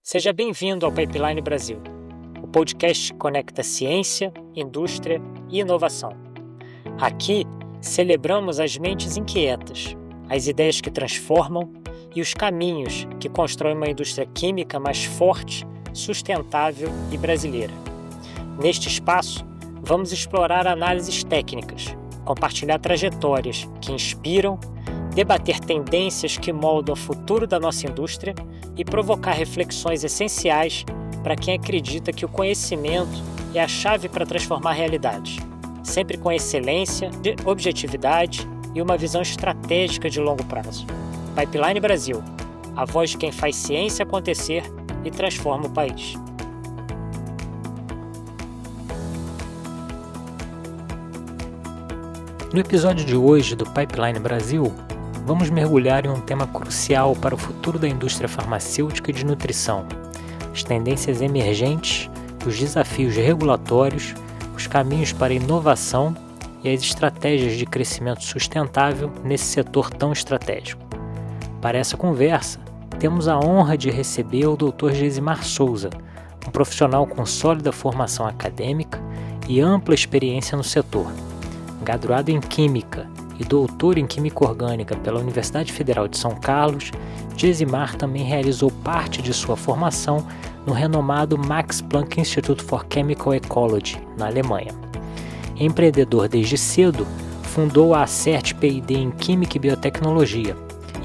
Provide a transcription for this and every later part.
Seja bem-vindo ao Pipeline Brasil, o podcast que conecta ciência, indústria e inovação. Aqui, celebramos as mentes inquietas, as ideias que transformam e os caminhos que constroem uma indústria química mais forte, sustentável e brasileira. Neste espaço, vamos explorar análises técnicas, compartilhar trajetórias que inspiram, debater tendências que moldam o futuro da nossa indústria e provocar reflexões essenciais para quem acredita que o conhecimento é a chave para transformar realidades, sempre com excelência, objetividade e uma visão estratégica de longo prazo. Pipeline Brasil, a voz de quem faz ciência acontecer e transforma o país. No episódio de hoje do Pipeline Brasil, vamos mergulhar em um tema crucial para o futuro da indústria farmacêutica e de nutrição: as tendências emergentes, os desafios regulatórios, os caminhos para a inovação e as estratégias de crescimento sustentável nesse setor tão estratégico. Para essa conversa, temos a honra de receber o Dr. Gesimar Souza, um profissional com sólida formação acadêmica e ampla experiência no setor. Graduado em Química e doutor em Química Orgânica pela Universidade Federal de São Carlos, Gesimar também realizou parte de sua formação no renomado Max Planck Institute for Chemical Ecology, na Alemanha. Empreendedor desde cedo, fundou a Acert P&D em Química e Biotecnologia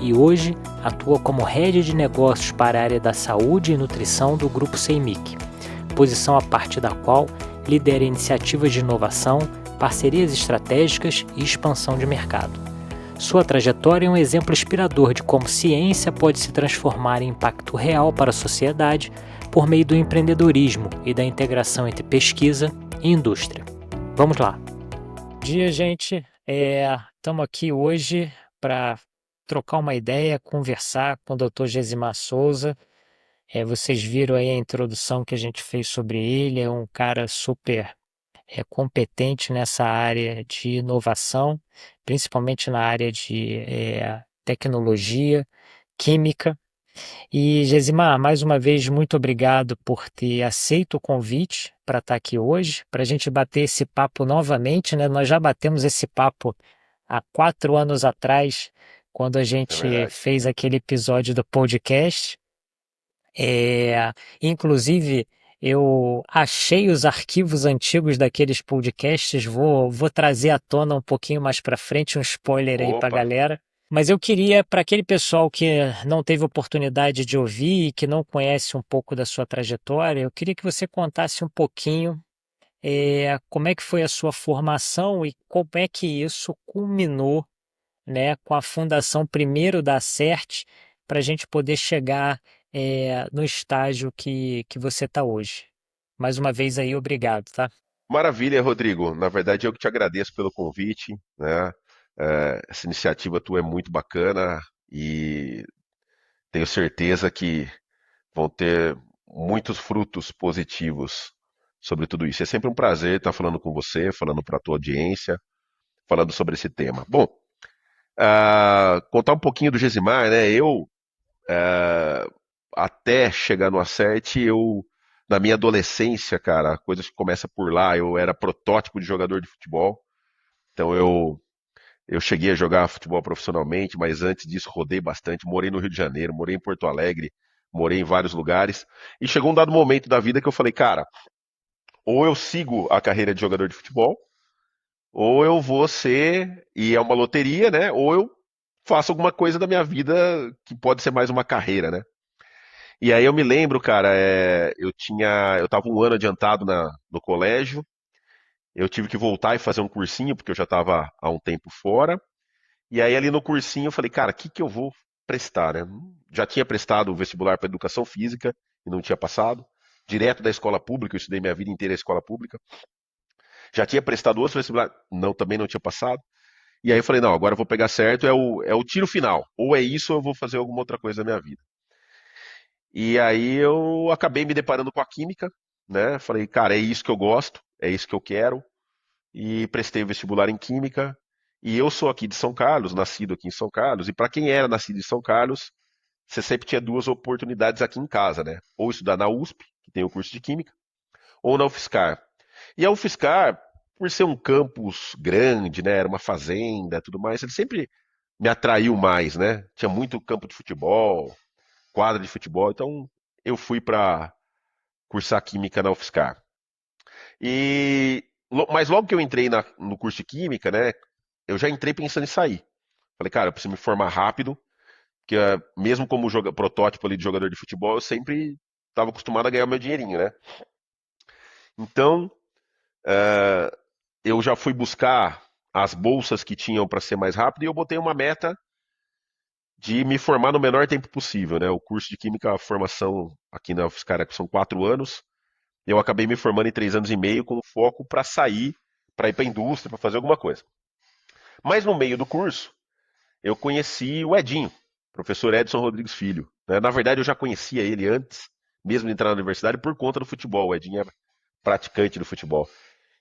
e hoje atua como head de negócios para a área da saúde e nutrição do Grupo CEMIC, posição a partir da qual lidera iniciativas de inovação, parcerias estratégicas e expansão de mercado. Sua trajetória é um exemplo inspirador de como ciência pode se transformar em impacto real para a sociedade por meio do empreendedorismo e da integração entre pesquisa e indústria. Vamos lá! Bom dia, gente. Estamos aqui hoje para trocar uma ideia, conversar com o Dr. Gesimar Souza. Vocês viram aí a introdução que a gente fez sobre ele, é um cara super competente nessa área de inovação, principalmente na área de tecnologia, química. E, Gesimar, mais uma vez, muito obrigado por ter aceito o convite para estar aqui hoje, para a gente bater esse papo novamente, né? Nós já batemos esse papo há 4 anos atrás, quando a gente fez aquele episódio do podcast. Inclusive, eu achei os arquivos antigos daqueles podcasts, vou trazer à tona um pouquinho mais para frente, um spoiler aí para a galera. Mas eu queria, para aquele pessoal que não teve oportunidade de ouvir e que não conhece um pouco da sua trajetória, eu queria que você contasse um pouquinho como é que foi a sua formação e como é que isso culminou, né, com a fundação primeiro da Acert, para a gente poder chegar no estágio que você está hoje. Mais uma vez aí, obrigado, tá? Maravilha, Rodrigo. Na verdade, eu que te agradeço pelo convite, né? Essa iniciativa tua é muito bacana e tenho certeza que vão ter muitos frutos positivos sobre tudo isso. É sempre um prazer estar falando com você, falando para a tua audiência, falando sobre esse tema. Bom, contar um pouquinho do Gesimar, né? Até chegar no Acert, na minha adolescência, cara, coisas que começam por lá, eu era protótipo de jogador de futebol. Então eu cheguei a jogar futebol profissionalmente, mas antes disso rodei bastante. Morei no Rio de Janeiro, morei em Porto Alegre, morei em vários lugares. E chegou um dado momento da vida que eu falei, cara, ou eu sigo a carreira de jogador de futebol, ou eu vou ser, e é uma loteria, né? Ou eu faço alguma coisa da minha vida que pode ser mais uma carreira, né? E aí eu me lembro, cara, eu tava um ano adiantado no colégio, eu tive que voltar e fazer um cursinho, porque eu já estava há um tempo fora. E aí ali no cursinho eu falei, cara, o que que eu vou prestar, né? Já tinha prestado o vestibular para educação física e não tinha passado. Direto da escola pública, eu estudei minha vida inteira em escola pública. Já tinha prestado outro vestibular, não, também não tinha passado. E aí eu falei, não, agora eu vou pegar certo, é o tiro final. Ou é isso ou eu vou fazer alguma outra coisa na minha vida. E aí eu acabei me deparando com a química, né? Falei, cara, é isso que eu gosto, é isso que eu quero. E prestei o vestibular em Química. E eu sou aqui de São Carlos, nascido aqui em São Carlos. E para quem era nascido em São Carlos, você sempre tinha duas oportunidades aqui em casa, né? Ou estudar na USP, que tem o curso de Química, ou na UFSCar. E a UFSCar, por ser um campus grande, né? Era uma fazenda, tudo mais, ele sempre me atraiu mais, né? Tinha muito campo de futebol, quadra de futebol, então eu fui para cursar Química na UFSCar. Mas logo que eu entrei no curso de Química, né? Eu já entrei pensando em sair. Falei, cara, eu preciso me formar rápido, porque mesmo como protótipo ali de jogador de futebol, eu sempre estava acostumado a ganhar meu dinheirinho, né? Então, eh, eu já fui buscar as bolsas que tinham para ser mais rápido e eu botei uma meta de me formar no menor tempo possível, né? O curso de Química, a formação aqui na UFSCar são 4 anos. Eu acabei me formando em 3 anos e meio com foco para sair, para ir para a indústria, para fazer alguma coisa. Mas no meio do curso, eu conheci o Edinho, professor Edson Rodrigues Filho, né? Na verdade, eu já conhecia ele antes, mesmo de entrar na universidade, por conta do futebol. O Edinho é praticante do futebol.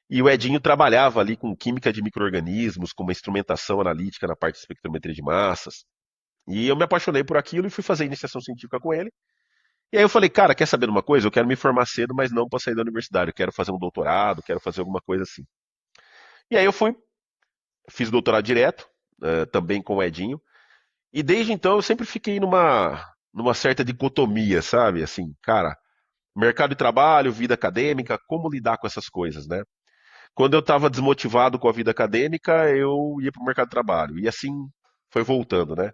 E o Edinho trabalhava ali com química de micro-organismos, com uma instrumentação analítica na parte de espectrometria de massas. E eu me apaixonei por aquilo e fui fazer iniciação científica com ele. E aí eu falei, cara, quer saber de uma coisa? Eu quero me formar cedo, mas não para sair da universidade. Eu quero fazer um doutorado, quero fazer alguma coisa assim. E aí eu fui, fiz doutorado direto, também com o Edinho. E desde então eu sempre fiquei numa certa dicotomia, sabe? Assim, cara, mercado de trabalho, vida acadêmica, como lidar com essas coisas, né? Quando eu estava desmotivado com a vida acadêmica, eu ia para o mercado de trabalho. E assim foi voltando, né?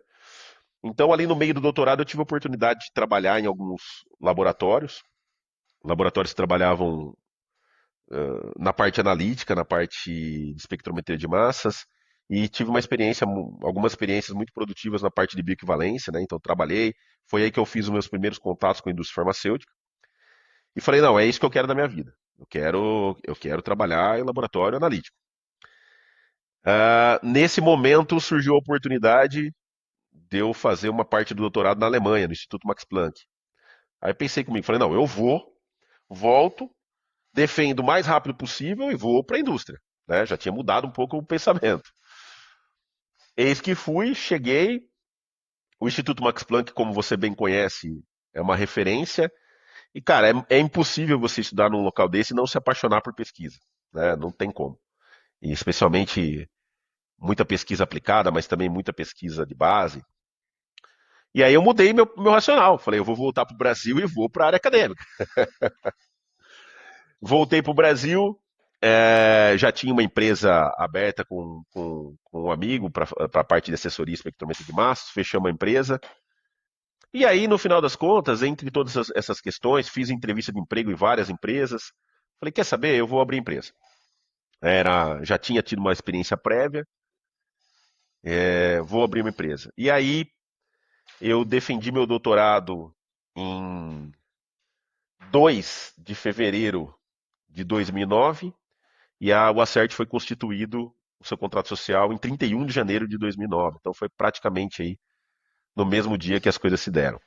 Então, ali no meio do doutorado, eu tive a oportunidade de trabalhar em alguns laboratórios que trabalhavam na parte analítica, na parte de espectrometria de massas, e tive algumas experiências muito produtivas na parte de bioequivalência, né? Então, trabalhei, foi aí que eu fiz os meus primeiros contatos com a indústria farmacêutica, e falei, não, é isso que eu quero da minha vida. Eu quero trabalhar em laboratório analítico. Nesse momento surgiu a oportunidade de eu fazer uma parte do doutorado na Alemanha, no Instituto Max Planck. Aí pensei comigo, falei, não, eu volto, defendo o mais rápido possível e vou para a indústria. Né? Já tinha mudado um pouco o pensamento. Eis que fui, cheguei. O Instituto Max Planck, como você bem conhece, é uma referência. E, cara, é impossível você estudar num local desse e não se apaixonar por pesquisa. Né? Não tem como. E especialmente muita pesquisa aplicada, mas também muita pesquisa de base. E aí eu mudei meu racional. Falei, eu vou voltar para o Brasil e vou para a área acadêmica. Voltei para o Brasil, já tinha uma empresa aberta com um amigo para a parte de assessoria e espectrometria de massas, fechamos a empresa. E aí, no final das contas, entre todas essas questões, fiz entrevista de emprego em várias empresas. Falei, quer saber? Eu vou abrir empresa. Já tinha tido uma experiência prévia, vou abrir uma empresa. E aí, eu defendi meu doutorado em 2 de fevereiro de 2009 e o Acert foi constituído o seu contrato social em 31 de janeiro de 2009. Então foi praticamente aí no mesmo dia que as coisas se deram.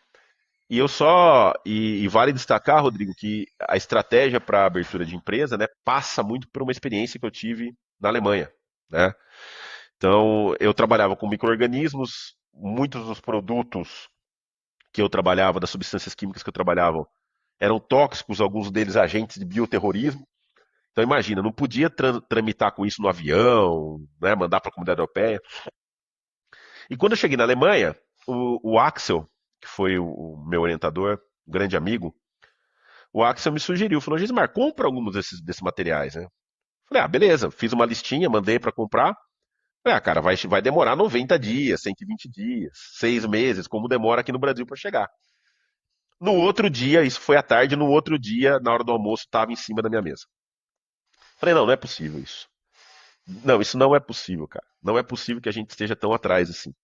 E vale destacar, Rodrigo, que a estratégia para a abertura de empresa, né, passa muito por uma experiência que eu tive na Alemanha, né? Então eu trabalhava com micro-organismos, muitos dos produtos que eu trabalhava, das substâncias químicas que eu trabalhava, eram tóxicos, alguns deles agentes de bioterrorismo. Então imagina, não podia tramitar com isso no avião, né, mandar para a comunidade europeia. E quando eu cheguei na Alemanha, o Axel, que foi o meu orientador, um grande amigo, o Axel me sugeriu, falou, Gismar, compra alguns desses materiais, né? Falei, beleza, fiz uma listinha, mandei para comprar. Falei, cara, vai demorar 90 dias, 120 dias, 6 meses, como demora aqui no Brasil para chegar. No outro dia, isso foi à tarde, no outro dia, na hora do almoço, estava em cima da minha mesa. Falei, não é possível isso. Não, isso não é possível, cara. Não é possível que a gente esteja tão atrás assim.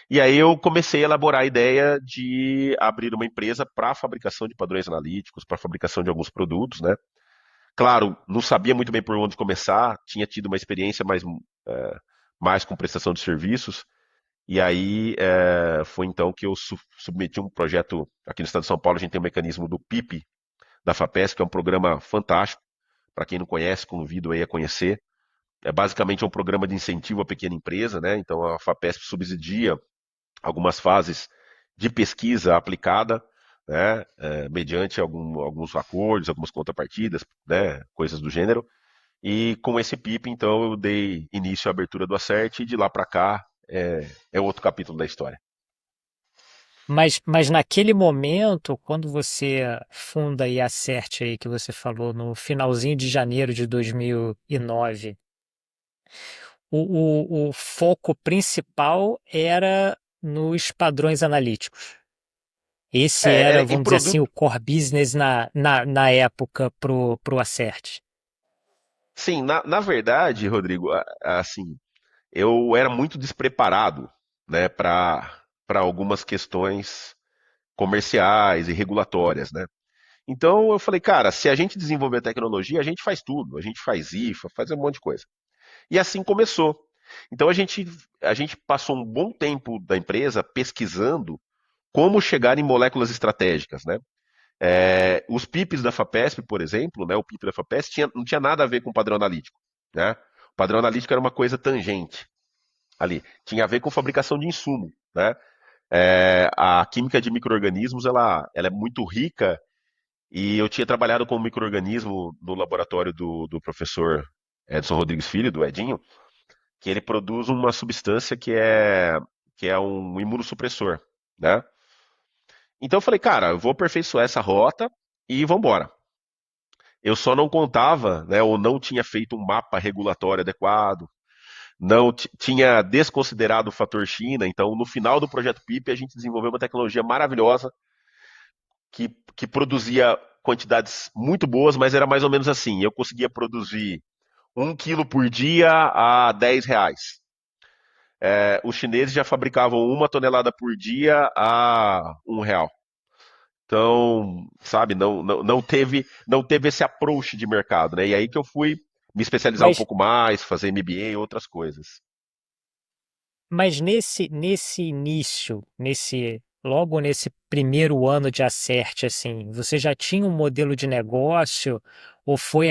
E aí eu comecei a elaborar a ideia de abrir uma empresa para a fabricação de padrões analíticos, para a fabricação de alguns produtos, né? Claro, não sabia muito bem por onde começar, tinha tido uma experiência mais com prestação de serviços, e aí foi então que eu submeti um projeto, aqui no estado de São Paulo a gente tem um mecanismo do PIP, da FAPESP, que é um programa fantástico, para quem não conhece, convido aí a conhecer. Basicamente é um programa de incentivo à pequena empresa, né? Então a FAPESP subsidia algumas fases de pesquisa aplicada, né, mediante alguns acordos, algumas contrapartidas, né, coisas do gênero. E com esse PIP, então, eu dei início à abertura do Acert e de lá para cá é outro capítulo da história. Mas naquele momento, quando você funda aí a CERT aí que você falou no finalzinho de janeiro de 2009, o foco principal era nos padrões analíticos. Esse era, Em vamos dizer assim, o produto, core business na época pro Acert. sim, na verdade, Rodrigo, assim, eu era muito despreparado, né, para algumas questões comerciais e regulatórias, né? Então eu falei, cara, se a gente desenvolver tecnologia, a gente faz tudo, a gente faz IFA, faz um monte de coisa. E assim começou. Então a gente passou um bom tempo da empresa pesquisando como chegar em moléculas estratégicas, né? Os PIPs da FAPESP, por exemplo, né, o PIP da FAPESP não tinha nada a ver com o padrão analítico, né? O padrão analítico era uma coisa tangente ali, tinha a ver com fabricação de insumo, né? A química de micro-organismos ela é muito rica e eu tinha trabalhado com um micro-organismo no laboratório do professor Edson Rodrigues Filho, do Edinho, que ele produz uma substância que é um imunossupressor, né? Então eu falei, cara, eu vou aperfeiçoar essa rota e vamos embora. Eu só não contava, né, ou não tinha feito um mapa regulatório adequado, não tinha desconsiderado o fator China. Então, no final do projeto PIP, a gente desenvolveu uma tecnologia maravilhosa que produzia quantidades muito boas, mas era mais ou menos assim. Eu conseguia produzir 1 quilo por dia a R$ 10. Os chineses já fabricavam 1 tonelada por dia a R$ 1. Então, sabe, não teve esse approach de mercado, né? E aí que eu fui me especializar um Mas pouco mais, fazer MBA e outras coisas. Mas nesse início, logo nesse primeiro ano de Acert, assim, você já tinha um modelo de negócio ou foi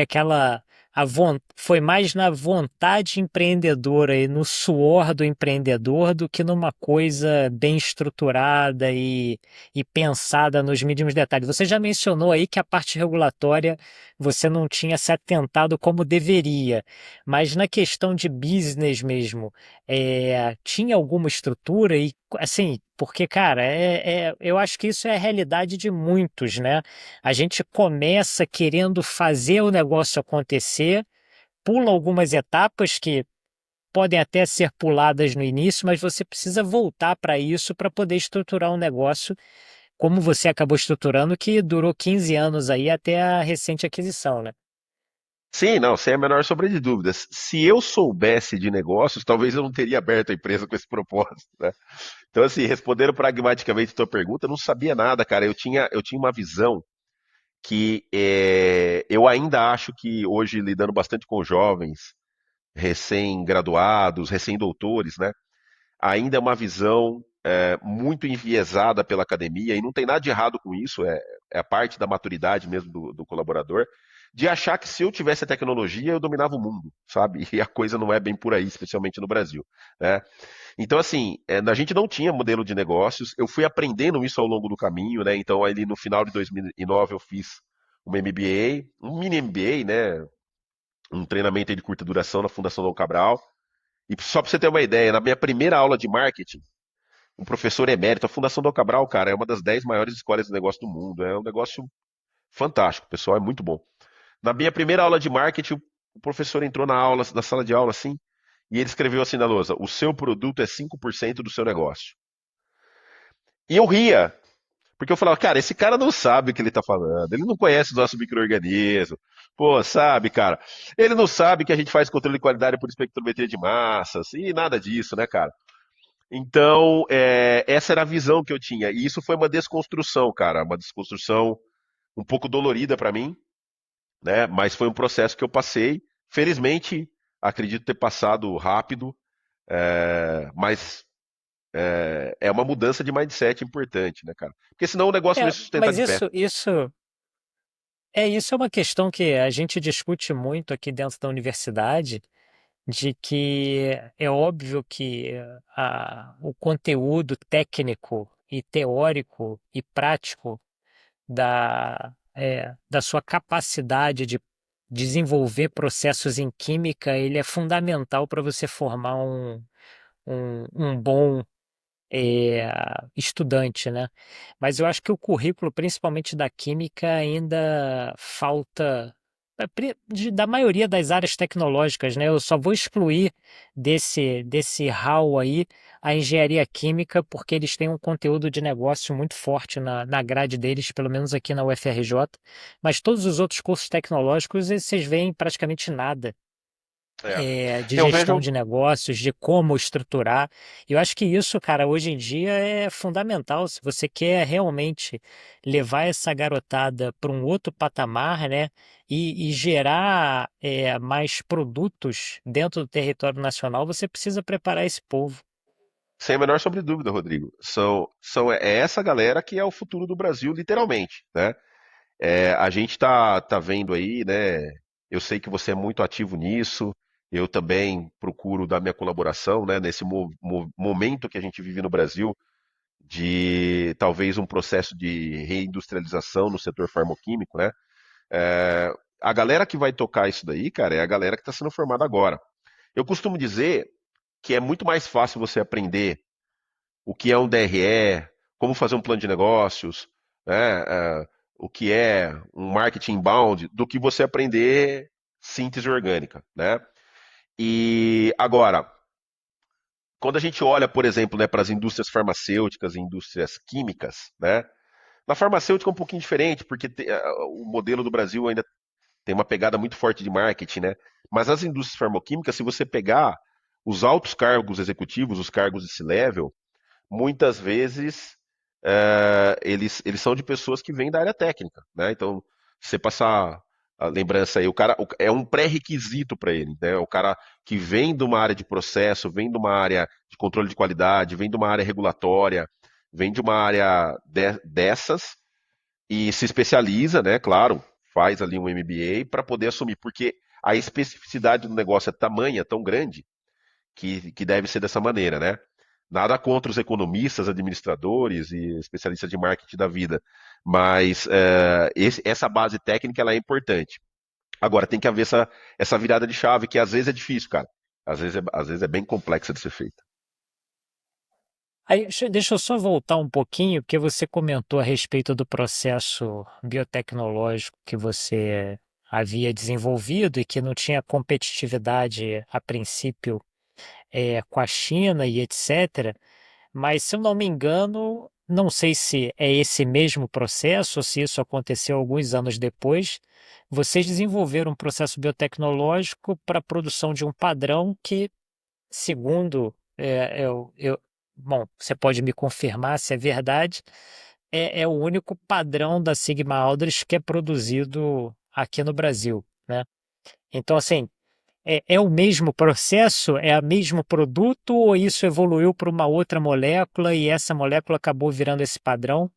foi mais na vontade empreendedora e no suor do empreendedor do que numa coisa bem estruturada e pensada nos mínimos detalhes? Você já mencionou aí que a parte regulatória você não tinha se atentado como deveria, mas na questão de business mesmo tinha alguma estrutura e assim, porque, cara, eu acho que isso é a realidade de muitos, né? A gente começa querendo fazer o negócio acontecer, pula algumas etapas que podem até ser puladas no início, mas você precisa voltar para isso para poder estruturar um negócio como você acabou estruturando, que durou 15 anos aí até a recente aquisição, né? Sim, não, sem a menor sombra de dúvidas. Se eu soubesse de negócios, talvez eu não teria aberto a empresa com esse propósito, né? Então, assim, respondendo pragmaticamente a tua pergunta, eu não sabia nada, cara. Eu tinha uma visão que eu ainda acho que hoje, lidando bastante com jovens, recém-graduados, recém-doutores, né? Ainda é uma visão muito enviesada pela academia, e não tem nada de errado com isso, é a parte da maturidade mesmo do colaborador, de achar que se eu tivesse a tecnologia, eu dominava o mundo, sabe? E a coisa não é bem por aí, especialmente no Brasil, né? Então, assim, a gente não tinha modelo de negócios, eu fui aprendendo isso ao longo do caminho, né? Então, ali no final de 2009, eu fiz um MBA, um mini MBA, né? Um treinamento aí de curta duração na Fundação Dom Cabral. E só para você ter uma ideia, na minha primeira aula de marketing, um professor emérito, a Fundação Dom Cabral, cara, é uma das 10 maiores escolas de negócio do mundo. É um negócio fantástico, pessoal, é muito bom. Na minha primeira aula de marketing, o professor entrou na sala de aula assim, e ele escreveu assim na lousa: o seu produto é 5% do seu negócio. E eu ria, porque eu falava, cara, esse cara não sabe o que ele tá falando, ele não conhece o nosso micro-organismo. Pô, sabe, cara? Ele não sabe que a gente faz controle de qualidade por espectrometria de massas e nada disso, né, cara? Então, essa era a visão que eu tinha. E isso foi uma desconstrução, cara. Uma desconstrução um pouco dolorida para mim, né? Mas foi um processo que eu passei. Felizmente, acredito ter passado rápido, mas é uma mudança de mindset importante, né, cara? Porque senão o negócio não ia sustentar Mas de pé. isso é uma questão que a gente discute muito aqui dentro da universidade, de que é óbvio que o conteúdo técnico e teórico e prático da sua capacidade de desenvolver processos em química, ele é fundamental para você formar um bom é, estudante, né? Mas eu acho que o currículo, principalmente da química, ainda falta da maioria das áreas tecnológicas, né? Eu só vou excluir desse hall aí a engenharia química, porque eles têm um conteúdo de negócio muito forte na grade deles, pelo menos aqui na UFRJ, mas todos os outros cursos tecnológicos, vocês veem praticamente nada É. de Eu gestão vejo, de negócios, de como estruturar. Eu acho que isso, cara, hoje em dia é fundamental. Se você quer realmente levar essa garotada para um outro patamar, né, e gerar mais produtos dentro do território nacional, você precisa preparar esse povo. sem a menor sombra de dúvida, Rodrigo, é essa galera que é o futuro do Brasil, literalmente, né? A gente tá vendo aí, né? Eu sei que você é muito ativo nisso. Eu também procuro dar minha colaboração, né? Nesse momento que a gente vive no Brasil, de talvez um processo de reindustrialização no setor farmacêutico, né? É, a galera que vai tocar isso daí, cara, é a galera que está sendo formada agora. Eu costumo dizer que é muito mais fácil você aprender o que é um DRE, como fazer um plano de negócios, né, o que é um marketing inbound, do que você aprender síntese orgânica, né? E agora, quando a gente olha, por exemplo, né, para as indústrias farmacêuticas e indústrias químicas, né? Na farmacêutica é um pouquinho diferente, porque o modelo do Brasil ainda tem uma pegada muito forte de marketing, né? Mas as indústrias farmacêuticas, se você pegar os altos cargos executivos, os cargos de C-level, muitas vezes eles são de pessoas que vêm da área técnica, né? Então, você passar a lembrança aí, é um pré-requisito para ele, né? O cara que vem de uma área de processo, vem de uma área de controle de qualidade, vem de uma área regulatória, vem de uma área dessas e se especializa, né? Claro, faz ali um MBA para poder assumir, porque a especificidade do negócio é tamanha, tão grande, que deve ser dessa maneira, né? Nada contra os economistas, administradores e especialistas de marketing da vida, mas essa base técnica ela é importante. Agora, tem que haver essa virada de chave, que às vezes é difícil, cara. Às vezes é bem complexa de ser feita. Aí, deixa eu só voltar um pouquinho, porque você comentou a respeito do processo biotecnológico que você havia desenvolvido e que não tinha competitividade a princípio com a China e etc. Mas, se eu não me engano, não sei se é esse mesmo processo ou se isso aconteceu alguns anos depois, vocês desenvolveram um processo biotecnológico para a produção de um padrão que, segundo bom, você pode me confirmar se é verdade, é o único padrão da Sigma Aldrich que é produzido aqui no Brasil, né? Então, assim, é o mesmo processo, é o mesmo produto, ou isso evoluiu para uma outra molécula e essa molécula acabou virando esse padrão?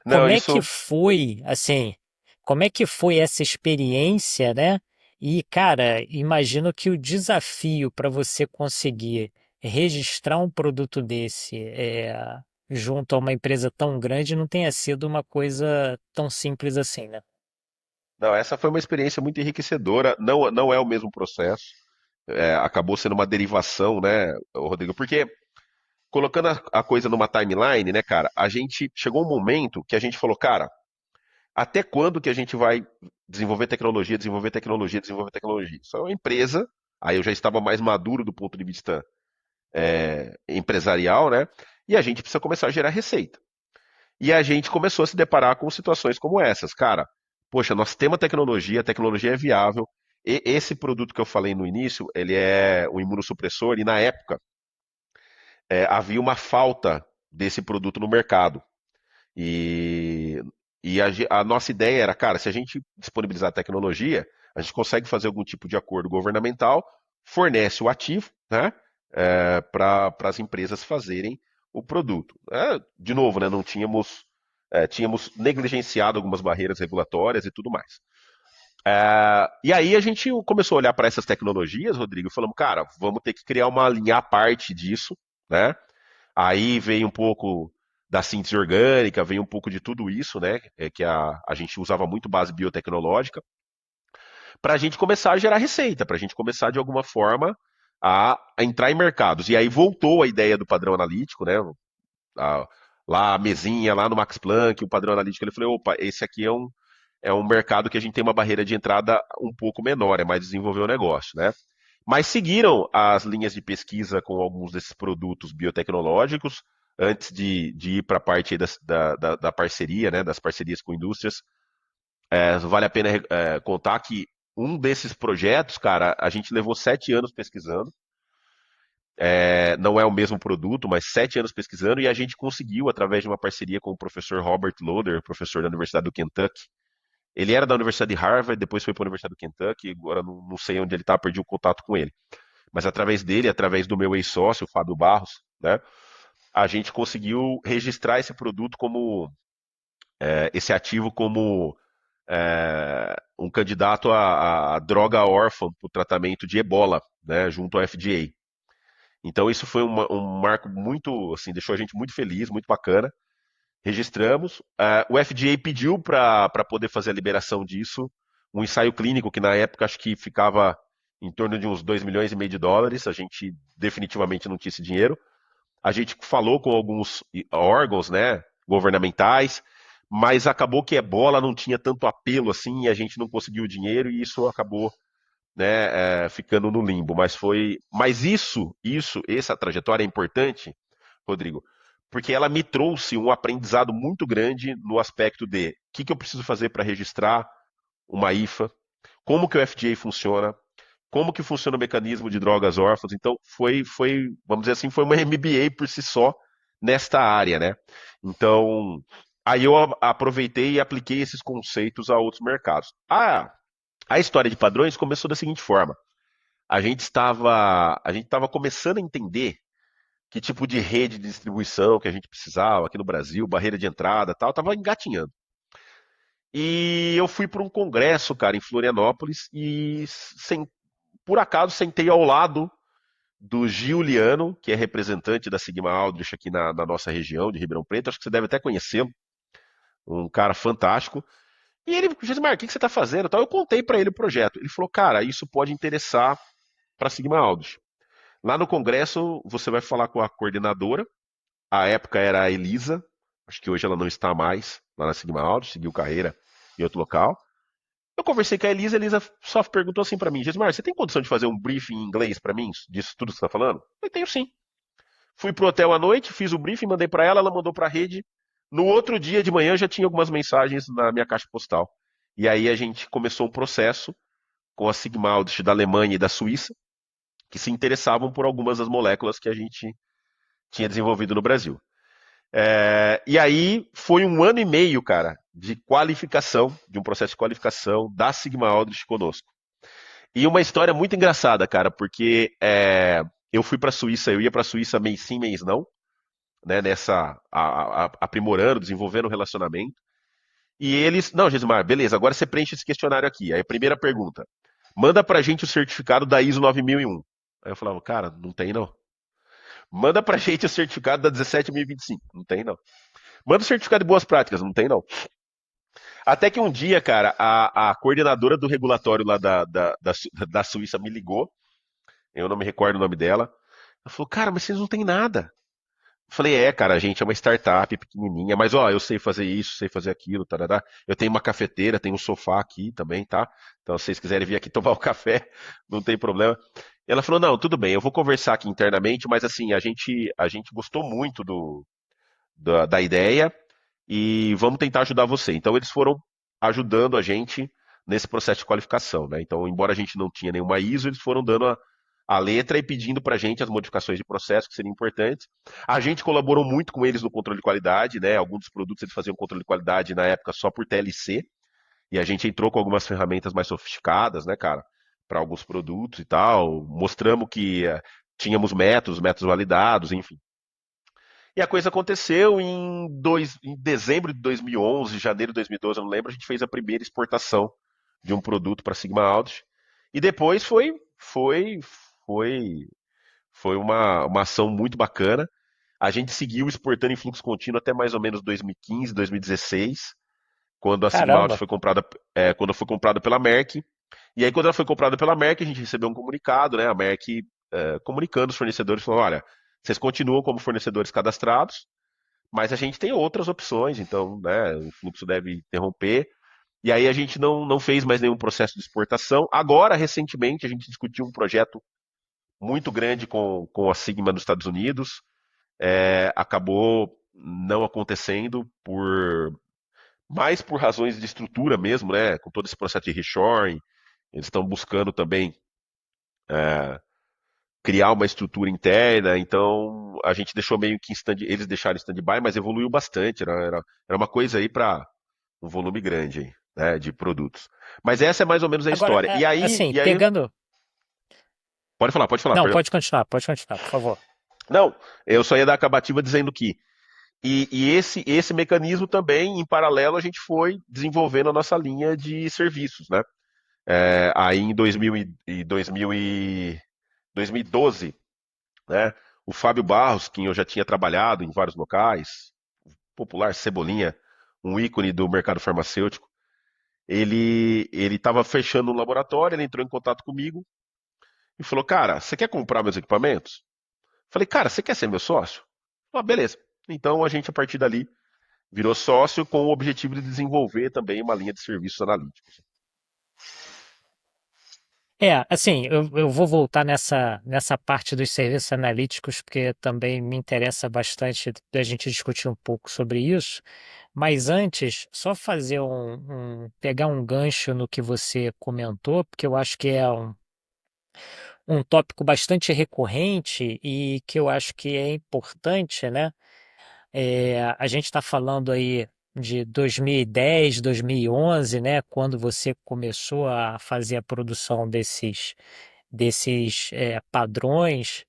Não, Como é que isso. foi, assim, como é que foi essa experiência, né? E, cara, imagino que o desafio para você conseguir registrar um produto desse junto a uma empresa tão grande não tenha sido uma coisa tão simples assim, né? Não, essa foi uma experiência muito enriquecedora. Não, não é o mesmo processo. Acabou sendo uma derivação, né, Rodrigo? Porque colocando a coisa numa timeline, né, cara, a gente chegou um momento que a gente falou, cara, até quando que a gente vai desenvolver tecnologia, desenvolver tecnologia, desenvolver tecnologia? Isso é uma empresa, aí eu já estava mais maduro do ponto de vista empresarial, né? E a gente precisa começar a gerar receita. E a gente começou a se deparar com situações como essas. Cara, poxa, nós temos a tecnologia é viável, e esse produto que eu falei no início, ele é um imunossupressor, e na época havia uma falta desse produto no mercado. E, a nossa ideia era, cara, se a gente disponibilizar a tecnologia, a gente consegue fazer algum tipo de acordo governamental, fornece o ativo, né, para as empresas fazerem o produto. De novo, né, não tínhamos negligenciado algumas barreiras regulatórias e tudo mais. E aí a gente começou a olhar para essas tecnologias, Rodrigo, e falamos, cara, vamos ter que criar uma linha à parte disso, né? Aí veio um pouco. da síntese orgânica, vem um pouco de tudo isso, né? Que a gente usava muito base biotecnológica, para a gente começar a gerar receita, para a gente começar de alguma forma a entrar em mercados. E aí voltou a ideia do padrão analítico, né? A, lá a mesinha, lá no Max Planck, o padrão analítico, ele falou, opa, esse aqui é um mercado que a gente tem uma barreira de entrada um pouco menor, é mais desenvolver o negócio, né? Mas seguiram as linhas de pesquisa com alguns desses produtos biotecnológicos, antes de ir para a parte da parceria, né, das parcerias com indústrias. Vale a pena contar que um desses projetos, cara, a gente levou 7 anos pesquisando. Não é o mesmo produto, mas 7 anos pesquisando, e a gente conseguiu, através de uma parceria com o professor Robert Loder, professor da Universidade do Kentucky. Ele era da Universidade de Harvard, depois foi para a Universidade do Kentucky, agora não sei onde ele está, perdi o contato com ele. Mas através dele, através do meu ex-sócio, Fábio Barros, né, a gente conseguiu registrar esse produto como, esse ativo como um candidato a droga órfã para o tratamento de ebola, né, junto ao FDA. Então isso foi um marco muito, assim, deixou a gente muito feliz, muito bacana. Registramos. O FDA pediu para poder fazer a liberação disso, um ensaio clínico que na época acho que ficava em torno de uns 2 milhões e meio de dólares. A gente definitivamente não tinha esse dinheiro. A gente falou com alguns órgãos, né, governamentais, mas acabou que ebola não tinha tanto apelo assim e a gente não conseguiu o dinheiro e isso acabou, né, ficando no limbo. Mas essa trajetória é importante, Rodrigo, porque ela me trouxe um aprendizado muito grande no aspecto de o que eu preciso fazer para registrar uma IFA, como que o FDA funciona, como que funciona o mecanismo de drogas órfãs. Então, vamos dizer assim, foi uma MBA por si só nesta área, né? Então, aí eu aproveitei e apliquei esses conceitos a outros mercados. A história de padrões começou da seguinte forma. A gente estava começando a entender que tipo de rede de distribuição que a gente precisava aqui no Brasil, barreira de entrada, tal, estava engatinhando. E eu fui para um congresso, cara, em Florianópolis e por acaso sentei ao lado do Giuliano, que é representante da Sigma Aldrich aqui na nossa região de Ribeirão Preto. Acho que você deve até conhecê-lo, um cara fantástico. E ele, Gismar, o que você está fazendo? Eu contei para ele o projeto. Ele falou, cara, isso pode interessar para a Sigma Aldrich. Lá no congresso, você vai falar com a coordenadora. A época era a Elisa, acho que hoje ela não está mais lá na Sigma Aldrich, seguiu carreira em outro local. Eu conversei com a Elisa só perguntou assim para mim, Gismar, você tem condição de fazer um briefing em inglês para mim, disso tudo que você está falando? Eu tenho sim. Fui pro hotel à noite, fiz o briefing, mandei para ela mandou para a rede. No outro dia de manhã já tinha algumas mensagens na minha caixa postal. E aí a gente começou um processo com a Sigma Aldrich da Alemanha e da Suíça, que se interessavam por algumas das moléculas que a gente tinha desenvolvido no Brasil. E aí foi 1 ano e meio, cara, de qualificação, de um processo de qualificação da Sigma Aldrich conosco. E uma história muito engraçada, cara, porque eu fui para a Suíça, eu ia para a Suíça mês sim, mês não, né, aprimorando, desenvolvendo um relacionamento. E eles, não, Gismar, beleza, agora você preenche esse questionário aqui. Aí a primeira pergunta, manda pra gente o certificado da ISO 9001. Aí eu falava, cara, não tem não. Manda pra gente o certificado da 17025. Não tem não. Manda o certificado de boas práticas. Não tem não. Até que um dia, cara, a coordenadora do regulatório lá da Suíça me ligou. Eu não me recordo o nome dela. Ela falou, cara, mas vocês não têm nada. Eu falei, cara, a gente é uma startup pequenininha, mas ó, eu sei fazer isso, sei fazer aquilo, tarará. Eu tenho uma cafeteira, tenho um sofá aqui também, tá? Então, se vocês quiserem vir aqui tomar um café, não tem problema. E ela falou, não, tudo bem, eu vou conversar aqui internamente, mas assim, a gente gostou muito da ideia e vamos tentar ajudar você. Então, eles foram ajudando a gente nesse processo de qualificação, né? Então, embora a gente não tinha nenhuma ISO, eles foram dando a letra e pedindo para a gente as modificações de processo que seriam importantes. A gente colaborou muito com eles no controle de qualidade, né? Alguns dos produtos eles faziam controle de qualidade na época só por TLC, e a gente entrou com algumas ferramentas mais sofisticadas, né, cara, para alguns produtos e tal. Mostramos que tínhamos métodos validados, enfim. E a coisa aconteceu em dezembro de 2011, janeiro de 2012, eu não lembro, a gente fez a primeira exportação de um produto para Sigma Aldrich. E depois foi uma ação muito bacana. A gente seguiu exportando em fluxo contínuo até mais ou menos 2015, 2016, quando a Sigma-Alt Caramba. foi comprada, quando foi comprada pela Merck. E aí, quando ela foi comprada pela Merck, a gente recebeu um comunicado, né? A Merck comunicando os fornecedores, falou: olha, vocês continuam como fornecedores cadastrados, mas a gente tem outras opções, então, né, o fluxo deve interromper. E aí a gente não fez mais nenhum processo de exportação. Agora, recentemente, a gente discutiu um projeto muito grande com a Sigma nos Estados Unidos. Acabou não acontecendo mais por razões de estrutura mesmo, né? Com todo esse processo de reshoring, eles estão buscando também criar uma estrutura interna, então a gente deixou meio que eles deixaram em stand-by, mas evoluiu bastante, era uma coisa aí para um volume grande aí, né, de produtos. Mas essa é mais ou menos a Agora, história. E aí, assim, e aí, pegando. pode falar, Não, perdão. pode continuar, por favor. Não, eu só ia dar a acabativa dizendo que esse mecanismo também, em paralelo, a gente foi desenvolvendo a nossa linha de serviços, né? Aí em 2012, né? O Fábio Barros, que eu já tinha trabalhado em vários locais, popular Cebolinha, um ícone do mercado farmacêutico, ele estava fechando um laboratório, ele entrou em contato comigo e falou: cara, você quer comprar meus equipamentos? Falei: cara, você quer ser meu sócio? Ah, beleza. Então a gente, a partir dali, virou sócio com o objetivo de desenvolver também uma linha de serviços analíticos. Assim, eu vou voltar nessa parte dos serviços analíticos, porque também me interessa bastante da gente discutir um pouco sobre isso. Mas antes, só fazer pegar um gancho no que você comentou, porque eu acho que é um tópico bastante recorrente e que eu acho que é importante, né? A gente está falando aí de 2010, 2011, né? Quando você começou a fazer a produção desses padrões,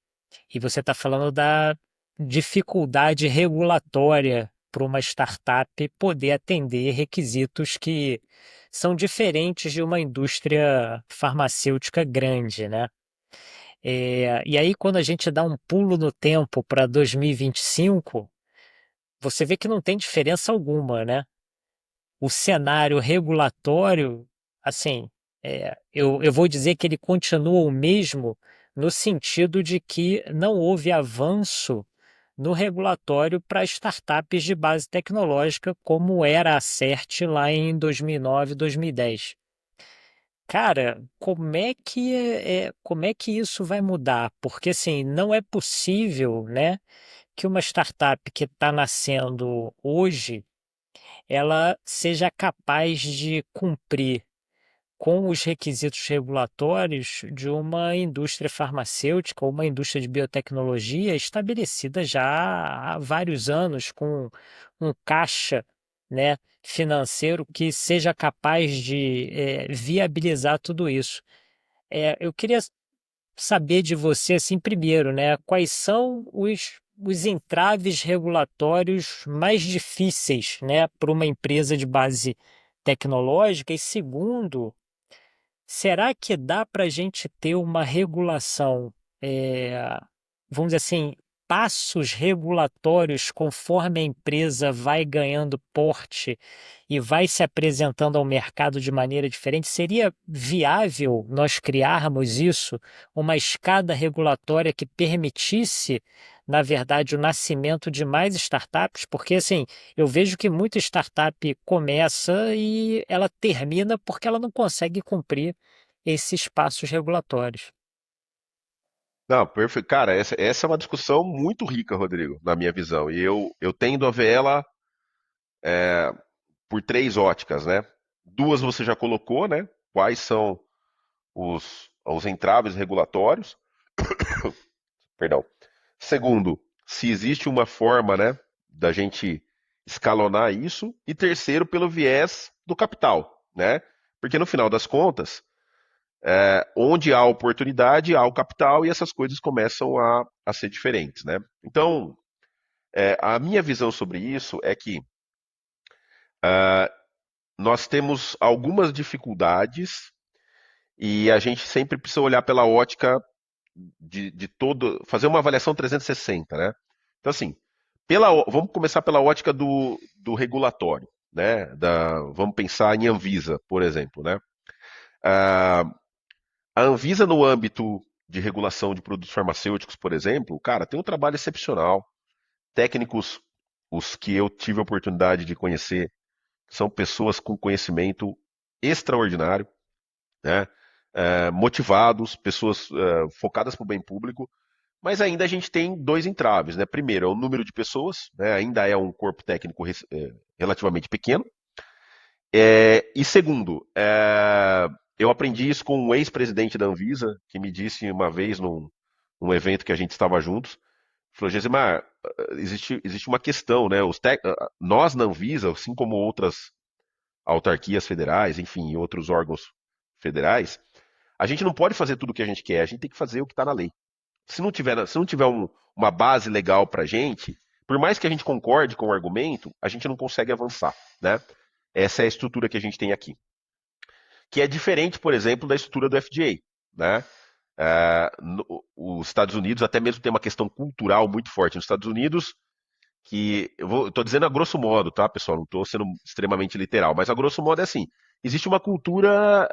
e você está falando da dificuldade regulatória para uma startup poder atender requisitos que são diferentes de uma indústria farmacêutica grande, né? E aí, quando a gente dá um pulo no tempo para 2025, você vê que não tem diferença alguma, né? O cenário regulatório, assim, eu vou dizer que ele continua o mesmo no sentido de que não houve avanço no regulatório para startups de base tecnológica, como era a CERT lá em 2009, 2010. Cara, como é que isso vai mudar? Porque assim, não é possível, né, que uma startup que está nascendo hoje ela seja capaz de cumprir com os requisitos regulatórios de uma indústria farmacêutica ou uma indústria de biotecnologia estabelecida já há vários anos, com um caixa, né, financeiro que seja capaz de viabilizar tudo isso. Eu queria saber de você, assim, primeiro, né, quais são os entraves regulatórios mais difíceis, né, para uma empresa de base tecnológica? E segundo, será que dá para a gente ter uma regulação, eh, vamos dizer assim, passos regulatórios conforme a empresa vai ganhando porte e vai se apresentando ao mercado de maneira diferente? Seria viável nós criarmos isso, uma escada regulatória que permitisse, na verdade, o nascimento de mais startups? Porque, assim, eu vejo que muita startup começa e ela termina porque ela não consegue cumprir esses passos regulatórios. Não, perfeito. Cara, essa é uma discussão muito rica, Rodrigo, na minha visão. E eu tendo a ver ela por três óticas, né? Duas você já colocou, né? Quais são os entraves regulatórios? Perdão. Segundo, se existe uma forma, né, da gente escalonar isso. E terceiro, pelo viés do capital, né? Porque no final das contas, onde há oportunidade, há o capital e essas coisas começam a ser diferentes, né? Então, a minha visão sobre isso é que nós temos algumas dificuldades e a gente sempre precisa olhar pela ótica de todo, fazer uma avaliação 360, né? Então, assim, Vamos começar pela ótica do regulatório, né? Vamos pensar em Anvisa, por exemplo, né? Ah, a Anvisa, no âmbito de regulação de produtos farmacêuticos, por exemplo, cara, tem um trabalho excepcional. Técnicos, os que eu tive a oportunidade de conhecer, são pessoas com conhecimento extraordinário, né? Motivados, pessoas focadas para o bem público, mas ainda a gente tem dois entraves, né? Primeiro, é o número de pessoas, né? Ainda é um corpo técnico relativamente pequeno. E segundo, eu aprendi isso com um ex-presidente da Anvisa, que me disse uma vez num evento que a gente estava juntos, falou, Gesimar, existe uma questão, né? Nós na Anvisa, assim como outras autarquias federais, enfim, e outros órgãos federais, a gente não pode fazer tudo o que a gente quer, a gente tem que fazer o que está na lei. Se não tiver uma base legal para a gente, por mais que a gente concorde com o argumento, a gente não consegue avançar, né? Essa é a estrutura que a gente tem aqui. Que é diferente, por exemplo, da estrutura do FDA, né? Os Estados Unidos até mesmo tem uma questão cultural muito forte. Nos Estados Unidos, eu estou dizendo a grosso modo, tá, pessoal? Não estou sendo extremamente literal, mas a grosso modo é assim: existe uma cultura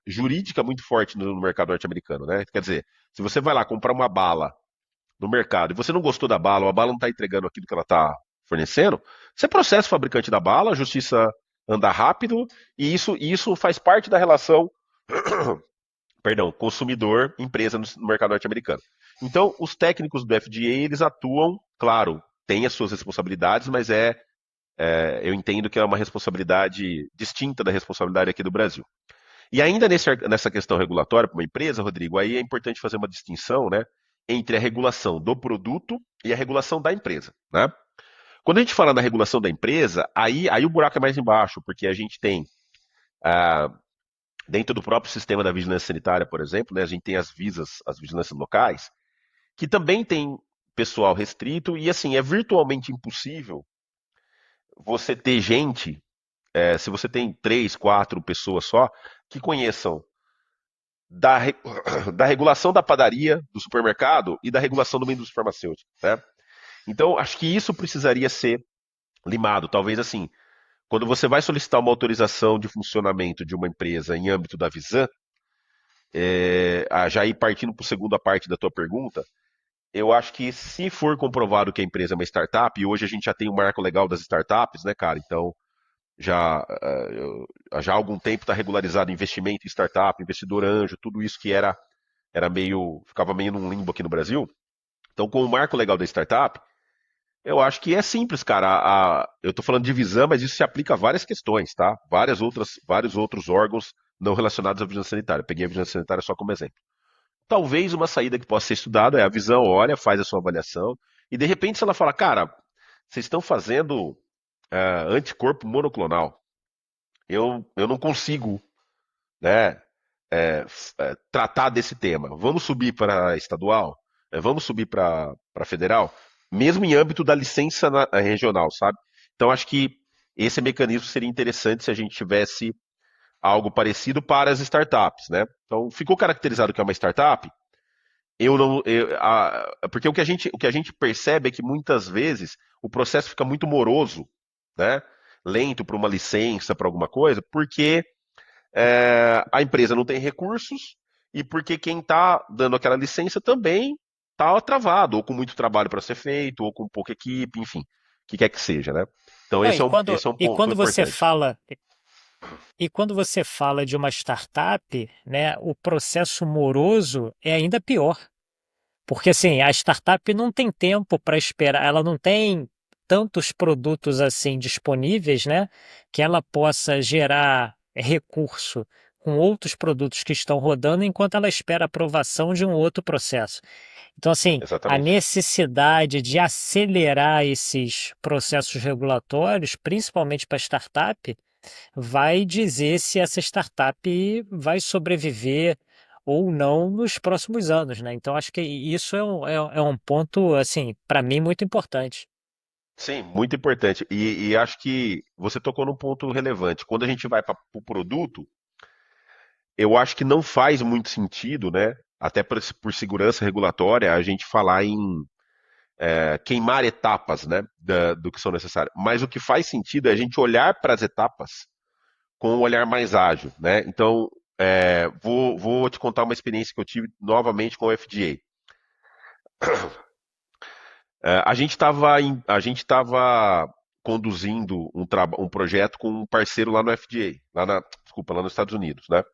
jurídica muito forte no mercado norte-americano, né? Quer dizer, se você vai lá comprar uma bala no mercado e você não gostou da bala, ou a bala não está entregando aquilo que ela está fornecendo, você processa o fabricante da bala, a justiça anda rápido e isso faz parte da relação, perdão, consumidor-empresa no mercado norte-americano. Então, os técnicos do FDA, eles atuam, claro, têm as suas responsabilidades, mas eu entendo que é uma responsabilidade distinta da responsabilidade aqui do Brasil. E ainda nessa questão regulatória para uma empresa, Rodrigo, aí é importante fazer uma distinção, né, entre a regulação do produto e a regulação da empresa, né? Quando a gente fala na regulação da empresa, aí o buraco é mais embaixo, porque a gente tem ah, dentro do próprio sistema da vigilância sanitária, por exemplo, né, a gente tem as visas, as vigilâncias locais, que também tem pessoal restrito e assim é virtualmente impossível você ter gente, se você tem três, quatro pessoas só, que conheçam da, da regulação da padaria, do supermercado e da regulação do meio indústria farmacêutica, né? Então, acho que isso precisaria ser limado. Talvez assim, quando você vai solicitar uma autorização de funcionamento de uma empresa em âmbito da Visan, já ir partindo para a segunda parte da tua pergunta, eu acho que se for comprovado que a empresa é uma startup, e hoje a gente já tem o marco legal das startups, né, cara? Então, já há algum tempo está regularizado investimento em startup, investidor anjo, tudo isso que ficava meio num limbo aqui no Brasil. Então, com o marco legal da startup, eu acho que é simples, cara. Eu estou falando de Visam, mas isso se aplica a várias questões, tá? Vários outros órgãos não relacionados à vigilância sanitária. Eu peguei a vigilância sanitária só como exemplo. Talvez uma saída que possa ser estudada é a Visam olha, faz a sua avaliação, e de repente se ela fala, cara, vocês estão fazendo anticorpo monoclonal, eu não consigo, né, tratar desse tema. Vamos subir para estadual? Vamos subir para federal? Mesmo em âmbito da licença regional, sabe? Então acho que esse mecanismo seria interessante se a gente tivesse algo parecido para as startups, né? Então ficou caracterizado que é uma startup. Eu não, porque o que a gente percebe é que muitas vezes o processo fica muito moroso, né? Lento para uma licença, para alguma coisa, porque a empresa não tem recursos e porque quem está dando aquela licença também está travado, ou com muito trabalho para ser feito, ou com pouca equipe, enfim, o que quer que seja, né? Então Não, esse esse é um e ponto quando você importante. fala e quando você fala de uma startup, né, o processo moroso é ainda pior. Porque assim, a startup não tem tempo para esperar, ela não tem tantos produtos assim disponíveis, né, que ela possa gerar recurso com outros produtos que estão rodando enquanto ela espera a aprovação de um outro processo. Então, assim, a Exatamente. necessidade de acelerar esses processos regulatórios, principalmente para startup, vai dizer se essa startup vai sobreviver ou não nos próximos anos, né? Então acho que isso é um ponto, assim, para mim muito importante. Sim, muito importante. E acho que você tocou num ponto relevante. Quando a gente vai para o produto, eu acho que não faz muito sentido, né? Até por segurança regulatória, a gente falar queimar etapas, né, do que são necessárias. Mas o que faz sentido é a gente olhar para as etapas com um olhar mais ágil, né? Então, vou te contar uma experiência que eu tive novamente com o FDA. A gente estava conduzindo um projeto com um parceiro lá no FDA, desculpa, lá nos Estados Unidos, né?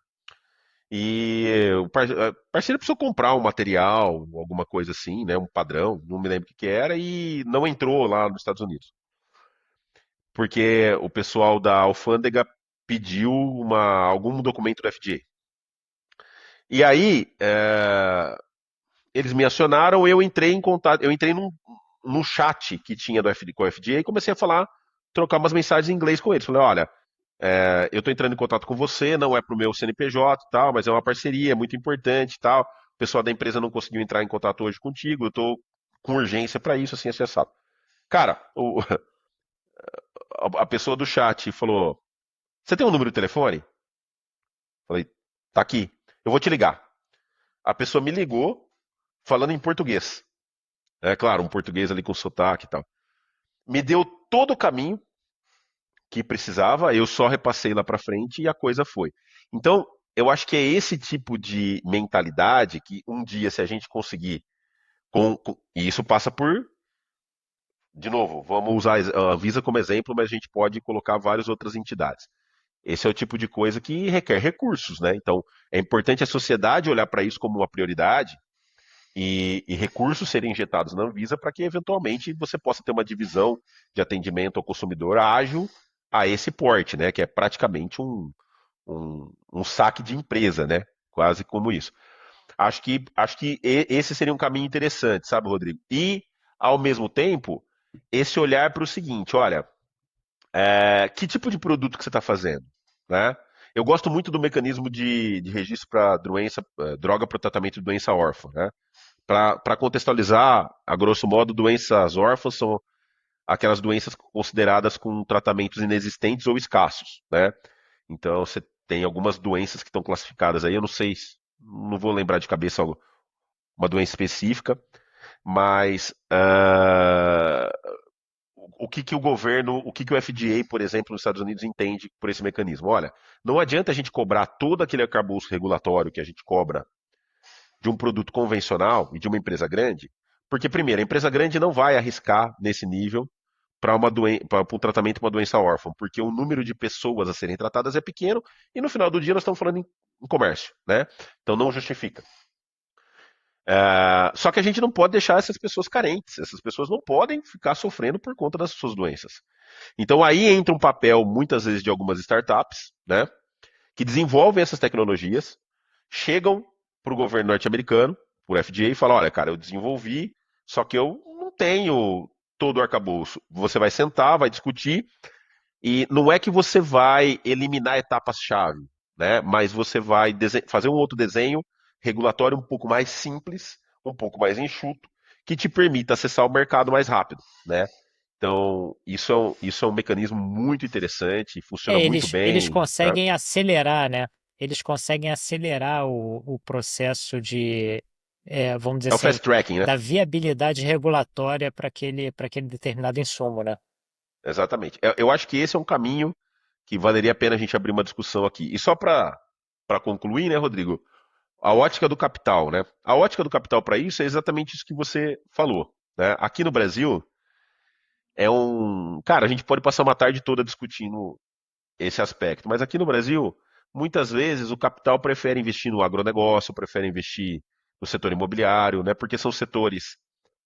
E o parceiro precisou comprar um material, alguma coisa assim, né? Um padrão, não me lembro o que que era, e não entrou lá nos Estados Unidos. Porque o pessoal da alfândega pediu algum documento do FDA. E aí, eles me acionaram, eu entrei em contato, eu entrei num chat que tinha com o FDA e comecei a trocar umas mensagens em inglês com eles. Falei, olha, eu estou entrando em contato com você, não é para o meu CNPJ e tal, mas é uma parceria, é muito importante e tal. O pessoal da empresa não conseguiu entrar em contato hoje contigo, eu estou com urgência para isso, assim, acessado. Cara, a pessoa do chat falou, você tem um número de telefone? Falei, tá aqui, eu vou te ligar. A pessoa me ligou falando em português. É claro, um português ali com sotaque e tal. Me deu todo o caminho que precisava, eu só repassei lá para frente e a coisa foi. Então, eu acho que é esse tipo de mentalidade que um dia, se a gente conseguir, e isso passa por, de novo, vamos usar a Visa como exemplo, mas a gente pode colocar várias outras entidades. Esse é o tipo de coisa que requer recursos, né? Então, é importante a sociedade olhar para isso como uma prioridade e recursos serem injetados na Anvisa para que, eventualmente, você possa ter uma divisão de atendimento ao consumidor ágil a esse porte, né? Que é praticamente um saque de empresa, né? Quase como isso. Acho que esse seria um caminho interessante, sabe, Rodrigo? E, ao mesmo tempo, esse olhar para o seguinte, olha, que tipo de produto que você está fazendo, né? Eu gosto muito do mecanismo de registro para droga para tratamento de doença órfã, né? Para contextualizar, a grosso modo, doenças órfãs são aquelas doenças consideradas com tratamentos inexistentes ou escassos, né? Então você tem algumas doenças que estão classificadas aí, eu não sei, não vou lembrar de cabeça uma doença específica, mas o que que o governo, o que que o FDA, por exemplo, nos Estados Unidos entende por esse mecanismo? Olha, não adianta a gente cobrar todo aquele arcabouço regulatório que a gente cobra de um produto convencional e de uma empresa grande, porque, primeiro, a empresa grande não vai arriscar nesse nível para um tratamento de uma doença órfã, porque o número de pessoas a serem tratadas é pequeno e no final do dia nós estamos falando em comércio, né? Então não justifica. Só que a gente não pode deixar essas pessoas carentes, essas pessoas não podem ficar sofrendo por conta das suas doenças. Então aí entra um papel, muitas vezes, de algumas startups, né? Que desenvolvem essas tecnologias, chegam para o governo norte-americano, por FDA, e falam: olha, cara, eu desenvolvi, só que eu não tenho todo o arcabouço. Você vai sentar, vai discutir, e não é que você vai eliminar etapas-chave, né? Mas você vai fazer um outro desenho regulatório um pouco mais simples, um pouco mais enxuto, que te permita acessar o mercado mais rápido, né? Então, isso é um mecanismo muito interessante, funciona muito Eles bem, né? conseguem acelerar, né? Eles conseguem acelerar o processo de, vamos dizer É o assim, fast tracking, né? da viabilidade regulatória para aquele determinado insumo, né? Exatamente. Eu acho que esse é um caminho que valeria a pena a gente abrir uma discussão aqui. E só para concluir, né, Rodrigo? A ótica do capital, né? A ótica do capital para isso é exatamente isso que você falou, né? Aqui no Brasil cara, a gente pode passar uma tarde toda discutindo esse aspecto, mas aqui no Brasil, muitas vezes o capital prefere investir no agronegócio, prefere investir no setor imobiliário, né? Porque são setores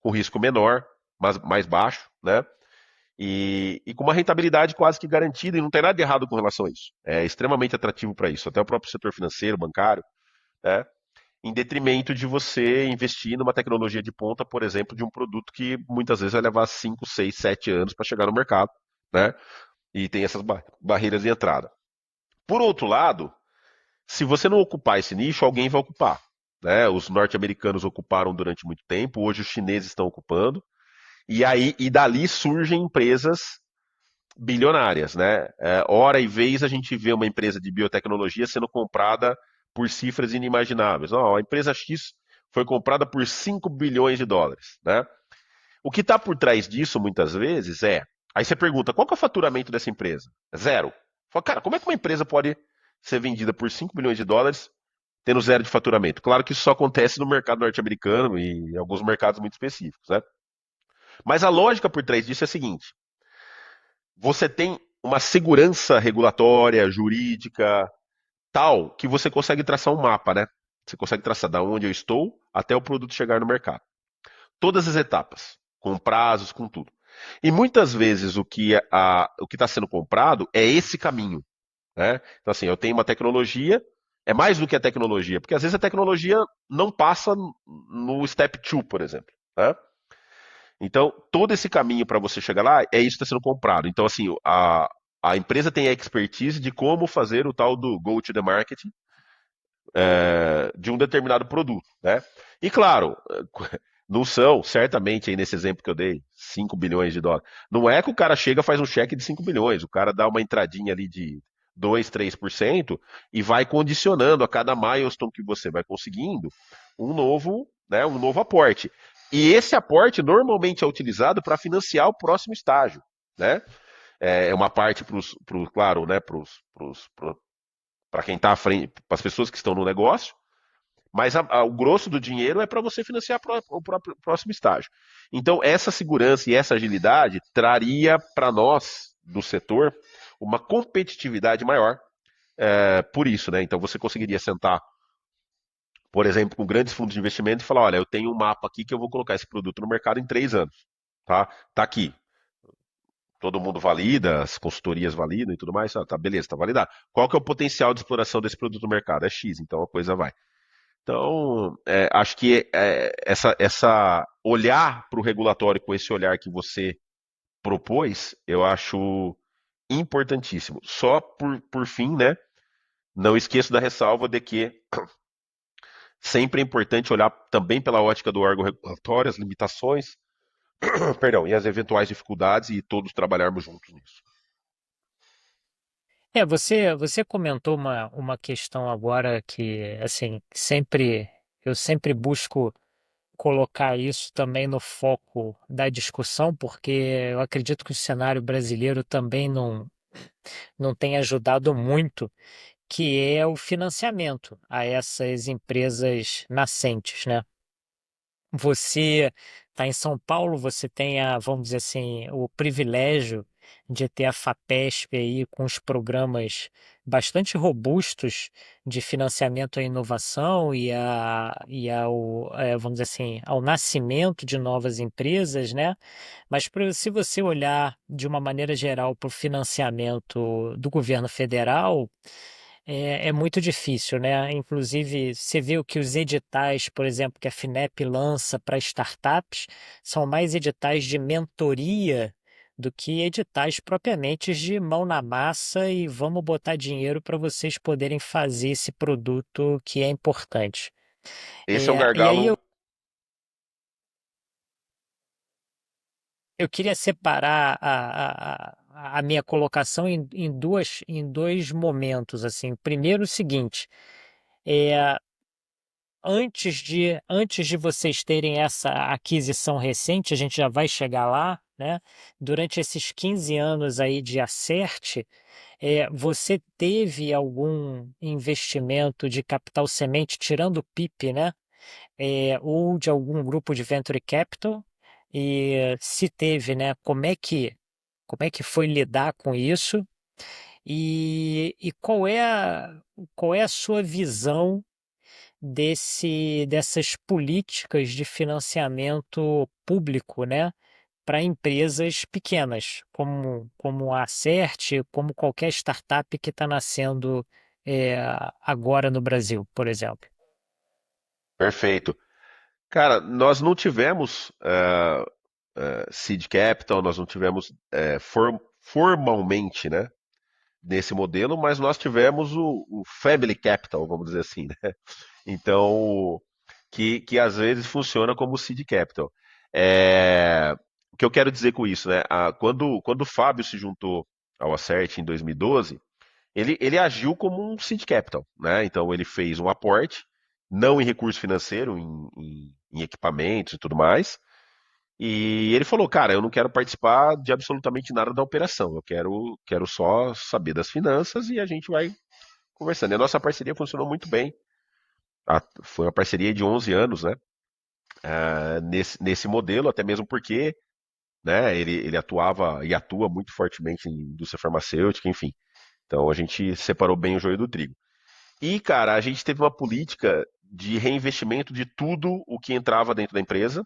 com risco menor, mas mais baixo, né? E com uma rentabilidade quase que garantida, e não tem nada de errado com relação a isso. É extremamente atrativo para isso, até o próprio setor financeiro, bancário, né? Em detrimento de você investir numa tecnologia de ponta, por exemplo, de um produto que muitas vezes vai levar 5, 6, 7 anos para chegar no mercado, né? E tem essas barreiras de entrada. Por outro lado, se você não ocupar esse nicho, alguém vai ocupar. Né? Os norte-americanos ocuparam durante muito tempo, hoje os chineses estão ocupando, e dali surgem empresas bilionárias, né? Hora e vez a gente vê uma empresa de biotecnologia sendo comprada por cifras inimagináveis. Ó, a empresa X foi comprada por 5 bilhões de dólares, né? O que está por trás disso, muitas vezes, é. Aí você pergunta, qual que é o faturamento dessa empresa? É zero. Fala, cara, como é que uma empresa pode ser vendida por 5 milhões de dólares tendo zero de faturamento? Claro que isso só acontece no mercado norte-americano e em alguns mercados muito específicos, né? Mas a lógica por trás disso é a seguinte: você tem uma segurança regulatória, jurídica, tal, que você consegue traçar um mapa, né? Você consegue traçar da onde eu estou até o produto chegar no mercado. Todas as etapas, com prazos, com tudo. E muitas vezes o que está sendo comprado é esse caminho, né? Então, assim, eu tenho uma tecnologia, é mais do que a tecnologia, porque às vezes a tecnologia não passa no step 2, por exemplo, né? Então, todo esse caminho para você chegar lá, é isso que está sendo comprado. Então, assim, a empresa tem a expertise de como fazer o tal do go to the market de um determinado produto, né? E claro, não são, certamente, aí nesse exemplo que eu dei, 5 bilhões de dólares. Não é que o cara chega e faz um cheque de 5 bilhões, o cara dá uma entradinha ali de 2, 3% e vai condicionando a cada milestone que você vai conseguindo um novo aporte. E esse aporte normalmente é utilizado para financiar o próximo estágio, né? É uma parte claro, né, para quem está à frente, para as pessoas que estão no negócio, mas o grosso do dinheiro é para você financiar o próprio próximo estágio. Então, essa segurança e essa agilidade traria para nós, do setor, uma competitividade maior por isso, né? Então, você conseguiria sentar, por exemplo, com grandes fundos de investimento e falar: olha, eu tenho um mapa aqui que eu vou colocar esse produto no mercado em 3 anos. Tá? Tá aqui. Todo mundo valida, as consultorias validam e tudo mais. Tá, beleza, tá validado. Qual que é o potencial de exploração desse produto no mercado? É X, então a coisa vai. Então, acho que essa olhar para o regulatório com esse olhar que você propôs, eu acho importantíssimo. Só por fim, né? Não esqueço da ressalva de que sempre é importante olhar também pela ótica do órgão regulatório, as limitações, perdão, e as eventuais dificuldades e todos trabalharmos juntos nisso. Você comentou uma questão agora que, assim, eu sempre busco colocar isso também no foco da discussão, porque eu acredito que o cenário brasileiro também não tem ajudado muito, que é o financiamento a essas empresas nascentes, né? Você está em São Paulo, você tem vamos dizer assim, o privilégio de ter a FAPESP aí com os programas bastante robustos de financiamento à inovação vamos dizer assim, ao nascimento de novas empresas, né? Mas se você olhar de uma maneira geral para o financiamento do governo federal, é muito difícil, né? Inclusive, você vê o que os editais, por exemplo, que a Finep lança para startups, são mais editais de mentoria do que editais propriamente de mão na massa e vamos botar dinheiro para vocês poderem fazer esse produto que é importante. Esse é um E aí gargalo. eu queria separar a minha colocação em dois momentos, assim. Primeiro, o seguinte. É, antes de vocês terem essa aquisição recente, a gente já vai chegar lá, né? Durante esses 15 anos aí de Acerte, você teve algum investimento de capital semente, tirando o PIP, né? Ou de algum grupo de venture capital? E se teve, né? Como é que foi lidar com isso? E qual é a sua visão dessas políticas de financiamento público, né, para empresas pequenas, como a Acerte, como qualquer startup que está nascendo é, agora no Brasil, por exemplo. Perfeito. Cara, nós não tivemos seed capital, nós não tivemos formalmente, né, nesse modelo, mas nós tivemos o family capital, vamos dizer assim, né? Então, que às vezes funciona como seed capital. O que eu quero dizer com isso, né? Quando o Fábio se juntou ao Acert em 2012, ele agiu como um seed capital, né? Então ele fez um aporte, não em recurso financeiro, em equipamentos e tudo mais, E ele falou, cara, eu não quero participar de absolutamente nada da operação, eu quero só saber das finanças e a gente vai conversando. E a nossa parceria funcionou muito bem. Foi uma parceria de 11 anos, né? Nesse modelo, até mesmo porque, né, ele atuava e atua muito fortemente em indústria farmacêutica, enfim. Então a gente separou bem o joio do trigo. E, cara, a gente teve uma política de reinvestimento de tudo o que entrava dentro da empresa.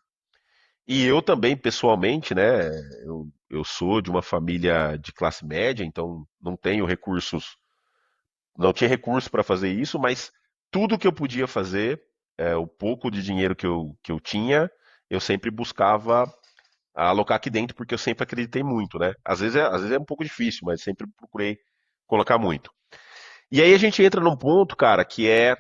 E eu também, pessoalmente, né, eu sou de uma família de classe média, então não tenho recursos, não tinha recurso para fazer isso, mas tudo que eu podia fazer, o pouco de dinheiro que eu tinha, eu sempre buscava alocar aqui dentro, porque eu sempre acreditei muito, né? Às vezes é um pouco difícil, mas sempre procurei colocar muito. E aí a gente entra num ponto, cara, que é.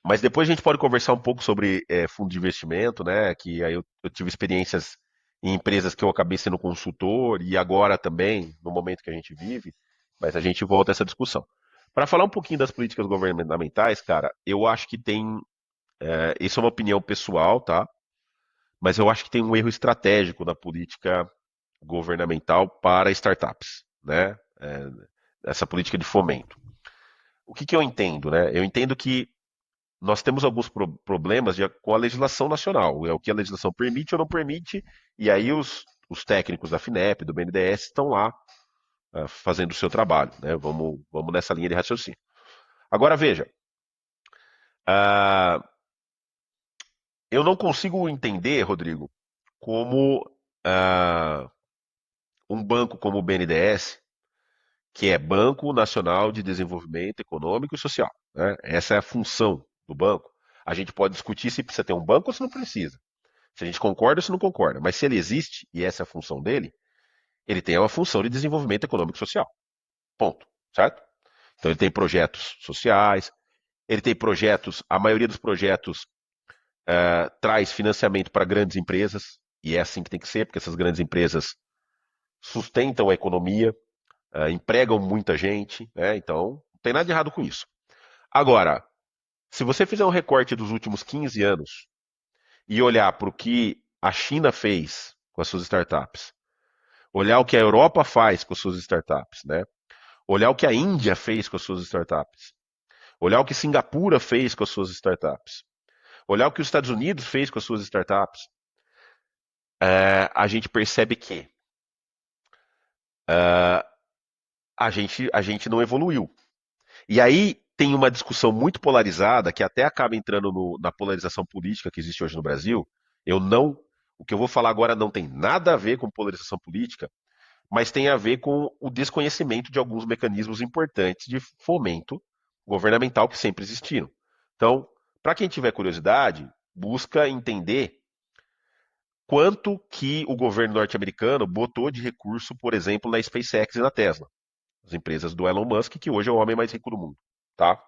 Mas depois a gente pode conversar um pouco sobre fundo de investimento, né? Que aí eu tive experiências em empresas que eu acabei sendo consultor e agora também, no momento que a gente vive, mas a gente volta a essa discussão. Para falar um pouquinho das políticas governamentais, cara, eu acho que tem. Isso é uma opinião pessoal, tá? Mas eu acho que tem um erro estratégico na política governamental para startups, né? Essa política de fomento. O que eu entendo, né? Eu entendo que nós temos alguns problemas com a legislação nacional, é o que a legislação permite ou não permite, e aí os técnicos da FINEP, do BNDES, estão lá fazendo o seu trabalho. Né? Vamos nessa linha de raciocínio. Agora veja, uh, eu não consigo entender, Rodrigo, como um banco como o BNDES, que é Banco Nacional de Desenvolvimento Econômico e Social, né? Essa é a função do banco. A gente pode discutir se precisa ter um banco ou se não precisa. Se a gente concorda ou se não concorda. Mas se ele existe, e essa é a função dele, ele tem uma função de desenvolvimento econômico e social. Ponto. Certo? Então ele tem projetos sociais, ele tem projetos, a maioria dos projetos traz financiamento para grandes empresas, e é assim que tem que ser, porque essas grandes empresas sustentam a economia, empregam muita gente, né? Então não tem nada de errado com isso. Agora, se você fizer um recorte dos últimos 15 anos e olhar para o que a China fez com as suas startups, olhar o que a Europa faz com as suas startups, né? Olhar o que a Índia fez com as suas startups, olhar o que Singapura fez com as suas startups, olhar o que os Estados Unidos fez com as suas startups, a gente percebe que a gente não evoluiu. E aí tem uma discussão muito polarizada que até acaba entrando na polarização política que existe hoje no Brasil. Eu não, o que eu vou falar agora não tem nada a ver com polarização política, mas tem a ver com o desconhecimento de alguns mecanismos importantes de fomento governamental que sempre existiram. Então, para quem tiver curiosidade, busca entender quanto que o governo norte-americano botou de recurso, por exemplo, na SpaceX e na Tesla, as empresas do Elon Musk, que hoje é o homem mais rico do mundo, tá?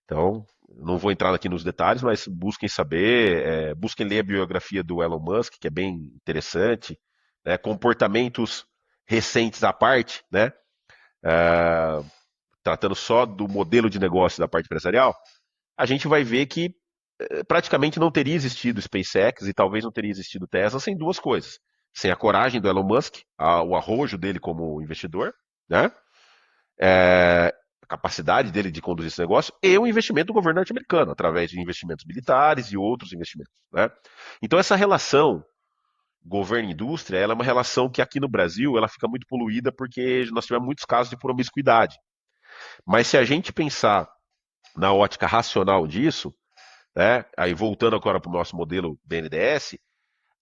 Então, não vou entrar aqui nos detalhes, mas busquem saber, busquem ler a biografia do Elon Musk, que é bem interessante, né? Comportamentos recentes à parte, né? Ah, tratando só do modelo de negócio da parte empresarial, a gente vai ver que praticamente não teria existido SpaceX e talvez não teria existido Tesla sem duas coisas. Sem a coragem do Elon Musk, o arrojo dele como investidor, né? A capacidade dele de conduzir esse negócio e o investimento do governo norte-americano, através de investimentos militares e outros investimentos. Né? Então essa relação governo-indústria, ela é uma relação que aqui no Brasil ela fica muito poluída porque nós tivemos muitos casos de promiscuidade. Mas se a gente pensar na ótica racional disso, né, aí voltando agora para o nosso modelo BNDES,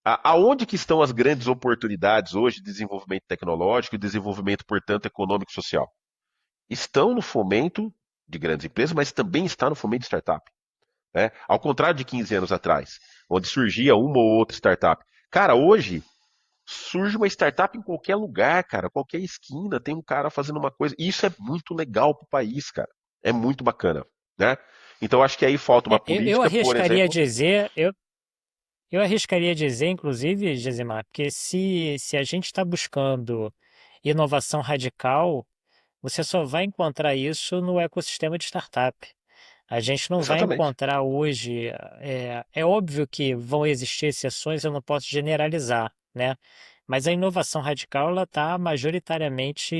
aonde que estão as grandes oportunidades hoje de desenvolvimento tecnológico e desenvolvimento, portanto, econômico e social? Estão no fomento de grandes empresas, mas também está no fomento de startup. Né? Ao contrário de 15 anos atrás, onde surgia uma ou outra startup. Cara, hoje surge uma startup em qualquer lugar, cara, qualquer esquina tem um cara fazendo uma coisa. E isso é muito legal para o país, cara. É muito bacana, né? Então acho que aí falta uma Eu política, por arriscaria exemplo. dizer, eu arriscaria dizer, inclusive, Gesimar, que se a gente está buscando inovação radical, você só vai encontrar isso no ecossistema de startup. A gente não vai Exatamente. encontrar hoje. É óbvio que vão existir exceções, eu não posso generalizar, né? Mas a inovação radical ela está majoritariamente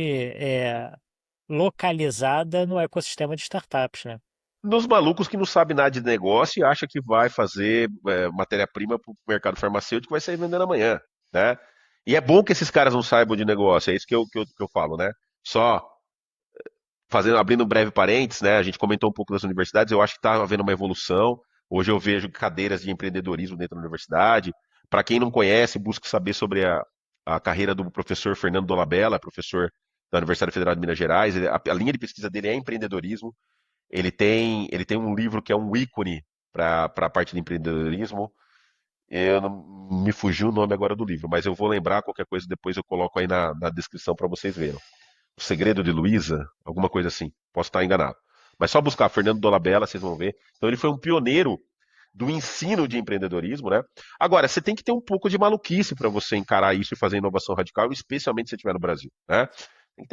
localizada no ecossistema de startups, né? Nos malucos que não sabem nada de negócio e acha que vai fazer matéria-prima para o mercado farmacêutico que vai sair vendendo amanhã, né? E é bom que esses caras não saibam de negócio, é isso que eu falo, né? Só abrindo um breve parênteses, né? A gente comentou um pouco das universidades, eu acho que está havendo uma evolução. Hoje eu vejo cadeiras de empreendedorismo dentro da universidade. Para quem não conhece, busque saber sobre a carreira do professor Fernando Dolabella, professor da Universidade Federal de Minas Gerais. A linha de pesquisa dele é empreendedorismo. Ele tem um livro que é um ícone para a parte de empreendedorismo. Eu não, me fugiu o nome agora do livro, mas eu vou lembrar qualquer coisa depois eu coloco aí na descrição para vocês verem. O Segredo de Luísa, alguma coisa assim. Posso estar enganado. Mas só buscar Fernando Dolabella, vocês vão ver. Então ele foi um pioneiro do ensino de empreendedorismo, né? Agora, você tem que ter um pouco de maluquice para você encarar isso e fazer inovação radical, especialmente se você estiver no Brasil, né? Tem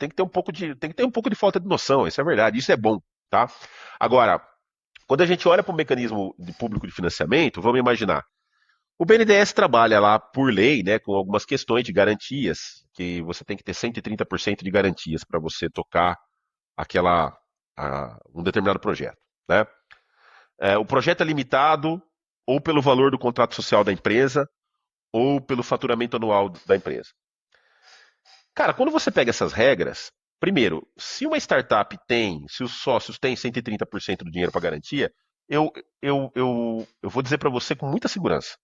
que ter um pouco de falta de noção, isso é verdade, isso é bom, tá? Agora, quando a gente olha para o mecanismo de público de financiamento, vamos imaginar, o BNDES trabalha lá por lei, né, com algumas questões de garantias, que você tem que ter 130% de garantias para você tocar um determinado projeto, né? O projeto é limitado ou pelo valor do contrato social da empresa ou pelo faturamento anual da empresa. Cara, quando você pega essas regras, primeiro, se uma startup se os sócios têm 130% do dinheiro para garantia, eu vou dizer para você com muita segurança.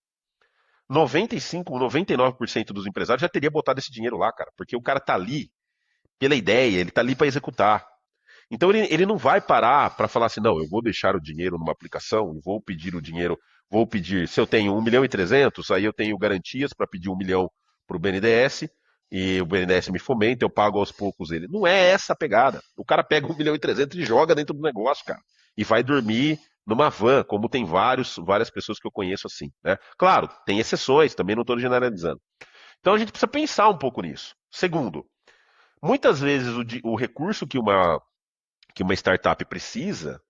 95, 99% dos empresários já teria botado esse dinheiro lá, cara, porque o cara tá ali pela ideia, ele tá ali para executar. Então ele não vai parar para falar assim, não, eu vou deixar o dinheiro numa aplicação, eu vou pedir o dinheiro, vou pedir, se eu tenho 1.300.000, aí eu tenho garantias para pedir 1 milhão para o BNDES, e o BNDES me fomenta, eu pago aos poucos ele. Não é essa a pegada. O cara pega 1.300.000 e joga dentro do negócio, cara. E vai dormir numa van, como tem várias pessoas que eu conheço assim, né? Claro, tem exceções, também não estou generalizando. Então a gente precisa pensar um pouco nisso. Segundo, muitas vezes o recurso que uma startup precisa,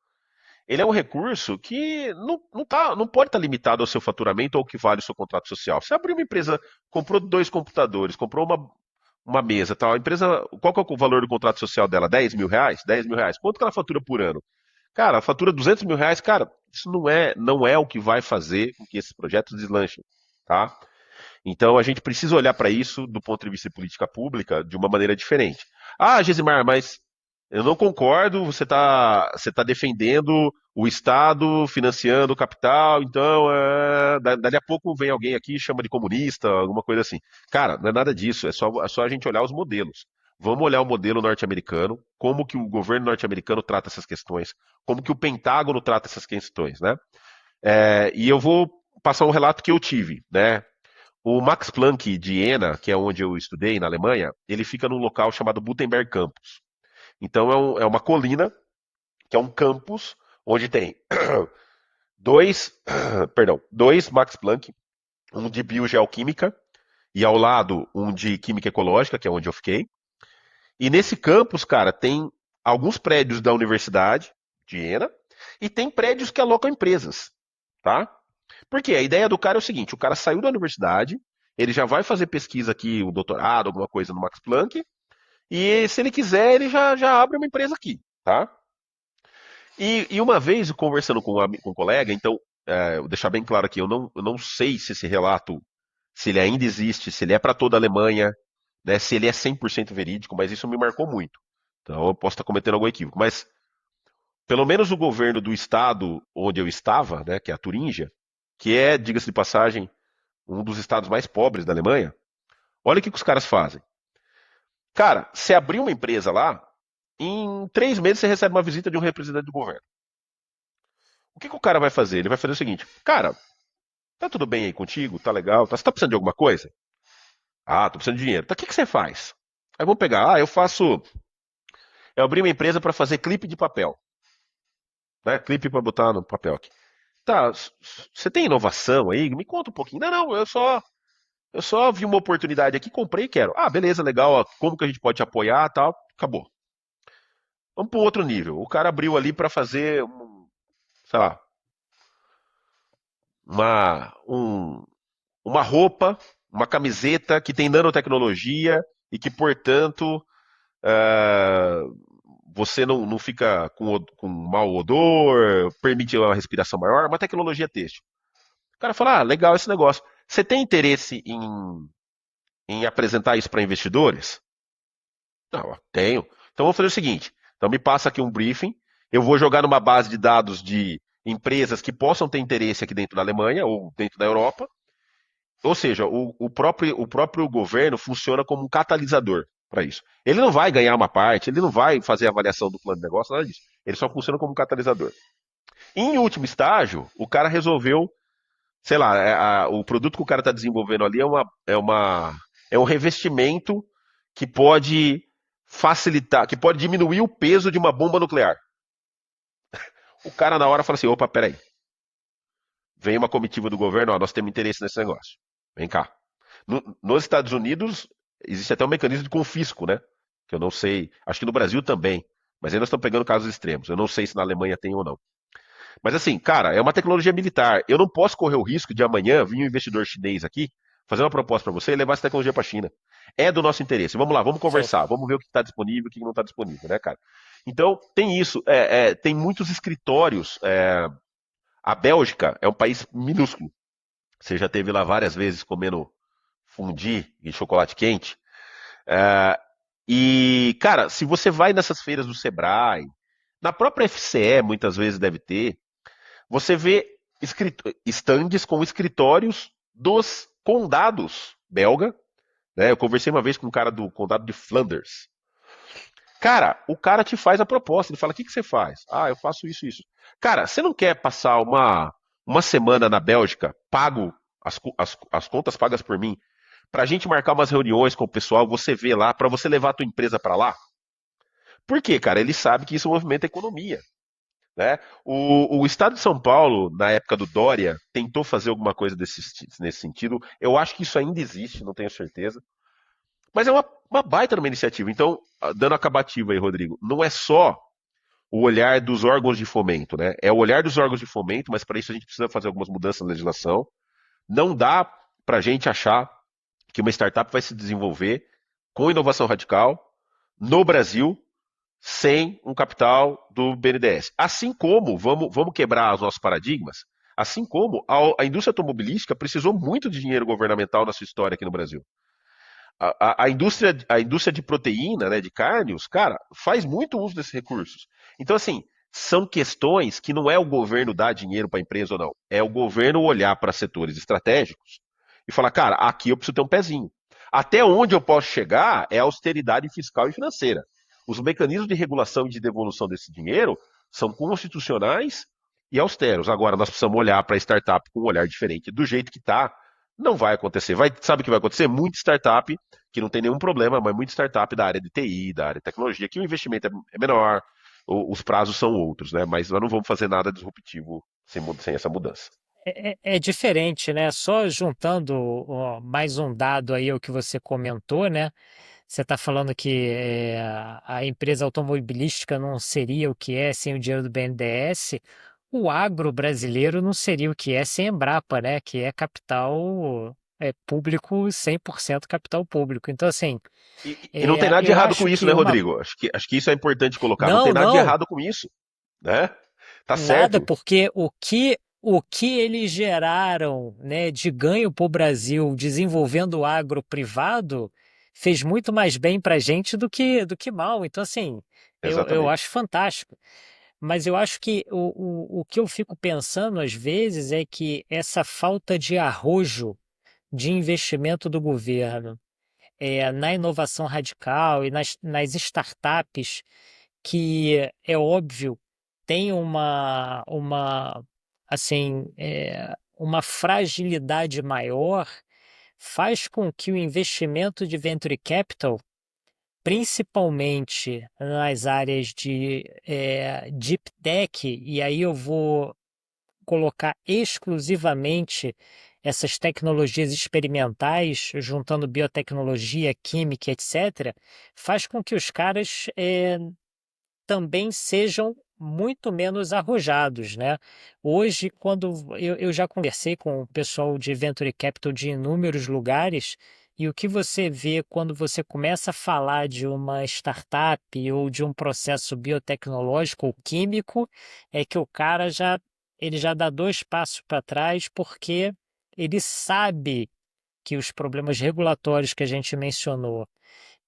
ele é um recurso que não pode estar limitado ao seu faturamento ou ao que vale o seu contrato social. Você abriu uma empresa, comprou 2 computadores, comprou uma mesa, tal. A empresa, qual que é o valor do contrato social dela? 10 mil reais? 10 mil reais. Quanto que ela fatura por ano? Cara, ela fatura 200 mil reais. Cara, isso não é o que vai fazer com que esses projetos deslanchem, tá? Então a gente precisa olhar para isso do ponto de vista de política pública de uma maneira diferente. Ah, Gesimar, mas eu não concordo, você tá defendendo o Estado financiando o capital, então dali a pouco vem alguém aqui e chama de comunista, alguma coisa assim. Cara, não é nada disso, é só a gente olhar os modelos. Vamos olhar o modelo norte-americano, como que o governo norte-americano trata essas questões, como que o Pentágono trata essas questões, né? E eu vou passar um relato que eu tive, né? O Max Planck de Jena, que é onde eu estudei, na Alemanha, ele fica num local chamado Gutenberg Campus. Então é uma colina, que é um campus, onde tem dois, dois Max Planck, um de biogeoquímica, e ao lado um de química ecológica, que é onde eu fiquei. E nesse campus, cara, tem alguns prédios da Universidade de Jena, e tem prédios que alocam empresas, tá? Porque a ideia do cara é o seguinte: o cara saiu da universidade, ele já vai fazer pesquisa aqui, um doutorado, alguma coisa no Max Planck, e se ele quiser, ele já abre uma empresa aqui, tá? E uma vez, conversando com um colega, então, eu vou deixar bem claro aqui, eu não sei se esse relato, se ele ainda existe, se ele é para toda a Alemanha, né, se ele é 100% verídico, mas isso me marcou muito. Então eu posso estar cometendo algum equívoco. Mas, pelo menos o governo do estado onde eu estava, né, que é a Turíngia, que é, diga-se de passagem, um dos estados mais pobres da Alemanha, olha o que os caras fazem. Cara, você abrir uma empresa lá, em 3 meses você recebe uma visita de um representante do governo. O que o cara vai fazer? Ele vai fazer o seguinte: cara, tá tudo bem aí contigo? Tá legal? Você tá precisando de alguma coisa? Ah, tô precisando de dinheiro. Tá, o que você faz? Aí vamos pegar. Ah, eu abri uma empresa para fazer clipe de papel. Né? Clipe para botar no papel aqui. Tá, você tem inovação aí? Me conta um pouquinho. Não, não, eu só vi uma oportunidade aqui, comprei e quero. Ah, beleza, legal. Ó, como que a gente pode te apoiar, tal? Acabou. Vamos para um outro nível. O cara abriu ali para fazer sei lá, uma, um, uma roupa, uma camiseta que tem nanotecnologia e que, portanto, ah, você não fica com mau odor, permite uma respiração maior, uma tecnologia têxtil. O cara fala, legal esse negócio. Você tem interesse em apresentar isso para investidores? Não, tenho. Então vamos fazer o seguinte. Então me passa aqui um briefing. Eu vou jogar numa base de dados de empresas que possam ter interesse aqui dentro da Alemanha ou dentro da Europa. Ou seja, o próprio governo funciona como um catalisador para isso. Ele não vai ganhar uma parte, ele não vai fazer avaliação do plano de negócio, nada disso. Ele só funciona como um catalisador. Em último estágio, o cara resolveu, sei lá, o produto que o cara está desenvolvendo ali é um revestimento que pode facilitar, que pode diminuir o peso de uma bomba nuclear. O cara na hora fala assim, opa, peraí, vem uma comitiva do governo, ó, nós temos interesse nesse negócio. Vem cá. Nos Estados Unidos, existe até um mecanismo de confisco, né? Que eu não sei. Acho que no Brasil também. Mas aí nós estamos pegando casos extremos. Eu não sei se na Alemanha tem ou não. Mas assim, cara, é uma tecnologia militar. Eu não posso correr o risco de amanhã vir um investidor chinês aqui, fazer uma proposta para você e levar essa tecnologia para a China. É do nosso interesse. Vamos lá, vamos Sim. conversar, vamos ver o que está disponível e o que não está disponível, né, cara? Então, tem isso. Tem muitos escritórios. A Bélgica é um país minúsculo. Você já teve lá várias vezes comendo fundi e chocolate quente. É, e, cara, se você vai nessas feiras do Sebrae, na própria FCE muitas vezes deve ter, você vê estandes com escritórios dos condados belga. Né? Eu conversei uma vez com um cara do condado de Flanders. Cara, o cara te faz a proposta, ele fala, o que você faz? Ah, eu faço isso e isso. Cara, você não quer passar uma semana na Bélgica, pago, as contas pagas por mim, pra gente marcar umas reuniões com o pessoal, você vê lá, pra você levar a tua empresa pra lá? Por quê, cara? Ele sabe que isso movimenta a economia. Né? O estado de São Paulo, na época do Dória, tentou fazer alguma coisa nesse sentido. Eu acho que isso ainda existe, não tenho certeza. Mas é uma baita numa iniciativa. Então, dando acabativa aí, Rodrigo, não é só o olhar dos órgãos de fomento, né? É o olhar dos órgãos de fomento, mas para isso a gente precisa fazer algumas mudanças na legislação. Não dá para a gente achar que uma startup vai se desenvolver com inovação radical no Brasil sem um capital do BNDES. Assim como, vamos quebrar os nossos paradigmas, assim como a indústria automobilística precisou muito de dinheiro governamental na sua história aqui no Brasil. A indústria de proteína, né, de carnes, cara, faz muito uso desses recursos. Então, assim, são questões que não é o governo dar dinheiro para a empresa ou não. É o governo olhar para setores estratégicos e falar, cara, aqui eu preciso ter um pezinho. Até onde eu posso chegar é a austeridade fiscal e financeira. Os mecanismos de regulação e de devolução desse dinheiro são constitucionais e austeros. Agora, nós precisamos olhar para a startup com um olhar diferente. Do jeito que está, não vai acontecer. Sabe o que vai acontecer? Muita startup que não tem nenhum problema, mas muita startup da área de TI, da área de tecnologia, que o investimento é menor, os prazos são outros, né? Mas nós não vamos fazer nada disruptivo sem essa mudança. É diferente, né? Só juntando ó, mais um dado aí ao que você comentou, né? Você está falando que a empresa automobilística não seria o que é sem o dinheiro do BNDES. O agro brasileiro não seria o que é sem a Embrapa, né? Que é capital público, 100% capital público. Então, assim, E não tem nada de eu errado com acho isso, que né, uma. Rodrigo? Acho que isso é importante colocar. Não tem Não, nada de não, errado com isso, né? Tá nada, certo. porque o que eles geraram, né, de ganho para o Brasil desenvolvendo o agro privado fez muito mais bem para a gente do que mal. Então, assim, eu Exatamente. acho fantástico. Mas eu acho que o que eu fico pensando às vezes é que essa falta de arrojo de investimento do governo na inovação radical e nas startups, que é óbvio, tem assim, uma fragilidade maior, faz com que o investimento de venture capital, principalmente nas áreas de deep tech, e aí eu vou colocar exclusivamente essas tecnologias experimentais, juntando biotecnologia, química, etc., faz com que os caras também sejam muito menos arrojados, né? Hoje, quando eu já conversei com o pessoal de Venture Capital de inúmeros lugares, e o que você vê quando você começa a falar de uma startup ou de um processo biotecnológico ou químico, é que o cara ele já dá dois passos para trás porque ele sabe que os problemas regulatórios que a gente mencionou,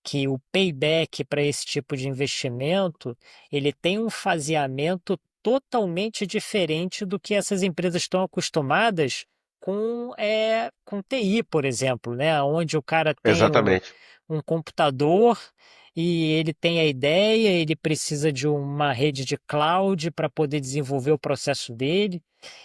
que o payback para esse tipo de investimento, ele tem um faseamento totalmente diferente do que essas empresas estão acostumadas com TI, por exemplo, né? Onde o cara tem Exatamente. um computador e ele tem a ideia, ele precisa de uma rede de cloud para poder desenvolver o processo dele.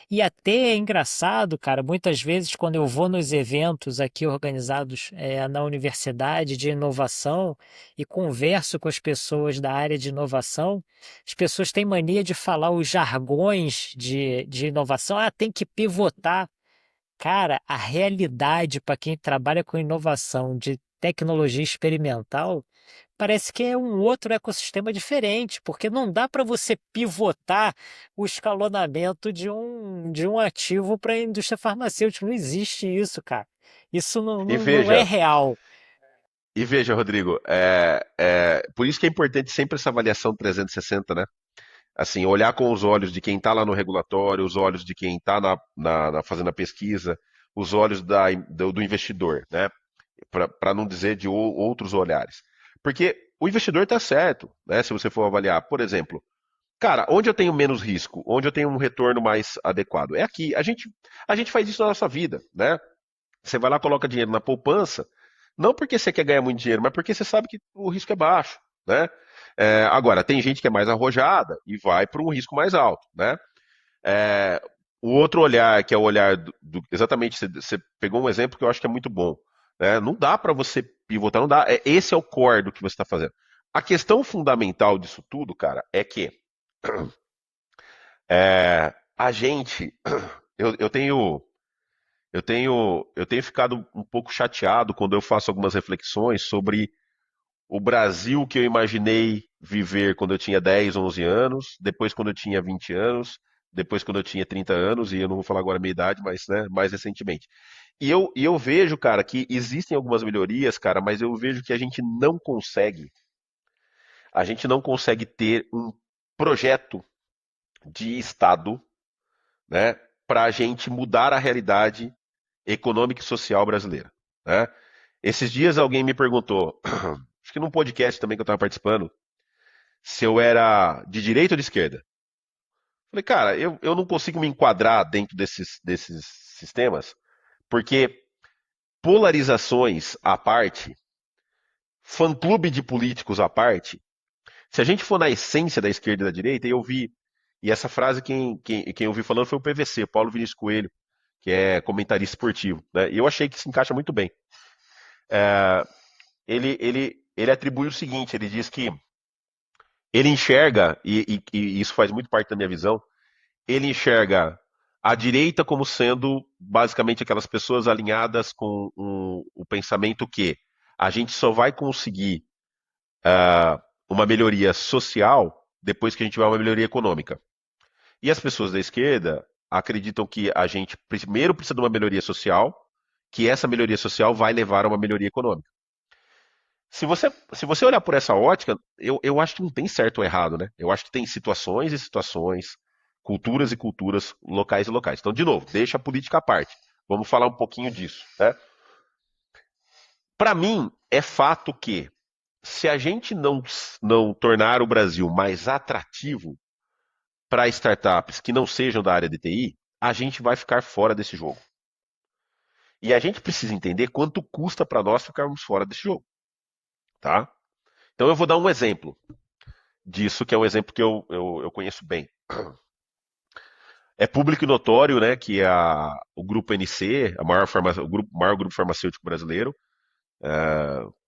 E até é engraçado, cara, muitas vezes quando eu vou nos eventos aqui organizados na universidade de inovação e converso com as pessoas da área de inovação, as pessoas têm mania de falar os jargões de inovação, tem que pivotar. Cara, a realidade para quem trabalha com inovação de tecnologia experimental parece que é um outro ecossistema diferente, porque não dá para você pivotar o escalonamento de um ativo para a indústria farmacêutica. Não existe isso, cara. Isso E não é veja, real. Rodrigo, por isso que é importante sempre essa avaliação 360, né? Assim, olhar com os olhos de quem está lá no regulatório, os olhos de quem está fazendo a pesquisa, os olhos do investidor, né? Para não dizer de outros olhares. Porque o investidor está certo, né? Se você for avaliar, por exemplo, cara, onde eu tenho menos risco, onde eu tenho um retorno mais adequado, é aqui. A gente faz isso na nossa vida, né? Você vai lá, coloca dinheiro na poupança, não porque você quer ganhar muito dinheiro, mas porque você sabe que o risco é baixo, né? Agora, tem gente que é mais arrojada e vai para um risco mais alto, né? É, o outro olhar, que é o olhar exatamente, você pegou um exemplo que eu acho que é muito bom, né? Não dá para você pivotar, não dá. Esse é o core do que você está fazendo. A questão fundamental disso tudo, cara, é que a gente, eu tenho ficado um pouco chateado quando eu faço algumas reflexões sobre o Brasil que eu imaginei viver quando eu tinha 10, 11 anos, depois quando eu tinha 20 anos, depois quando eu tinha 30 anos, e eu não vou falar agora a minha idade, mas né, mais recentemente. E eu vejo, cara, que existem algumas melhorias, cara, mas eu vejo que a gente não consegue ter um projeto de Estado, né, para a gente mudar a realidade econômica e social brasileira, né? Esses dias alguém me perguntou, acho que num podcast também que eu estava participando, se eu era de direita ou de esquerda. Falei, cara, eu não consigo me enquadrar dentro desses sistemas, porque polarizações à parte, fã-clube de políticos à parte, se a gente for na essência da esquerda e da direita, e essa frase quem eu vi falando foi o PVC, Paulo Vinícius Coelho, que é comentarista esportivo, né? E eu achei que se encaixa muito bem. Ele atribui o seguinte, ele diz que ele enxerga, e isso faz muito parte da minha visão, ele enxerga a direita como sendo basicamente aquelas pessoas alinhadas com o pensamento que a gente só vai conseguir uma melhoria social depois que a gente tiver uma melhoria econômica. E as pessoas da esquerda acreditam que a gente primeiro precisa de uma melhoria social, que essa melhoria social vai levar a uma melhoria econômica. Se você olhar por essa ótica, eu acho que não tem certo ou errado, né? Eu acho que tem situações e situações, culturas e culturas, locais e locais. Então, de novo, deixa a política à parte. Vamos falar um pouquinho disso, né? Para mim, é fato que se a gente não tornar o Brasil mais atrativo para startups que não sejam da área de TI, a gente vai ficar fora desse jogo. E a gente precisa entender quanto custa para nós ficarmos fora desse jogo, tá? Então eu vou dar um exemplo disso, que é um exemplo que eu conheço bem. É público e notório, né, que o Grupo NC, o maior grupo farmacêutico brasileiro,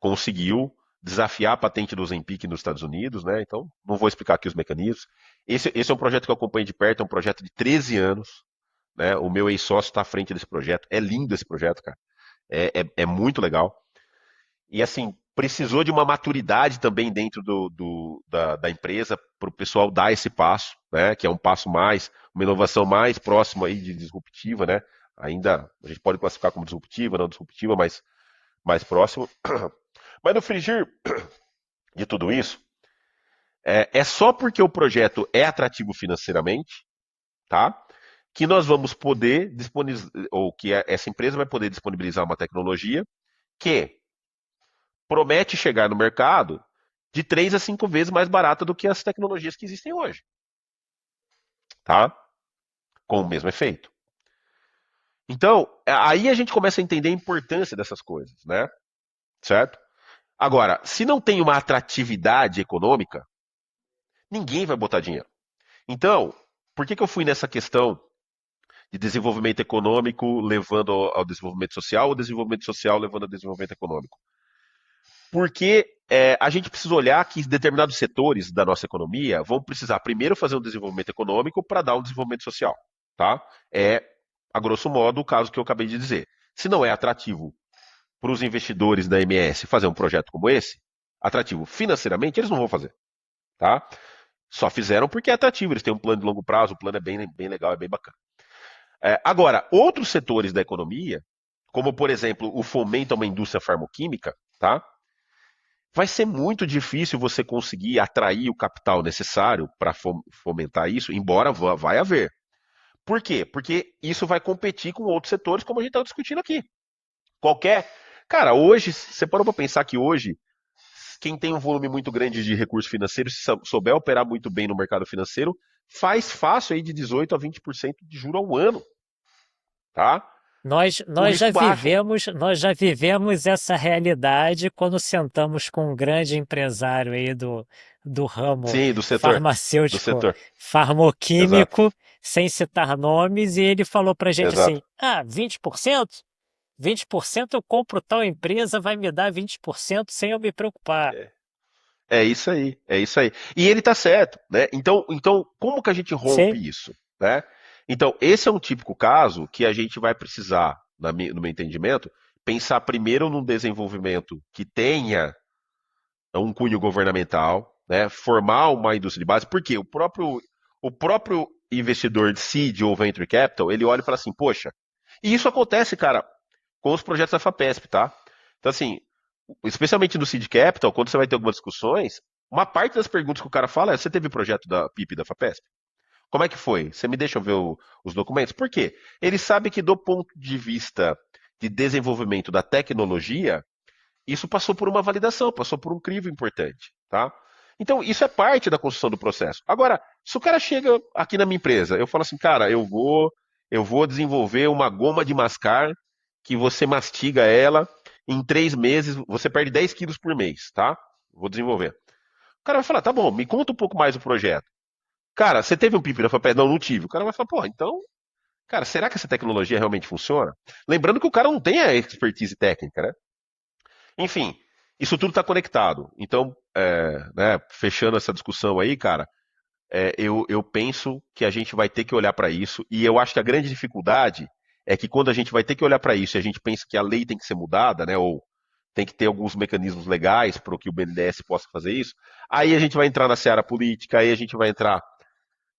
conseguiu desafiar a patente do Ozempic nos Estados Unidos, né? Então, não vou explicar aqui os mecanismos. Esse é um projeto que eu acompanho de perto, é um projeto de 13 anos, né? O meu ex-sócio está à frente desse projeto. É lindo esse projeto, cara. É muito legal. E assim, precisou de uma maturidade também dentro da empresa para o pessoal dar esse passo, né? Que é um passo mais, uma inovação mais próxima aí de disruptiva, né? Ainda a gente pode classificar como disruptiva, não disruptiva, mas mais próximo. Mas no frigir de tudo isso, é só porque o projeto é atrativo financeiramente, tá? Que nós vamos poder disponibilizar, ou que essa empresa vai poder disponibilizar uma tecnologia que promete chegar no mercado de 3 a 5 vezes mais barata do que as tecnologias que existem hoje, tá? Com o mesmo efeito. Então, aí a gente começa a entender a importância dessas coisas, né? Certo? Agora, se não tem uma atratividade econômica, ninguém vai botar dinheiro. Então, por que eu fui nessa questão de desenvolvimento econômico levando ao desenvolvimento social, ou desenvolvimento social levando ao desenvolvimento econômico? Porque a gente precisa olhar que determinados setores da nossa economia vão precisar primeiro fazer um desenvolvimento econômico para dar um desenvolvimento social. Tá? É, a grosso modo, o caso que eu acabei de dizer. Se não é atrativo para os investidores da MS fazer um projeto como esse, atrativo financeiramente, eles não vão fazer. Tá? Só fizeram porque é atrativo, eles têm um plano de longo prazo, o plano é bem legal, é bem bacana. Agora, outros setores da economia, como por exemplo o fomento a uma indústria farmacêutica, tá? Vai ser muito difícil você conseguir atrair o capital necessário para fomentar isso, embora vai haver. Por quê? Porque isso vai competir com outros setores, como a gente está discutindo aqui. Qualquer. Cara, hoje, você parou para pensar que hoje, quem tem um volume muito grande de recursos financeiros, se souber operar muito bem no mercado financeiro, faz fácil aí de 18 a 20% de juro ao ano, tá? Nós, Com nós já risco baixo. vivemos, nós já vivemos essa realidade quando sentamos com um grande empresário aí do ramo Sim, do setor. Do farmacêutico, setor. Exato. farmoquímico, sem citar nomes, e ele falou pra gente assim: Exato. ah, 20%? 20% eu compro tal empresa, vai me dar 20% sem eu me preocupar. É isso aí, é isso aí. E ele tá certo, né? Então, como que a gente rompe Sim, isso, né? Então, esse é um típico caso que a gente vai precisar, no meu entendimento, pensar primeiro num desenvolvimento que tenha um cunho governamental, né? Formar uma indústria de base, porque o próprio investidor de seed ou venture capital, ele olha e fala assim, poxa, e isso acontece, cara, com os projetos da FAPESP, tá? Então, assim, especialmente no Seed Capital, quando você vai ter algumas discussões, uma parte das perguntas que o cara fala é: você teve projeto da PIP da FAPESP? Como é que foi? Você me deixa ver os documentos? Por quê? Ele sabe que, do ponto de vista de desenvolvimento da tecnologia, isso passou por uma validação, passou por um crivo importante, tá? Então, isso é parte da construção do processo. Agora, se o cara chega aqui na minha empresa, eu falo assim, cara, eu vou desenvolver uma goma de mascar que você mastiga ela, em 3 meses você perde 10 quilos por mês, tá? Vou desenvolver. O cara vai falar, tá bom, me conta um pouco mais do projeto. Cara, você teve um pipi da FAPES? Não, não tive. O cara vai falar, pô, então, cara, será que essa tecnologia realmente funciona? Lembrando que o cara não tem a expertise técnica, né? Enfim, isso tudo está conectado. Então, né, fechando essa discussão aí, cara, eu penso que a gente vai ter que olhar para isso, e eu acho que a grande dificuldade é que quando a gente vai ter que olhar para isso e a gente pensa que a lei tem que ser mudada, né, ou tem que ter alguns mecanismos legais para que o BNDES possa fazer isso, aí a gente vai entrar na seara política, aí a gente vai entrar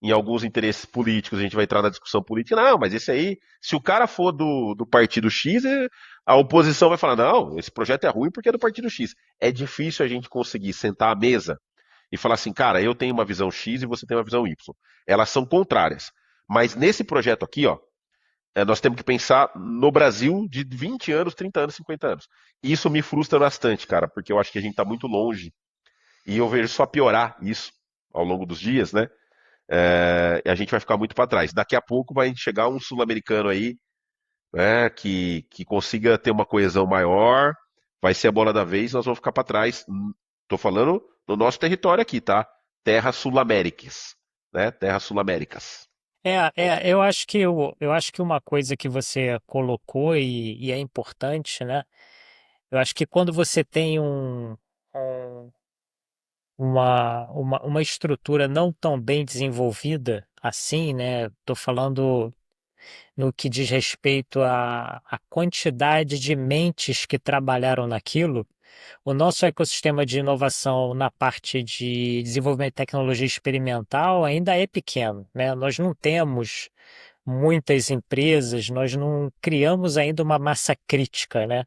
em alguns interesses políticos, a gente vai entrar na discussão política. Não, mas esse aí, se o cara for do partido X, a oposição vai falar: não, esse projeto é ruim porque é do partido X. É difícil a gente conseguir sentar à mesa e falar assim, cara, eu tenho uma visão X e você tem uma visão Y. Elas são contrárias. Mas nesse projeto aqui, ó, nós temos que pensar no Brasil de 20 anos, 30 anos, 50 anos. E isso me frustra bastante, cara, porque eu acho que a gente está muito longe. E eu vejo só piorar isso ao longo dos dias, né? A gente vai ficar muito para trás. Daqui a pouco vai chegar um sul-americano aí, né, que consiga ter uma coesão maior, vai ser a bola da vez, nós vamos ficar para trás. Estou falando no nosso território aqui, tá? Terras sul-américas, né? Terras sul-américas. eu acho que uma coisa que você colocou e é importante, né? Eu acho que quando você tem um- uma estrutura não tão bem desenvolvida assim, né? Estou falando no que diz respeito à quantidade de mentes que trabalharam naquilo. o nosso ecossistema de inovação na parte de desenvolvimento de tecnologia experimental ainda é pequeno, né? Nós não temos muitas empresas, nós não criamos ainda uma massa crítica, né?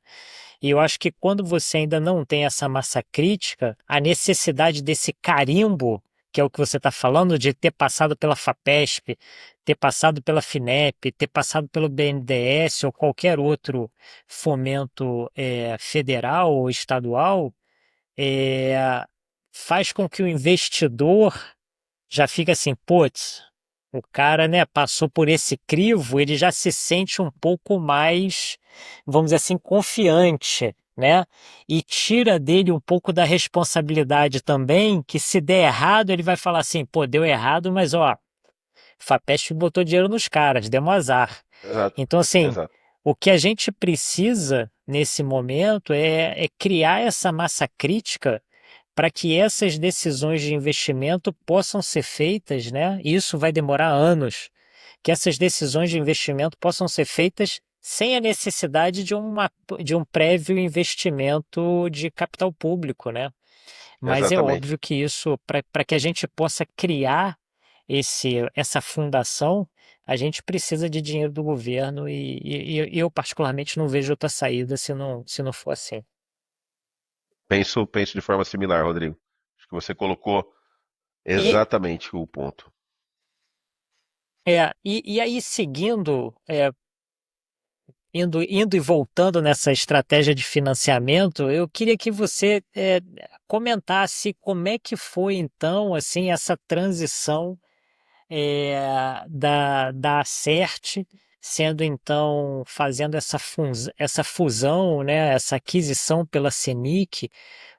E eu acho que quando você ainda não tem essa massa crítica, a necessidade desse carimbo, que é o que você está falando, de ter passado pela FAPESP, ter passado pela FINEP, ter passado pelo BNDES ou qualquer outro fomento federal ou estadual, é, faz com que o investidor já fique assim, putz, o cara, né, passou por esse crivo, ele já se sente um pouco mais, vamos dizer assim, confiante, né? E tira dele um pouco da responsabilidade também, que se der errado, ele vai falar assim, pô, deu errado, mas ó, Fapesp botou dinheiro nos caras, deu um azar. Exato, Então, assim, exato, o que a gente precisa nesse momento é criar essa massa crítica para que essas decisões de investimento possam ser feitas, né? E isso vai demorar anos, que essas decisões de investimento possam ser feitas sem a necessidade de um prévio investimento de capital público, né? Mas é exatamente. óbvio que isso, para que a gente possa criar essa fundação, a gente precisa de dinheiro do governo e eu particularmente não vejo outra saída se não for assim. Penso de forma similar, Rodrigo. Acho que você colocou E, exatamente o ponto. e aí seguindo, indo e voltando nessa estratégia de financiamento, eu queria que você comentasse como é que foi então assim essa transição da Acert, sendo então fazendo essa fusão, né, essa aquisição pela CEMIC.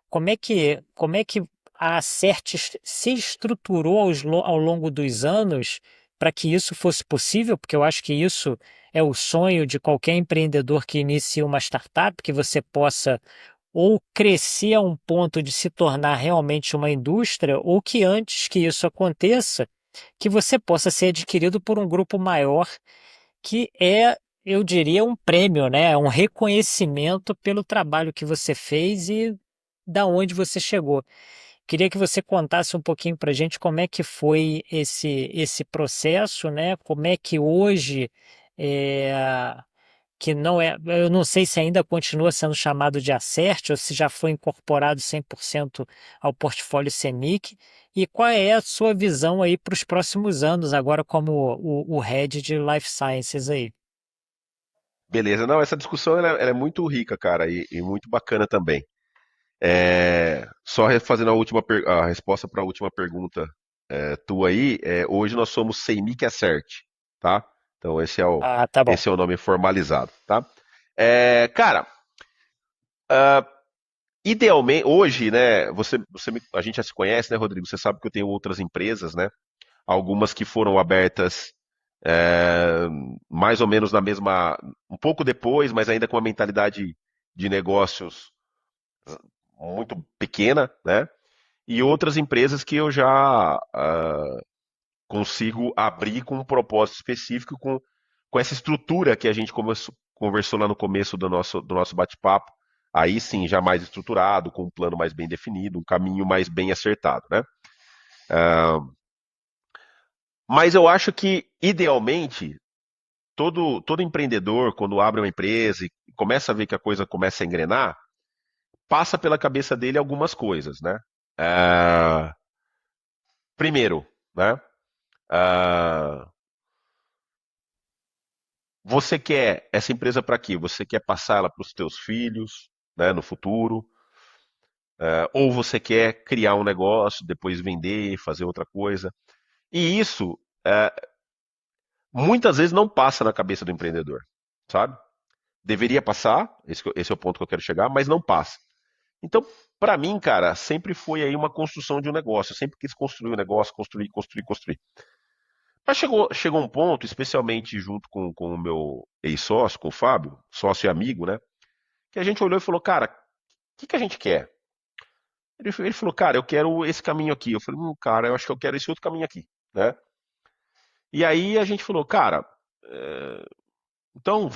Como é que a Acert se estruturou ao longo dos anos para que isso fosse possível? Porque eu acho que isso é o sonho de qualquer empreendedor que inicia uma startup, que você possa ou crescer a um ponto de se tornar realmente uma indústria, ou que antes que isso aconteça, que você possa ser adquirido por um grupo maior, que é, eu diria, um prêmio, né? Um reconhecimento pelo trabalho que você fez e da onde você chegou. Queria que você contasse um pouquinho para a gente como é que foi esse processo, né? Como é que hoje, é, que não é, eu não sei se ainda continua sendo chamado de Acert ou se já foi incorporado 100% ao portfólio CEMIC, e qual é a sua visão aí para os próximos anos, agora como o head de Life Sciences aí? Beleza, não, essa discussão ela é muito rica, cara, e muito bacana também. Só fazendo a resposta para a última pergunta tua aí, hoje nós somos CEMIC Acert, tá? Então Ah, tá bom. esse é o nome formalizado, tá? Cara, idealmente, hoje, né, a gente já se conhece, né, Rodrigo? Você sabe que eu tenho outras empresas, né? Algumas que foram abertas é, mais ou menos na mesma, um pouco depois, mas ainda com uma mentalidade de negócios muito pequena, né? E outras empresas que eu já consigo abrir com um propósito específico, com essa estrutura que a gente conversou lá no começo do nosso bate-papo. Aí sim, já mais estruturado, com um plano mais bem definido, um caminho mais bem acertado, né? Mas eu acho que, idealmente, todo empreendedor, quando abre uma empresa e começa a ver que a coisa começa a engrenar, passa pela cabeça dele algumas coisas, né? Ah, primeiro, né? Ah, você quer essa empresa para quê? Você quer passar ela para os teus filhos, né, no futuro? Ou você quer criar um negócio, depois vender, fazer outra coisa? E isso muitas vezes não passa na cabeça do empreendedor, sabe? Deveria passar, esse é o ponto que eu quero chegar, mas não passa. Então, para mim, cara, sempre foi aí uma construção de um negócio. Eu sempre quis construir um negócio, construir, construir, construir. Mas chegou um ponto, especialmente junto com o meu ex-sócio, com o Fábio, sócio e amigo, né? Que a gente olhou e falou, cara, o que a gente quer? Ele falou, cara, eu quero esse caminho aqui. Eu falei, cara, eu acho que eu quero esse outro caminho aqui, né? E aí a gente falou, cara, então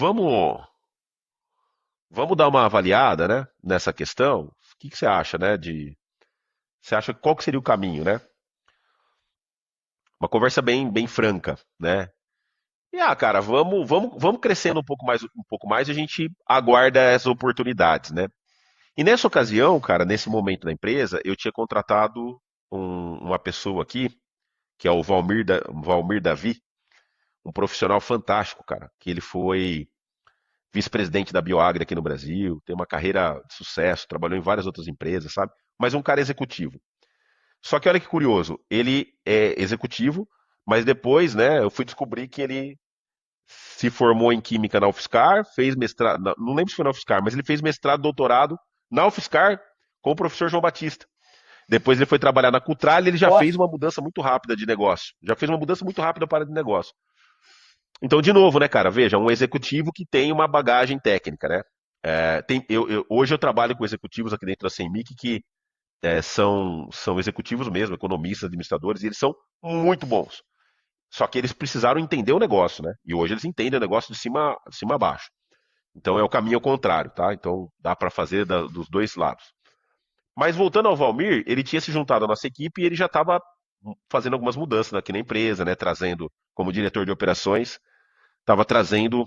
vamos dar uma avaliada, né, nessa questão. O que que você acha, né, você acha qual que seria o caminho, né? Uma conversa bem franca, né? E cara, vamos crescendo um pouco mais, e a gente aguarda as oportunidades, né? E nessa ocasião, cara, nesse momento da empresa, eu tinha contratado uma pessoa aqui, que é o Valmir Davi, um profissional fantástico, cara, que ele foi vice-presidente da Bioagri aqui no Brasil, tem uma carreira de sucesso, trabalhou em várias outras empresas, sabe? Mas um cara executivo. Só que olha que curioso, ele é executivo, mas depois, né, eu fui descobrir que ele se formou em Química na UFSCar, fez mestrado, não lembro se foi na UFSCar, mas ele fez mestrado, doutorado na UFSCar com o professor João Batista. Depois ele foi trabalhar na Cutral e ele já fez Nossa, uma mudança muito rápida de negócio. Já fez uma mudança muito rápida para de negócio. Então, de novo, né, cara, veja, um executivo que tem uma bagagem técnica, né? Hoje eu trabalho com executivos aqui dentro da CEMIC que são executivos mesmo, economistas, administradores, e eles são muito bons. Só que eles precisaram entender o negócio, né? E hoje eles entendem o negócio de cima a baixo. Então é o caminho ao contrário, tá? Então dá para fazer dos dois lados. Mas voltando ao Valmir, ele tinha se juntado à nossa equipe e ele já estava fazendo algumas mudanças aqui na empresa, né? Trazendo, como diretor de operações, estava trazendo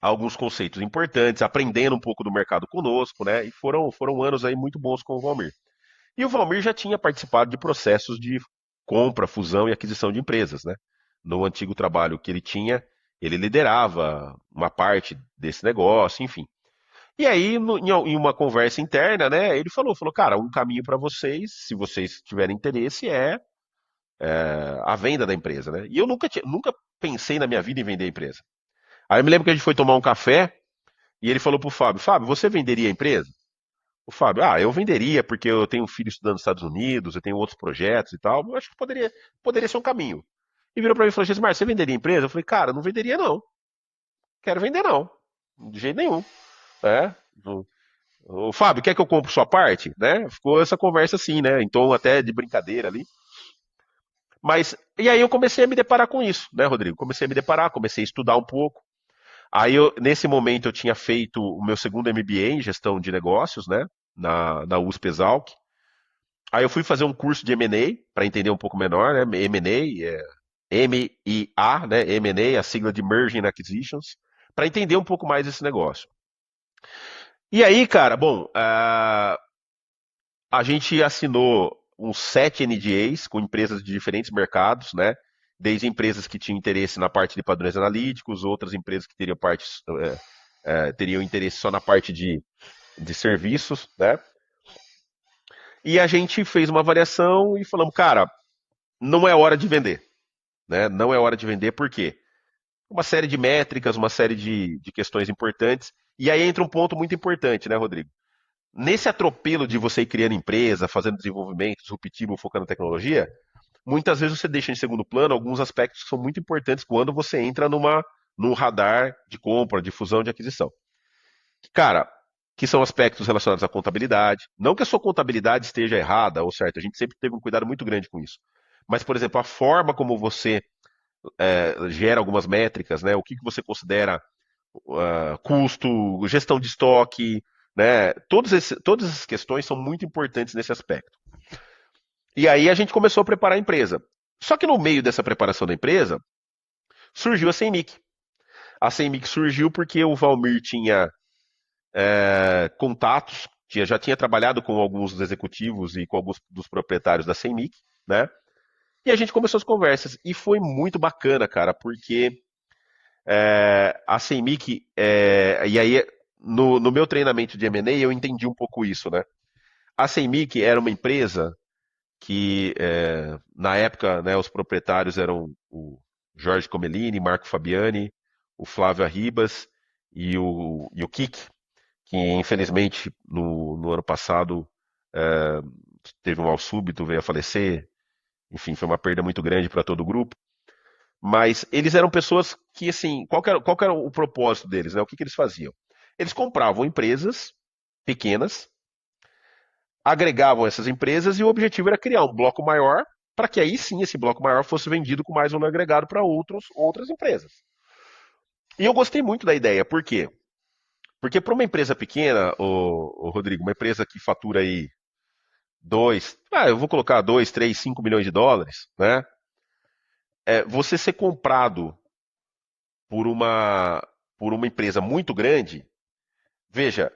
alguns conceitos importantes, aprendendo um pouco do mercado conosco, né? E foram anos aí muito bons com o Valmir. E o Valmir já tinha participado de processos de compra, fusão e aquisição de empresas, né? No antigo trabalho que ele tinha, ele liderava uma parte desse negócio, enfim. E aí, em uma conversa interna, né, ele falou, cara, um caminho para vocês, se vocês tiverem interesse, é a venda da empresa, né? E eu nunca pensei na minha vida em vender a empresa. Aí eu me lembro que a gente foi tomar um café e ele falou pro Fábio, você venderia a empresa? O Fábio, eu venderia porque eu tenho um filho estudando nos Estados Unidos, eu tenho outros projetos e tal. Eu acho que poderia ser um caminho. E virou pra mim e falou, Gismar, você venderia a empresa? Eu falei, cara, não venderia não. Quero vender não. De jeito nenhum. É. O Fábio, quer que eu compre sua parte? Né? Ficou essa conversa assim, né? Em tom até de brincadeira ali. Mas, e aí eu comecei a me deparar com isso, né, Rodrigo? Comecei a me deparar, comecei a estudar um pouco. Aí, nesse momento, eu tinha feito o meu segundo MBA em gestão de negócios, né? Na USP Exalc. Aí eu fui fazer um curso de M&A para entender um pouco menor, né? M&A é M-I-A, né? M&A, a sigla de Merging and Acquisitions, para entender um pouco mais esse negócio. E aí, cara, bom, a gente assinou uns 7 NDAs com empresas de diferentes mercados, né? Desde empresas que tinham interesse na parte de padrões analíticos, outras empresas que teriam interesse só na parte de serviços, né? E a gente fez uma avaliação e falamos, cara, não é hora de vender, né? Não é hora de vender, por quê? Uma série de métricas, uma série de questões importantes. E aí entra um ponto muito importante, né, Rodrigo? Nesse atropelo de você ir criando empresa, fazendo desenvolvimento disruptivo, focando na tecnologia, muitas vezes você deixa em segundo plano alguns aspectos que são muito importantes quando você entra num radar de compra, de fusão, de aquisição. Cara, que são aspectos relacionados à contabilidade. Não que a sua contabilidade esteja errada ou certa, a gente sempre teve um cuidado muito grande com isso. Mas, por exemplo, a forma como você gera algumas métricas, né? O que você considera custo, gestão de estoque, né? Todas essas questões são muito importantes nesse aspecto. E aí a gente começou a preparar a empresa. Só que no meio dessa preparação da empresa, surgiu a CEMIC. A CEMIC surgiu porque o Valmir tinha contatos, já tinha trabalhado com alguns dos executivos e com alguns dos proprietários da CEMIC, né? E a gente começou as conversas. E foi muito bacana, cara, porque a CEMIC, e aí no meu treinamento de M&A eu entendi um pouco isso, né? A CEMIC era uma empresa que, na época, né, os proprietários eram o Jorge Comelini, Marco Fabiani, o Flávio Arribas e o Kik, que infelizmente no ano passado teve um mal súbito, veio a falecer. Enfim, foi uma perda muito grande para todo o grupo. Mas eles eram pessoas que, assim, qual que era o propósito deles, né? O que eles faziam? Eles compravam empresas pequenas, agregavam essas empresas e o objetivo era criar um bloco maior para que aí sim esse bloco maior fosse vendido com mais valor agregado para outras empresas. E eu gostei muito da ideia, por quê? Porque para uma empresa pequena, Rodrigo, uma empresa que fatura aí eu vou colocar 2, 3, 5 milhões de dólares, né? Você ser comprado por uma, por uma empresa muito grande, veja,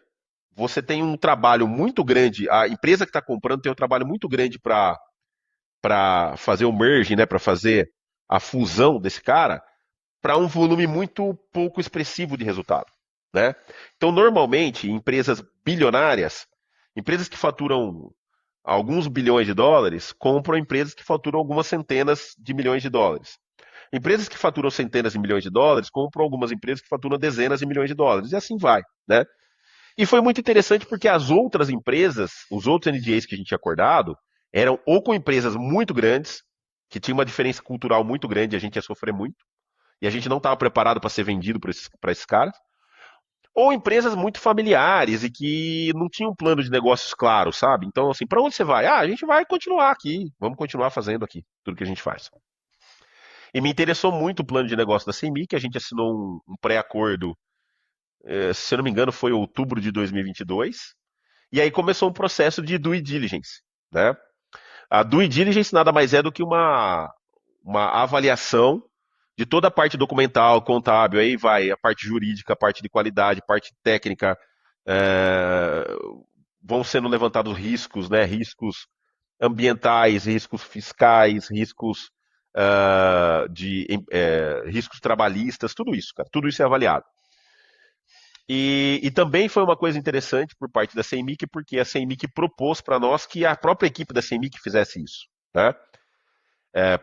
você tem um trabalho muito grande, a empresa que está comprando tem um trabalho muito grande para fazer o merge, né, para fazer a fusão desse cara, para um volume muito pouco expressivo de resultado, né? Então, normalmente, empresas bilionárias, empresas que faturam alguns bilhões de dólares, compram empresas que faturam algumas centenas de milhões de dólares. Empresas que faturam centenas de milhões de dólares compram algumas empresas que faturam dezenas de milhões de dólares, e assim vai, né? E foi muito interessante porque as outras empresas, os outros NDAs que a gente tinha acordado, eram ou com empresas muito grandes, que tinha uma diferença cultural muito grande, a gente ia sofrer muito, e a gente não estava preparado para ser vendido para esses caras, ou empresas muito familiares e que não tinham um plano de negócios claro, sabe? Então, assim, para onde você vai? Ah, a gente vai continuar aqui, vamos continuar fazendo aqui tudo que a gente faz. E me interessou muito o plano de negócio da CEMIC, a gente assinou um pré-acordo, se eu não me engano, foi outubro de 2022, e aí começou um processo de due diligence, né? A due diligence nada mais é do que uma avaliação de toda a parte documental, contábil, aí vai a parte jurídica, a parte de qualidade, a parte técnica, é, vão sendo levantados riscos, né? Riscos ambientais, riscos fiscais, riscos riscos trabalhistas, tudo isso, cara, tudo isso é avaliado. E também foi uma coisa interessante por parte da CEMIC, porque a CEMIC propôs para nós que a própria equipe da CEMIC fizesse isso, né?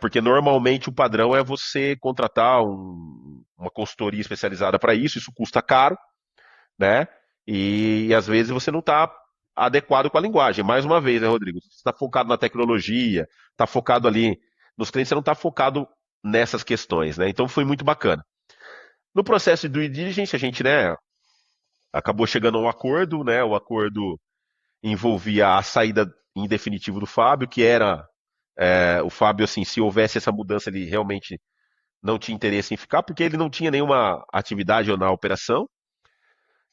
Porque normalmente o padrão é você contratar uma consultoria especializada para isso, isso custa caro, né? E às vezes você não está adequado com a linguagem. Mais uma vez, né, Rodrigo? Você está focado na tecnologia, está focado ali nos clientes, você não está focado nessas questões, né? Então foi muito bacana. No processo de due diligence, a gente, né, acabou chegando a um acordo, né? O acordo envolvia a saída em definitivo do Fábio, que era o Fábio, assim, se houvesse essa mudança, ele realmente não tinha interesse em ficar, porque ele não tinha nenhuma atividade na operação.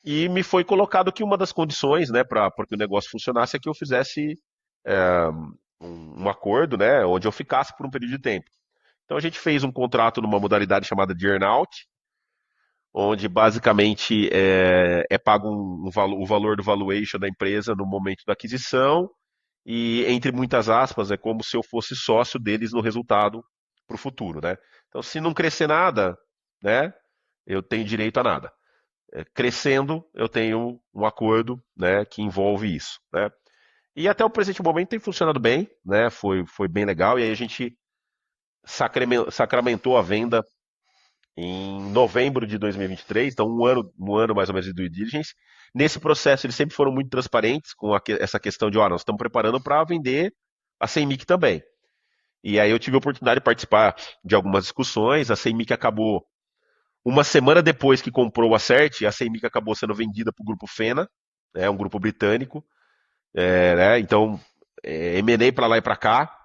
E me foi colocado que uma das condições, né, para que o negócio funcionasse é que eu fizesse é, um acordo, né, onde eu ficasse por um período de tempo. Então a gente fez um contrato numa modalidade chamada de earnout, onde basicamente é pago o valor do valuation da empresa no momento da aquisição, e entre muitas aspas, é como se eu fosse sócio deles no resultado para o futuro, né? Então, se não crescer nada, né, eu tenho direito a nada. Crescendo, eu tenho um acordo, né, que envolve isso, né? E até o presente momento tem funcionado bem, né? Foi bem legal. E aí a gente sacramentou a venda em novembro de 2023, então um ano mais ou menos de due diligence. Nesse processo, eles sempre foram muito transparentes com essa questão de, ó, nós estamos preparando para vender a CEMIC também. E aí eu tive a oportunidade de participar de algumas discussões, a CEMIC acabou, uma semana depois que comprou a CERT, a CEMIC acabou sendo vendida para o grupo Fena, né, um grupo britânico, né, então M&A para lá e para cá,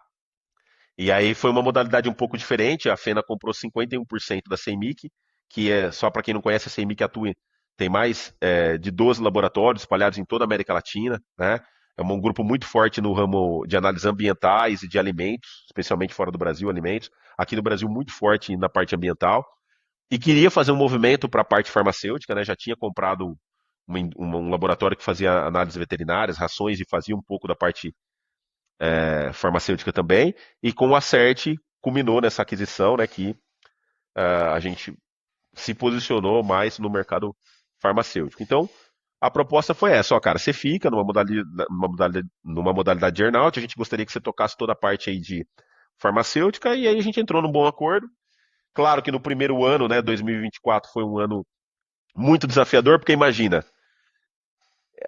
e aí foi uma modalidade um pouco diferente. A Fena comprou 51% da CEMIC, que é, só para quem não conhece, a CEMIC atua, tem mais de 12 laboratórios espalhados em toda a América Latina, né? É um grupo muito forte no ramo de análises ambientais e de alimentos, especialmente fora do Brasil, alimentos. Aqui no Brasil, muito forte na parte ambiental. E queria fazer um movimento para a parte farmacêutica, né? Já tinha comprado um laboratório que fazia análises veterinárias, rações, e fazia um pouco da parte farmacêutica também, e com o Acerte culminou nessa aquisição, né, que a gente se posicionou mais no mercado farmacêutico. Então, a proposta foi essa, ó, cara, você fica numa modalidade de earnout, a gente gostaria que você tocasse toda a parte aí de farmacêutica, e aí a gente entrou num bom acordo. Claro que no primeiro ano, né, 2024, foi um ano muito desafiador, porque imagina,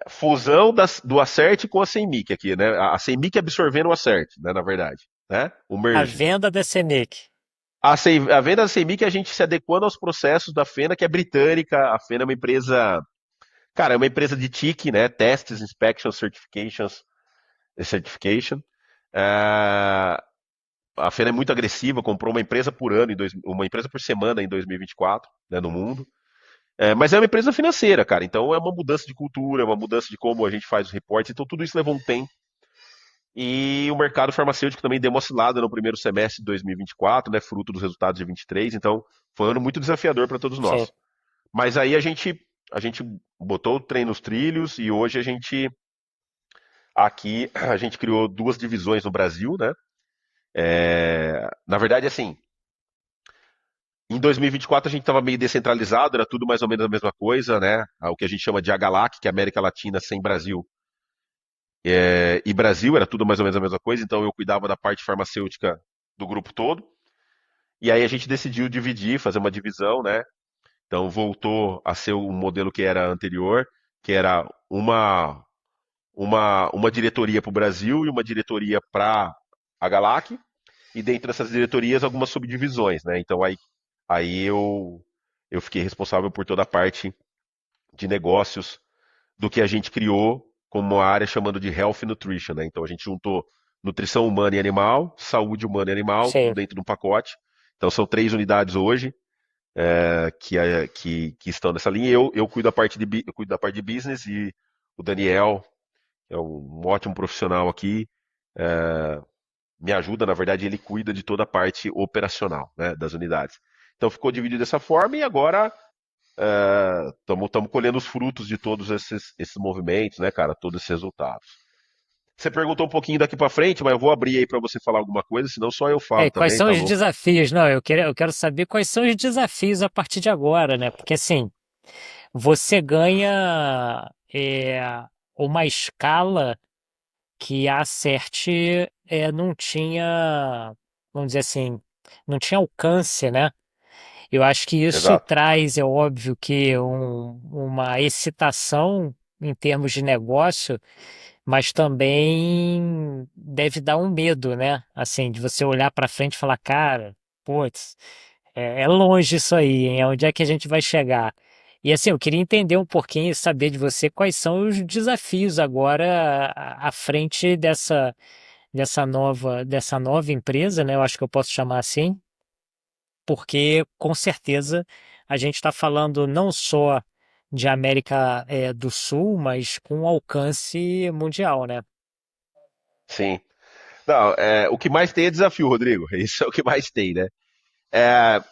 fusão do Acerte com a CEMIC aqui, né? A CEMIC absorvendo o Acerte, né, na verdade, né? O A merge. venda da CEMIC. A venda da CEMIC é a gente se adequando aos processos da Fena, que é britânica. A Fena é uma empresa, cara, é uma empresa de TIC, né? Tests, Inspections, Certification. É, a Fena é muito agressiva, comprou uma empresa por ano, uma empresa por semana em 2024, né, no mundo. Mas é uma empresa financeira, cara. Então é uma mudança de cultura, é uma mudança de como a gente faz os reportes. Então tudo isso levou um tempo. E o mercado farmacêutico também deu uma oscilada no primeiro semestre de 2024, né, fruto dos resultados de 23. Então foi um ano muito desafiador para todos Sim. nós. Mas aí a gente botou o trem nos trilhos e hoje a gente criou duas divisões no Brasil, né? Na verdade, assim, em 2024 a gente estava meio descentralizado, era tudo mais ou menos a mesma coisa, né? O que a gente chama de AGALAC, que é América Latina sem Brasil. E Brasil era tudo mais ou menos a mesma coisa, então eu cuidava da parte farmacêutica do grupo todo. E aí a gente decidiu dividir, fazer uma divisão, né? Então voltou a ser o modelo que era anterior, que era uma diretoria para o Brasil e uma diretoria para a Galac, e dentro dessas diretorias algumas subdivisões, né? Então aí eu fiquei responsável por toda a parte de negócios do que a gente criou como a área chamando de Health Nutrition, né? Então a gente juntou nutrição humana e animal, saúde humana e animal, tudo Sim. dentro de um pacote. Então são 3 unidades hoje que estão nessa linha. Eu cuido eu cuido da parte de business e o Daniel é um ótimo profissional aqui. Me ajuda, na verdade, ele cuida de toda a parte operacional, né, das unidades. Então ficou dividido dessa forma e agora estamos colhendo os frutos de todos esses movimentos, né, cara, todos esses resultados. Você perguntou um pouquinho daqui para frente, mas eu vou abrir aí para você falar alguma coisa, senão só eu É, falo e quais também, são tá os louco? desafios? Não, eu quero saber quais são os desafios a partir de agora, né? Porque assim, você ganha uma escala que a Acert não tinha, vamos dizer assim, não tinha alcance, né? Eu acho que isso Exato. traz, é óbvio, que uma excitação em termos de negócio, mas também deve dar um medo, né? Assim, de você olhar para frente e falar, cara, putz, é longe isso aí, hein? Onde é que a gente vai chegar? E assim, eu queria entender um pouquinho, saber de você quais são os desafios agora à frente dessa nova empresa, né? Eu acho que eu posso chamar assim, porque com certeza a gente está falando não só de América do Sul, mas com alcance mundial, né? Sim. Não, o que mais tem é desafio, Rodrigo. Isso é o que mais tem, né?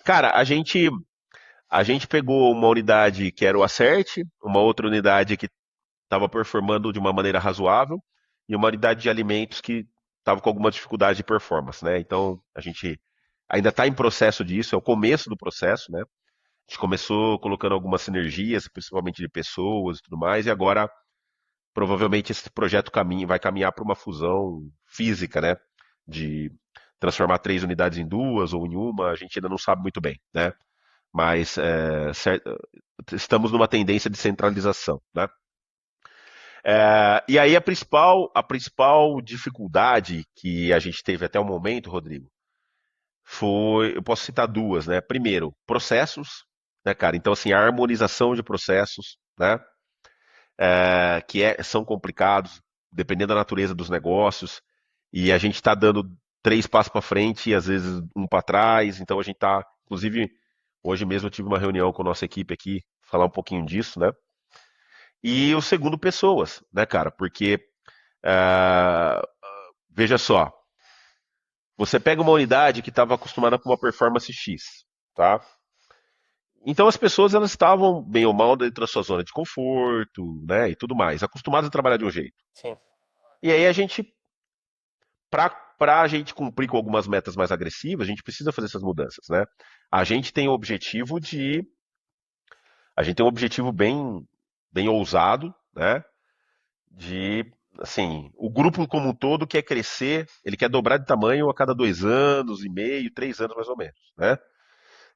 Cara, a gente pegou uma unidade que era o Acerte, uma outra unidade que estava performando de uma maneira razoável, e uma unidade de alimentos que estava com alguma dificuldade de performance, né? Então, a gente ainda está em processo disso, é o começo do processo, né? A gente começou colocando algumas sinergias, principalmente de pessoas e tudo mais, e agora provavelmente esse projeto vai caminhar para uma fusão física, né? De transformar 3 unidades em duas ou em uma, a gente ainda não sabe muito bem, né? Mas estamos numa tendência de centralização, né? E aí a principal dificuldade que a gente teve até o momento, Rodrigo, eu posso citar duas, né? Primeiro, processos, né, cara? Então, assim, a harmonização de processos, né? São complicados, dependendo da natureza dos negócios, e a gente está dando 3 passos para frente e às vezes um para trás, então a gente está, inclusive, hoje mesmo eu tive uma reunião com a nossa equipe aqui, falar um pouquinho disso, né? E o segundo, pessoas, né, cara? Porque, ah, veja só, você pega uma unidade que estava acostumada com uma performance X, tá? Então as pessoas elas estavam bem ou mal dentro da sua zona de conforto, né, e tudo mais, acostumadas a trabalhar de um jeito. Sim. E aí para a gente cumprir com algumas metas mais agressivas, a gente precisa fazer essas mudanças, né? A gente tem o objetivo de, a gente tem um objetivo bem ousado, né? De, assim, o grupo como um todo quer crescer, ele quer dobrar de tamanho a cada 2 anos e meio, 3 anos mais ou menos, né?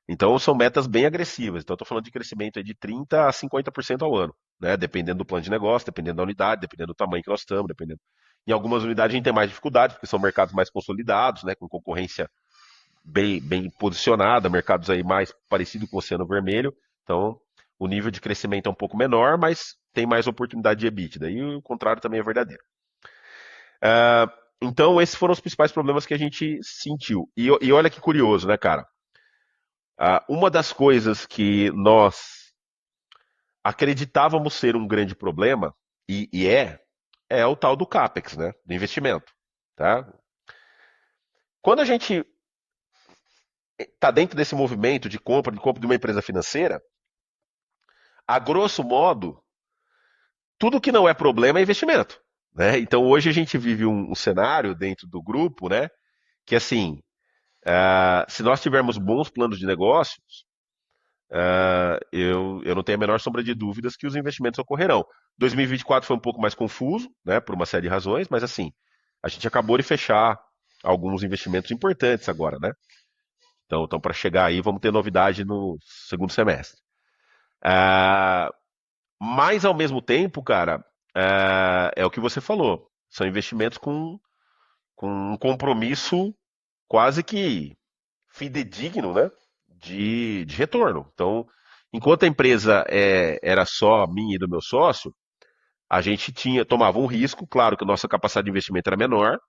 Então são metas bem agressivas. Então estou falando de crescimento aí de 30 a 50% ao ano, né? Dependendo do plano de negócio, dependendo da unidade, dependendo do tamanho que nós estamos, dependendo. Em algumas unidades a gente tem mais dificuldade, porque são mercados mais consolidados, né? Com concorrência bem posicionada, mercados aí mais parecidos com o Oceano Vermelho. Então o nível de crescimento é um pouco menor, mas tem mais oportunidade de EBITDA. E o contrário também é verdadeiro. Então esses foram os principais problemas que a gente sentiu. E olha que curioso, né, cara? Uma das coisas que nós acreditávamos ser um grande problema, e é o tal do CAPEX, né? Do investimento. Tá? Quando a gente está dentro desse movimento de compra de uma empresa financeira, a grosso modo, tudo que não é problema é investimento. Né? Então hoje a gente vive um cenário dentro do grupo, né? Que assim, se nós tivermos bons planos de negócios, eu não tenho a menor sombra de dúvidas que os investimentos ocorrerão. 2024 foi um pouco mais confuso, né, por uma série de razões, mas assim, a gente acabou de fechar alguns investimentos importantes agora, né? Então para chegar aí, vamos ter novidade no segundo semestre. Ah, mas ao mesmo tempo, cara, é o que você falou. São investimentos com um compromisso quase que fidedigno, né? De retorno. Então, enquanto a empresa era só minha e do meu sócio, a gente tomava um risco, claro que a nossa capacidade de investimento era menor,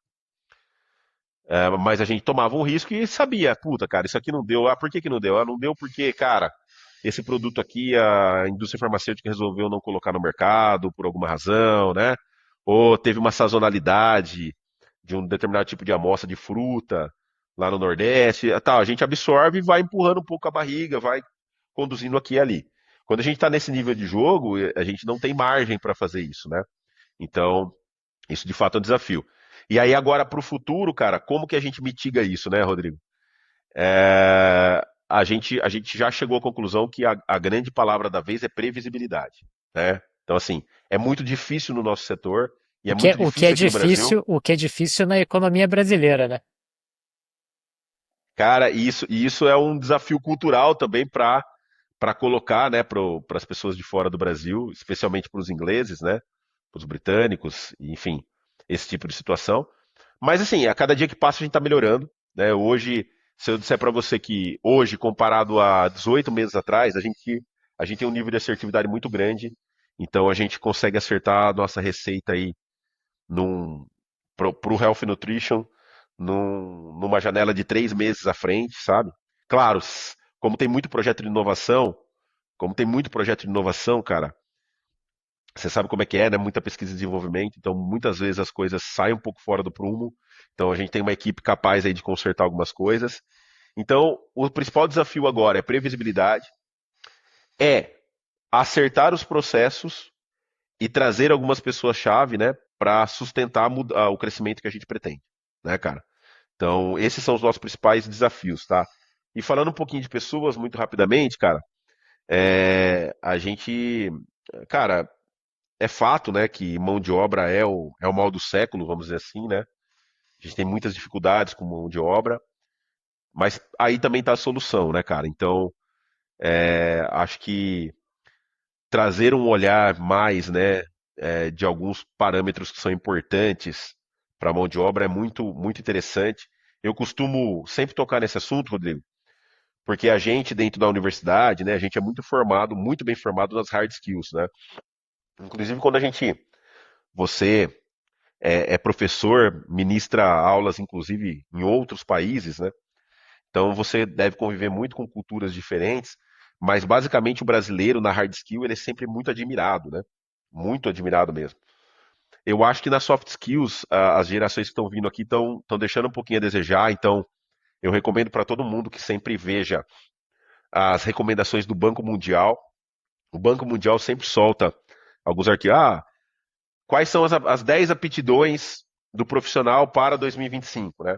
mas a gente tomava um risco e sabia, puta, cara, isso aqui não deu. Ah, por que que não deu? Ah, não deu porque, cara, esse produto aqui a indústria farmacêutica resolveu não colocar no mercado por alguma razão, né? Ou teve uma sazonalidade de um determinado tipo de amostra de fruta lá no Nordeste, tal, a gente absorve e vai empurrando um pouco a barriga, vai conduzindo aqui e ali. Quando a gente está nesse nível de jogo, a gente não tem margem para fazer isso, né? Então, isso de fato é um desafio. E aí agora para o futuro, cara, como que a gente mitiga isso, né, Rodrigo? A gente já chegou à conclusão que a grande palavra da vez é previsibilidade, né? Então, assim, é muito difícil no nosso setor e é muito O que é difícil aqui no Brasil. difícil, o que é difícil na economia brasileira, né? Cara, e isso é um desafio cultural também para colocar, né, para as pessoas de fora do Brasil, especialmente para os ingleses, né, para os britânicos, enfim, esse tipo de situação. Mas assim, a cada dia que passa a gente está melhorando, né? Hoje, se eu disser para você que hoje, comparado a 18 meses atrás, a gente tem um nível de assertividade muito grande. Então a gente consegue acertar a nossa receita aí num, pro Health Nutrition numa janela de 3 meses à frente, sabe? Claro, como tem muito projeto de inovação, cara, você sabe como é que é, né? Muita pesquisa e desenvolvimento, então muitas vezes as coisas saem um pouco fora do prumo. Então a gente tem uma equipe capaz aí de consertar algumas coisas. Então, o principal desafio agora é previsibilidade, é acertar os processos e trazer algumas pessoas-chave, né, para sustentar o crescimento que a gente pretende, né, cara? Então, esses são os nossos principais desafios, tá? E falando um pouquinho de pessoas, muito rapidamente, cara, a gente, cara, é fato, né, que mão de obra é o mal do século, vamos dizer assim, né? A gente tem muitas dificuldades com mão de obra, mas aí também está a solução, né, cara? Então, acho que trazer um olhar mais, né, de alguns parâmetros que são importantes para a mão de obra é muito, muito interessante. Eu costumo sempre tocar nesse assunto, Rodrigo, porque a gente dentro da universidade, né, a gente é muito formado, muito bem formado nas hard skills, né? Inclusive quando você é professor, ministra aulas, inclusive em outros países, né? Então você deve conviver muito com culturas diferentes, mas basicamente o brasileiro na hard skill ele é sempre muito admirado, né? Muito admirado mesmo. Eu acho que nas soft skills as gerações que estão vindo aqui estão deixando um pouquinho a desejar, então eu recomendo para todo mundo que sempre veja as recomendações do Banco Mundial. O Banco Mundial sempre solta alguns artigos. Quais são as 10 aptidões do profissional para 2025, né?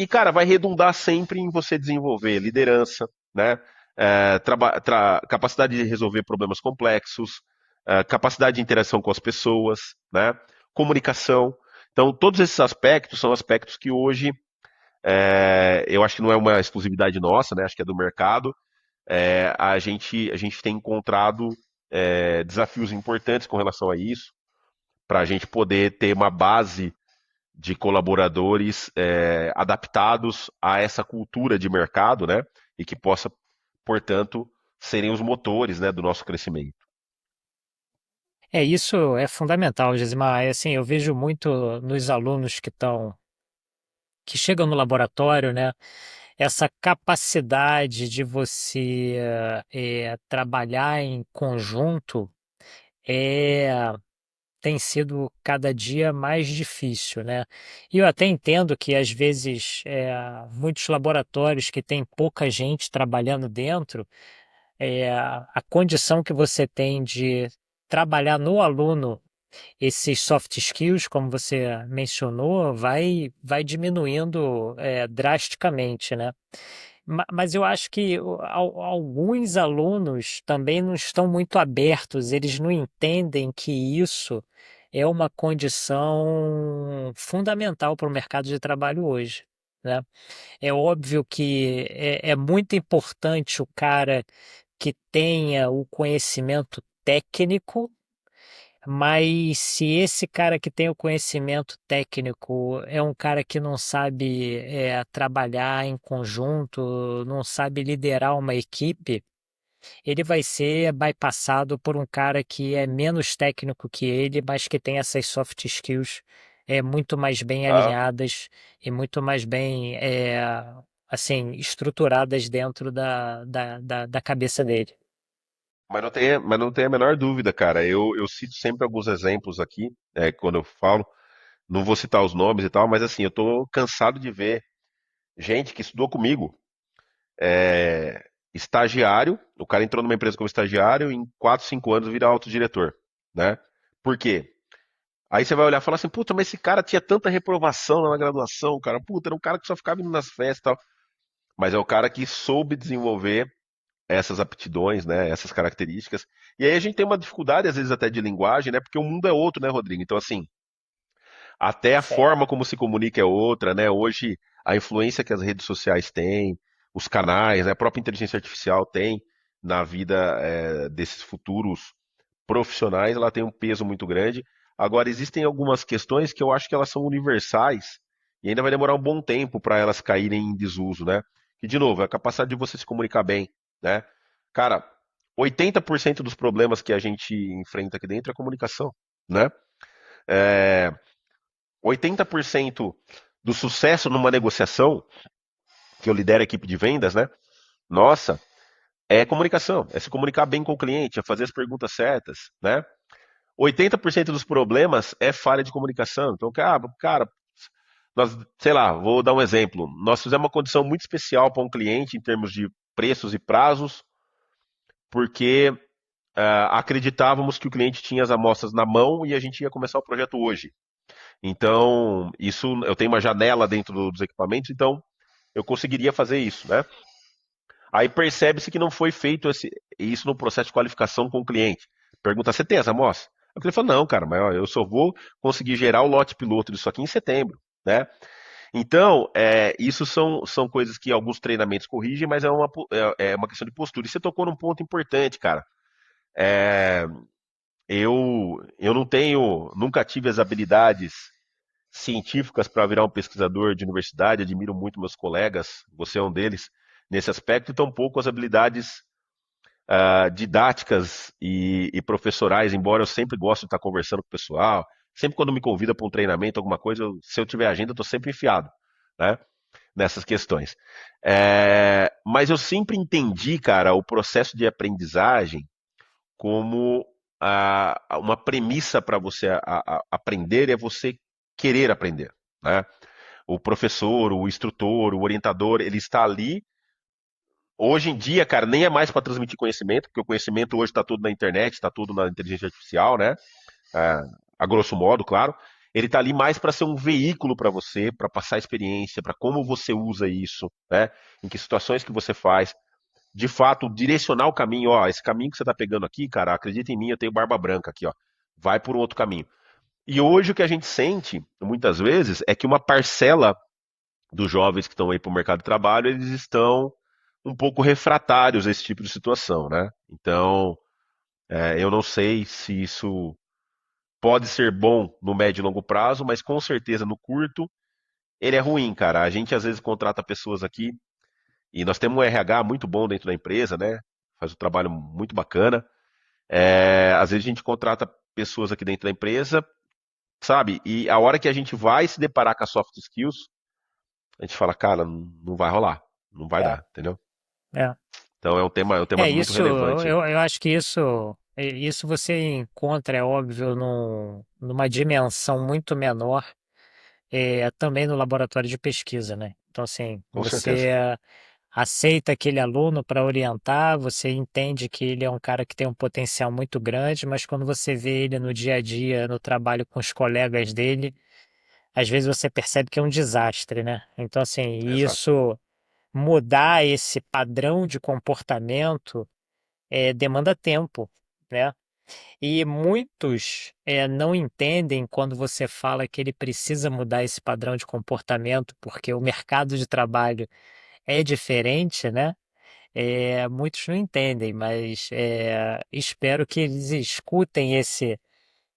Cara, vai redundar sempre em você desenvolver liderança, né? Capacidade de resolver problemas complexos, capacidade de interação com as pessoas, né? Comunicação. Então, todos esses aspectos são aspectos que hoje eu acho que não é uma exclusividade nossa, né? Acho que é do mercado. A gente tem encontrado desafios importantes com relação a isso, para a gente poder ter uma base de colaboradores adaptados a essa cultura de mercado, né? E que possa, portanto, serem os motores, né, do nosso crescimento. Isso é fundamental, Gesimar. Assim, eu vejo muito nos alunos que chegam no laboratório, né? essa capacidade de você trabalhar em conjunto é, tem sido cada dia mais difícil, né? E eu até entendo que às vezes muitos laboratórios que têm pouca gente trabalhando dentro, a condição que você tem de trabalhar no aluno esses soft skills, como você mencionou, vai diminuindo drasticamente, né? Mas eu acho que alguns alunos também não estão muito abertos, eles não entendem que isso é uma condição fundamental para o mercado de trabalho hoje, né? É óbvio que é muito importante o cara que tenha o conhecimento técnico, mas se esse cara que tem o conhecimento técnico é um cara que não sabe trabalhar em conjunto, não sabe liderar uma equipe, ele vai ser bypassado por um cara que é menos técnico que ele, mas que tem essas soft skills muito mais bem Ah, alinhadas e muito mais bem assim, estruturadas dentro da cabeça dele. mas não tem a menor dúvida, cara. Eu cito sempre alguns exemplos aqui, quando eu falo, não vou citar os nomes e tal, mas assim, eu tô cansado de ver gente que estudou comigo, estagiário, o cara entrou numa empresa como estagiário, em 4 5 anos vira autodiretor, né? Por quê? Aí você vai olhar e falar assim, puta, mas esse cara tinha tanta reprovação na graduação, cara, puta, era um cara que só ficava indo nas festas e tal. Mas é o cara que soube desenvolver essas aptidões, né, essas características. E aí a gente tem uma dificuldade, às vezes, até de linguagem, né, porque o mundo é outro, né, Rodrigo? Então, assim, até a forma como se comunica é outra, né? Hoje, a influência que as redes sociais têm, os canais, né, a própria inteligência artificial tem na vida desses futuros profissionais, ela tem um peso muito grande. Agora, existem algumas questões que eu acho que elas são universais e ainda vai demorar um bom tempo para elas caírem em desuso, né? Que, de novo, é a capacidade de você se comunicar bem, né? Cara, 80% dos problemas que a gente enfrenta aqui dentro é comunicação, né? É, 80% do sucesso numa negociação, que eu lidero a equipe de vendas, né? Nossa, é comunicação, é se comunicar bem com o cliente, é fazer as perguntas certas, né? 80% dos problemas é falha de comunicação. Então, cara, nós, sei lá, vou dar um exemplo. Nós fizemos uma condição muito especial para um cliente em termos de preços e prazos, porque acreditávamos que o cliente tinha as amostras na mão e a gente ia começar o projeto hoje. Então, isso eu tenho uma janela dentro dos equipamentos, então eu conseguiria fazer isso, né? Aí percebe-se que não foi feito isso no processo de qualificação com o cliente. Pergunta, você tem essa amostra? Aí o cliente fala, não, cara, mas ó, eu só vou conseguir gerar o lote piloto disso aqui em setembro, né? Então, isso são coisas que alguns treinamentos corrigem, mas é uma questão de postura. E você tocou num ponto importante, cara. É, eu não tenho, nunca tive as habilidades científicas para virar um pesquisador de universidade, admiro muito meus colegas, você é um deles nesse aspecto, e tampouco as habilidades didáticas e professorais, embora eu sempre gosto de estar conversando com o pessoal, sempre quando me convida para um treinamento, alguma coisa, se eu tiver agenda, eu estou sempre enfiado, né, nessas questões. Mas eu sempre entendi, cara, o processo de aprendizagem como uma premissa para você aprender é você querer aprender, né? O professor, o instrutor, o orientador, ele está ali. Hoje em dia, cara, nem é mais para transmitir conhecimento, porque o conhecimento hoje está tudo na internet, está tudo na inteligência artificial, né? É, a grosso modo, claro. Ele está ali mais para ser um veículo para você, para passar experiência, para como você usa isso, né? Em que situações que você faz. De fato, direcionar o caminho, ó, esse caminho que você está pegando aqui, cara, acredita em mim, eu tenho barba branca aqui, ó. Vai por um outro caminho. E hoje o que a gente sente, muitas vezes, é que uma parcela dos jovens que estão aí para o mercado de trabalho, eles estão um pouco refratários a esse tipo de situação, né? Então, eu não sei se isso pode ser bom no médio e longo prazo, mas com certeza no curto ele é ruim, cara. A gente às vezes contrata pessoas aqui e nós temos um RH muito bom dentro da empresa, né? Faz um trabalho muito bacana. Às vezes a gente contrata pessoas aqui dentro da empresa, sabe? E a hora que a gente vai se deparar com as soft skills, a gente fala, cara, não vai rolar. Não vai É, dar, entendeu? é. Então é um tema muito Isso, relevante. eu acho que isso você encontra, é óbvio, numa dimensão muito menor, também no laboratório de pesquisa, né? Então, assim, Com certeza. você aceita aquele aluno para orientar, você entende que ele é um cara que tem um potencial muito grande, mas quando você vê ele no dia a dia, no trabalho com os colegas dele, às vezes você percebe que é um desastre, né? Então, assim, Exato. isso mudar esse padrão de comportamento demanda tempo, né? E muitos não entendem quando você fala que ele precisa mudar esse padrão de comportamento, porque o mercado de trabalho é diferente, né? Muitos não entendem, mas espero que eles escutem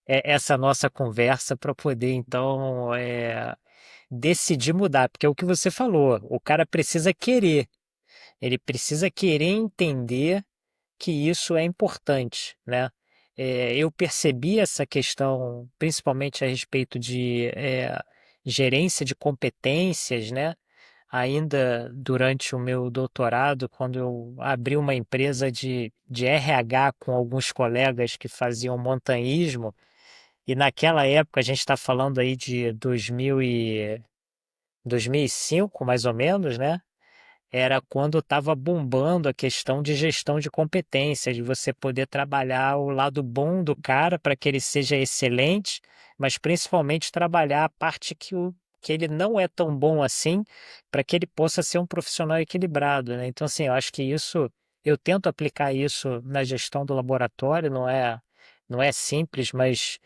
essa nossa conversa para poder, então, decidir mudar, porque é o que você falou, o cara precisa querer, ele precisa querer entender que isso é importante, né? Eu percebi essa questão, principalmente a respeito de gerência de competências, né? Ainda durante o meu doutorado, quando eu abri uma empresa de RH com alguns colegas que faziam montanhismo, e naquela época, a gente está falando aí de 2005, mais ou menos, né? Era quando estava bombando a questão de gestão de competências, de você poder trabalhar o lado bom do cara para que ele seja excelente, mas principalmente trabalhar a parte que ele não é tão bom assim, para que ele possa ser um profissional equilibrado, né? Então, assim, eu acho que isso, eu tento aplicar isso na gestão do laboratório, não é simples, mas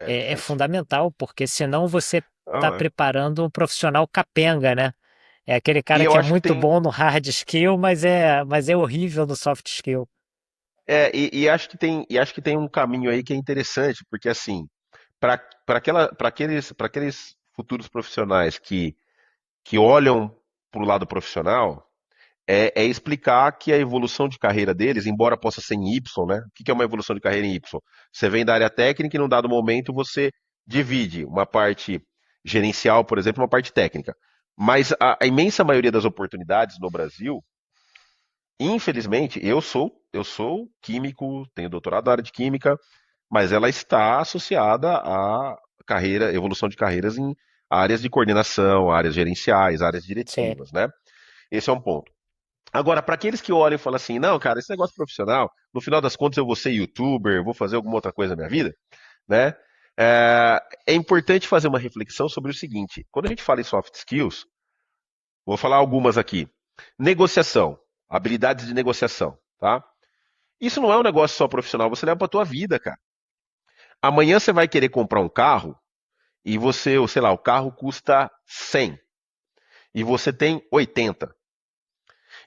É é difícil. fundamental, porque senão você está Ah, é. preparando um profissional capenga, né? É aquele E cara eu que é acho que muito tem. bom no hard skill, mas é horrível no soft skill. E acho que tem um caminho aí que é interessante, porque assim, para aqueles futuros profissionais que olham para o lado profissional, é explicar que a evolução de carreira deles, embora possa ser em Y, né? O que é uma evolução de carreira em Y? Você vem da área técnica e num dado momento você divide uma parte gerencial, por exemplo, uma parte técnica. Mas a imensa maioria das oportunidades no Brasil, infelizmente, eu sou químico, tenho doutorado na área de química, mas ela está associada à carreira, evolução de carreiras em áreas de coordenação, áreas gerenciais, áreas Sim, diretivas, né? Esse é um ponto. Agora, para aqueles que olham e falam assim, não, cara, esse negócio profissional, no final das contas eu vou ser youtuber, vou fazer alguma outra coisa na minha vida, né? É importante fazer uma reflexão sobre o seguinte: quando a gente fala em soft skills, vou falar algumas aqui. Negociação, habilidades de negociação, tá? Isso não é um negócio só profissional, você leva pra tua vida, cara. Amanhã você vai querer comprar um carro e você, ou sei lá, o carro custa 100 e você tem 80.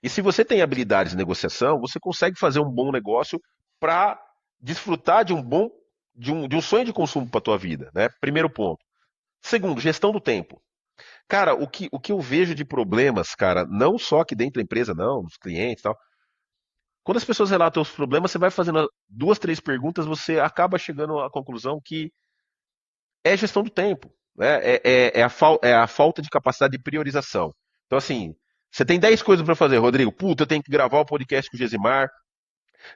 E se você tem habilidades de negociação, você consegue fazer um bom negócio para desfrutar de um sonho de consumo para tua vida, né? Primeiro ponto. Segundo, gestão do tempo. Cara, o que eu vejo de problemas, cara, não só aqui dentro da empresa, não, nos clientes e tal. Quando as pessoas relatam os problemas, você vai fazendo duas, três perguntas, você acaba chegando à conclusão que é gestão do tempo, né? É a falta de capacidade de priorização. Então, assim, você tem 10 coisas para fazer, Rodrigo. Puta, eu tenho que gravar o podcast com o Gesimar,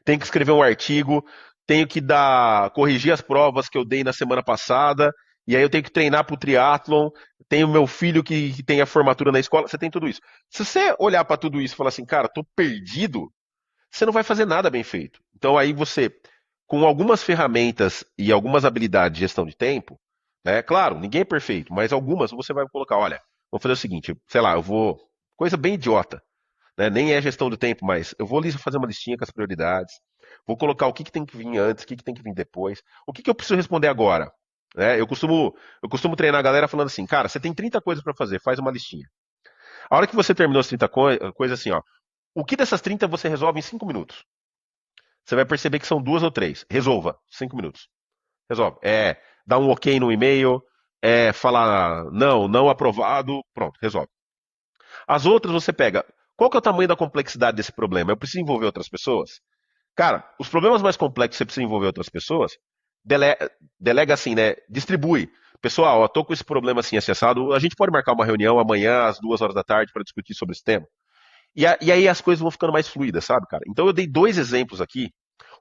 tenho que escrever um artigo, tenho que corrigir as provas que eu dei na semana passada, e aí eu tenho que treinar para o triatlon, tenho meu filho que tem a formatura na escola, você tem tudo isso. Se você olhar para tudo isso e falar assim, cara, tô perdido, você não vai fazer nada bem feito. Então aí você, com algumas ferramentas e algumas habilidades de gestão de tempo, né? Claro, ninguém é perfeito, mas algumas você vai colocar, olha, vou fazer o seguinte, sei lá, eu vou, coisa bem idiota, né? Nem é gestão do tempo, mas eu vou ali fazer uma listinha com as prioridades, vou colocar o que tem que vir antes, o que tem que vir depois, o que eu preciso responder agora. Né? Eu costumo treinar a galera falando assim, cara, você tem 30 coisas para fazer, faz uma listinha. A hora que você terminou as 30 coisas, assim, ó, o que dessas 30 você resolve em 5 minutos? Você vai perceber que são duas ou três. Resolva, 5 minutos. Resolve. Dar um ok no e-mail, falar não, não aprovado, pronto, resolve. As outras você pega. Qual que é o tamanho da complexidade desse problema? Eu preciso envolver outras pessoas? Cara, os problemas mais complexos que você precisa envolver outras pessoas, delega assim, né? Distribui. Pessoal, eu tô com esse problema assim acessado. A gente pode marcar uma reunião amanhã às 2 horas da tarde para discutir sobre esse tema. E aí as coisas vão ficando mais fluidas, sabe, cara? Então eu dei dois exemplos aqui.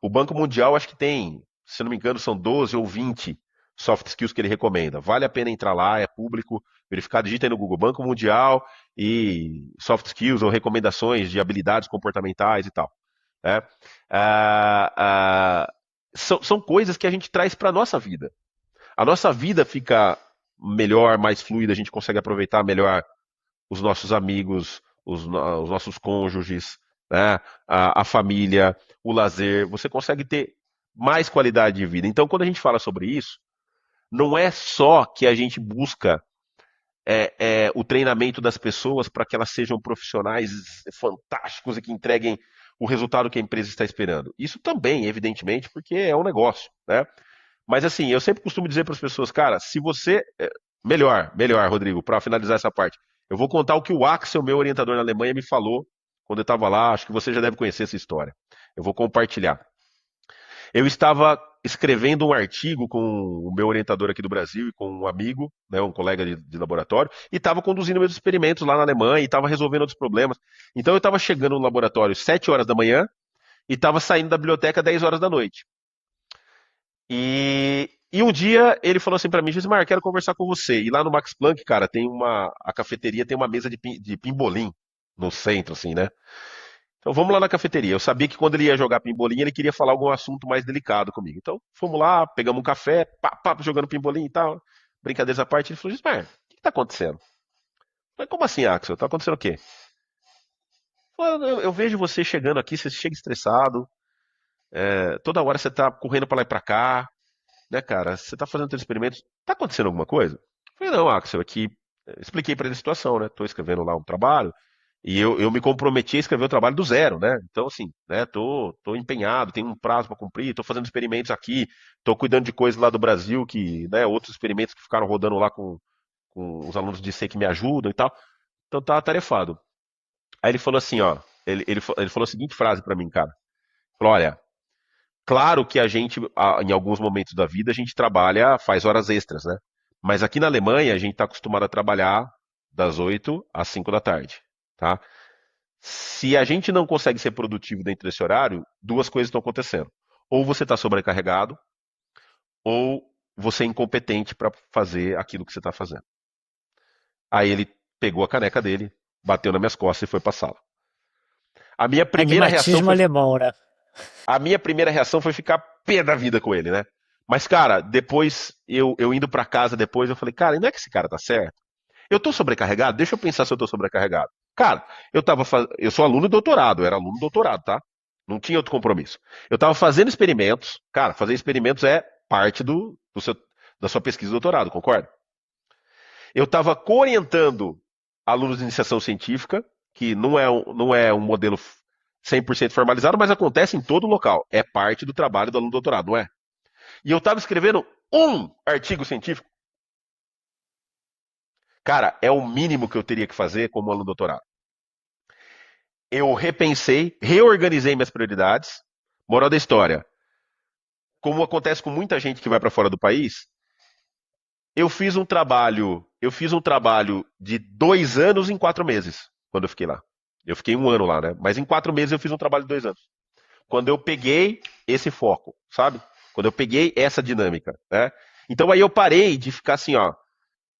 O Banco Mundial acho que tem, se não me engano, são 12 ou 20 soft skills que ele recomenda. Vale a pena entrar lá, é público, verificar, digita aí no Google Banco Mundial e soft skills ou recomendações de habilidades comportamentais e tal. Né? Ah, são coisas que a gente traz para a nossa vida. A nossa vida fica melhor, mais fluida, a gente consegue aproveitar melhor os nossos amigos, os nossos cônjuges, né? A família, o lazer. Você consegue ter mais qualidade de vida. Então, quando a gente fala sobre isso, não é só que a gente busca o treinamento das pessoas para que elas sejam profissionais fantásticos e que entreguem o resultado que a empresa está esperando. Isso também, evidentemente, porque é um negócio, né? Mas assim, eu sempre costumo dizer para as pessoas, cara, se você. Melhor, Rodrigo, para finalizar essa parte. Eu vou contar o que o Axel, meu orientador na Alemanha, me falou quando eu estava lá. Acho que você já deve conhecer essa história. Eu vou compartilhar. Eu estava escrevendo um artigo com o meu orientador aqui do Brasil e com um amigo, né, um colega de laboratório, e estava conduzindo meus experimentos lá na Alemanha e estava resolvendo outros problemas. Então eu estava chegando no laboratório 7 horas da manhã e estava saindo da biblioteca 10 horas da noite. E um dia ele falou assim pra mim, Gismar, quero conversar com você. E lá no Max Planck, cara, a cafeteria tem uma mesa de pimbolim no centro, assim, né? Então vamos lá na cafeteria. Eu sabia que quando ele ia jogar pimbolim, ele queria falar algum assunto mais delicado comigo. Então fomos lá, pegamos um café, pá, jogando pimbolim e tal. Brincadeiras à parte. Ele falou, Gismar, o que tá acontecendo? Eu falei, como assim, Axel? Tá acontecendo o quê? Eu vejo você chegando aqui, você chega estressado, toda hora você tá correndo pra lá e pra cá, né, cara? Você tá fazendo teus experimentos, tá acontecendo alguma coisa? Eu falei, não, Axel, aqui. Expliquei pra ele a situação, né? Tô escrevendo lá um trabalho e eu me comprometi a escrever o trabalho do zero, né? Então, assim, né? Tô empenhado, tenho um prazo pra cumprir, tô fazendo experimentos aqui, tô cuidando de coisas lá do Brasil que, né? Outros experimentos que ficaram rodando lá com os alunos de C que me ajudam e tal. Então tá atarefado. Aí ele falou assim, ó. Ele falou a seguinte frase pra mim, cara. Falou, olha, claro que a gente, em alguns momentos da vida, a gente trabalha, faz horas extras, né? Mas aqui na Alemanha, a gente está acostumado a trabalhar das 8 às 5 da tarde, tá? Se a gente não consegue ser produtivo dentro desse horário, duas coisas estão acontecendo. Ou você está sobrecarregado, ou você é incompetente para fazer aquilo que você está fazendo. Aí ele pegou a caneca dele, bateu nas minhas costas e foi para a sala. A minha primeira reação Pragmatismo foi alemão, né? A minha primeira reação foi ficar pé da vida com ele, né? Mas, cara, depois, eu indo pra casa depois, eu falei, cara, não é que esse cara tá certo? Eu tô sobrecarregado? Deixa eu pensar se eu tô sobrecarregado. Cara, eu sou aluno de doutorado, eu era aluno de doutorado, tá? Não tinha outro compromisso. Eu tava fazendo experimentos. Cara, fazer experimentos é parte da sua pesquisa de doutorado, concorda? Eu tava coorientando alunos de iniciação científica, que não é um modelo 100% formalizado, mas acontece em todo local. É parte do trabalho do aluno doutorado, não é? E eu estava escrevendo um artigo científico. Cara, é o mínimo que eu teria que fazer como aluno doutorado. Eu repensei, reorganizei minhas prioridades. Moral da história. Como acontece com muita gente que vai para fora do país, eu fiz um trabalho de 2 anos em 4 meses, quando eu fiquei lá. Eu fiquei um ano lá, né? Mas em 4 meses eu fiz um trabalho de 2 anos. Quando eu peguei esse foco, sabe? Quando eu peguei essa dinâmica, né? Então aí eu parei de ficar assim, ó,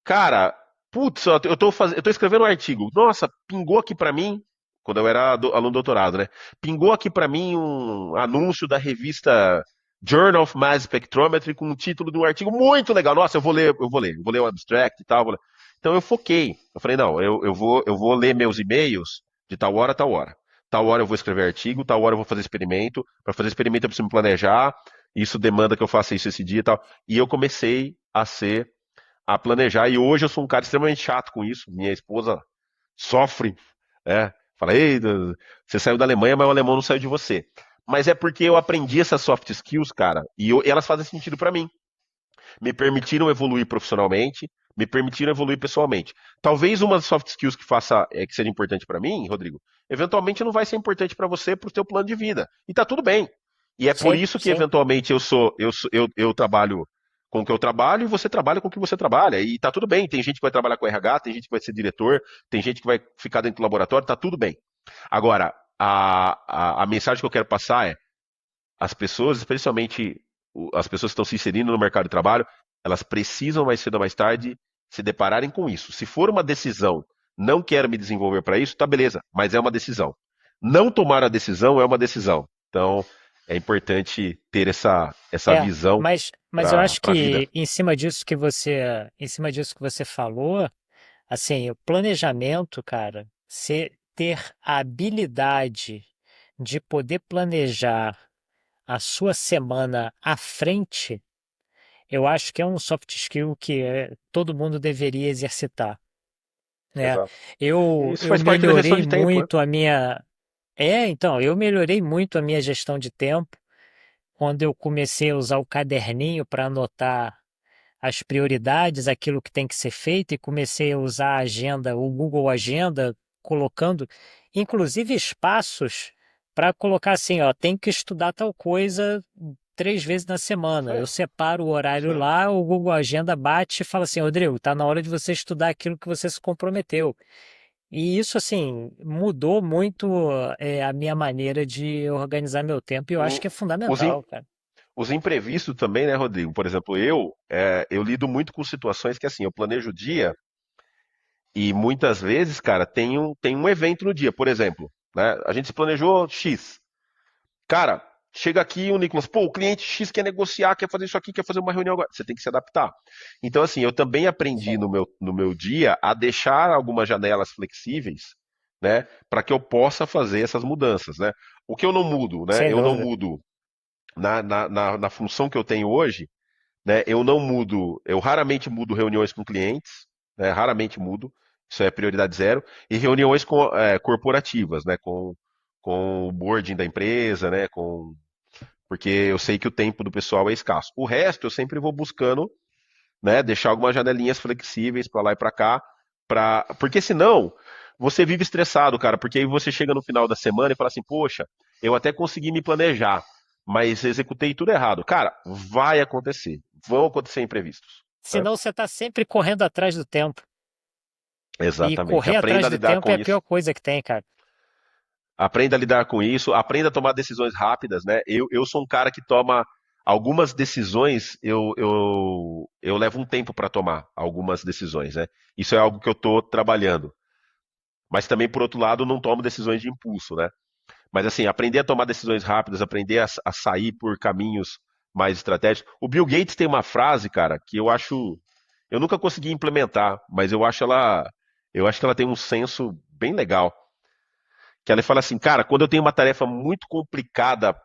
cara, putz, ó, eu tô escrevendo um artigo. Nossa, pingou aqui pra mim, quando eu era aluno doutorado, né? Pingou aqui pra mim um anúncio da revista Journal of Mass Spectrometry com o título de um artigo muito legal. Nossa, eu vou ler o abstract e tal. Então eu foquei. Eu falei, não, eu vou ler meus e-mails de tal hora a tal hora. Tal hora eu vou escrever artigo, tal hora eu vou fazer experimento. Para fazer experimento eu preciso me planejar. Isso demanda que eu faça isso esse dia e tal. E eu comecei a planejar. E hoje eu sou um cara extremamente chato com isso. Minha esposa sofre, né? Fala, ei, você saiu da Alemanha, mas o alemão não saiu de você. Mas é porque eu aprendi essas soft skills, cara, e elas fazem sentido pra mim. Me permitiram evoluir profissionalmente, me permitiram evoluir pessoalmente. Talvez uma das soft skills que seja importante pra mim, Rodrigo, eventualmente não vai ser importante pra você, pro teu plano de vida. E tá tudo bem. E é por Sim, isso que sim. eventualmente eu trabalho com o que eu trabalho e você trabalha com o que você trabalha. E tá tudo bem. Tem gente que vai trabalhar com RH, tem gente que vai ser diretor, tem gente que vai ficar dentro do laboratório, tá tudo bem. Agora, a mensagem que eu quero passar é: as pessoas, especialmente as pessoas que estão se inserindo no mercado de trabalho, elas precisam mais cedo ou mais tarde se depararem com isso. Se for uma decisão, não quero me desenvolver para isso, tá beleza, mas é uma decisão. Não tomar a decisão é uma decisão. Então, é importante ter essa É, visão mas eu para acho a vida. que em cima disso que você falou, assim, o planejamento, cara, você ter a habilidade de poder planejar a sua semana à frente, eu acho que é um soft skill que todo mundo deveria exercitar, né? Exato. E isso Eu faz parte da gestão melhorei de tempo, né? muito a minha. É, então, eu melhorei muito a minha gestão de tempo quando eu comecei a usar o caderninho para anotar as prioridades, aquilo que tem que ser feito, e comecei a usar a agenda, o Google Agenda, colocando inclusive espaços para colocar assim, ó, tem que estudar tal coisa 3 vezes na Isso semana. Eu aí, separo o isso horário aí. lá, o Google Agenda bate e fala assim, Rodrigo, tá na hora de você estudar aquilo que você se comprometeu. E isso, assim, mudou muito a minha maneira de organizar meu tempo e eu acho O- que é os, im- fundamental, cara. os imprevistos também, né, Rodrigo? Por exemplo, eu lido muito com situações que assim, eu planejo o dia e muitas vezes, cara, tem um evento no dia, por exemplo, né? A gente se planejou X. Cara, chega aqui o Nicolas, pô, o cliente X quer negociar, quer fazer isso aqui, quer fazer uma reunião agora. Você tem que se adaptar. Então, assim, eu também aprendi Sim. no meu dia a deixar algumas janelas flexíveis, né, para que eu possa fazer essas mudanças, né? O que eu não mudo, né? Sem Eu não dúvida. mudo na função que eu tenho hoje, né? Eu não mudo, eu raramente mudo reuniões com clientes, né? Raramente mudo, isso é prioridade zero, e reuniões corporativas, né? Com o boarding da empresa, né? Porque eu sei que o tempo do pessoal é escasso. O resto eu sempre vou buscando, né? Deixar algumas janelinhas flexíveis para lá e para cá, porque senão você vive estressado, cara, porque aí você chega no final da semana e fala assim, poxa, eu até consegui me planejar, mas executei tudo errado. Cara, vai acontecer, vão acontecer imprevistos, né? Senão você está sempre correndo atrás do tempo. E Exatamente. correr Aprenda atrás a do lidar tempo é com a pior isso. coisa que tem, cara. Aprenda a lidar com isso, aprenda a tomar decisões rápidas, né? Eu sou um cara que toma algumas decisões, eu levo um tempo para tomar algumas decisões, né? Isso é algo que eu estou trabalhando. Mas também, por outro lado, não tomo decisões de impulso, né? Mas assim, aprender a tomar decisões rápidas, aprender a sair por caminhos mais estratégicos. O Bill Gates tem uma frase, cara, que eu nunca consegui implementar, mas eu acho que ela tem um senso bem legal. Que ela fala assim, cara, quando eu tenho uma tarefa muito complicada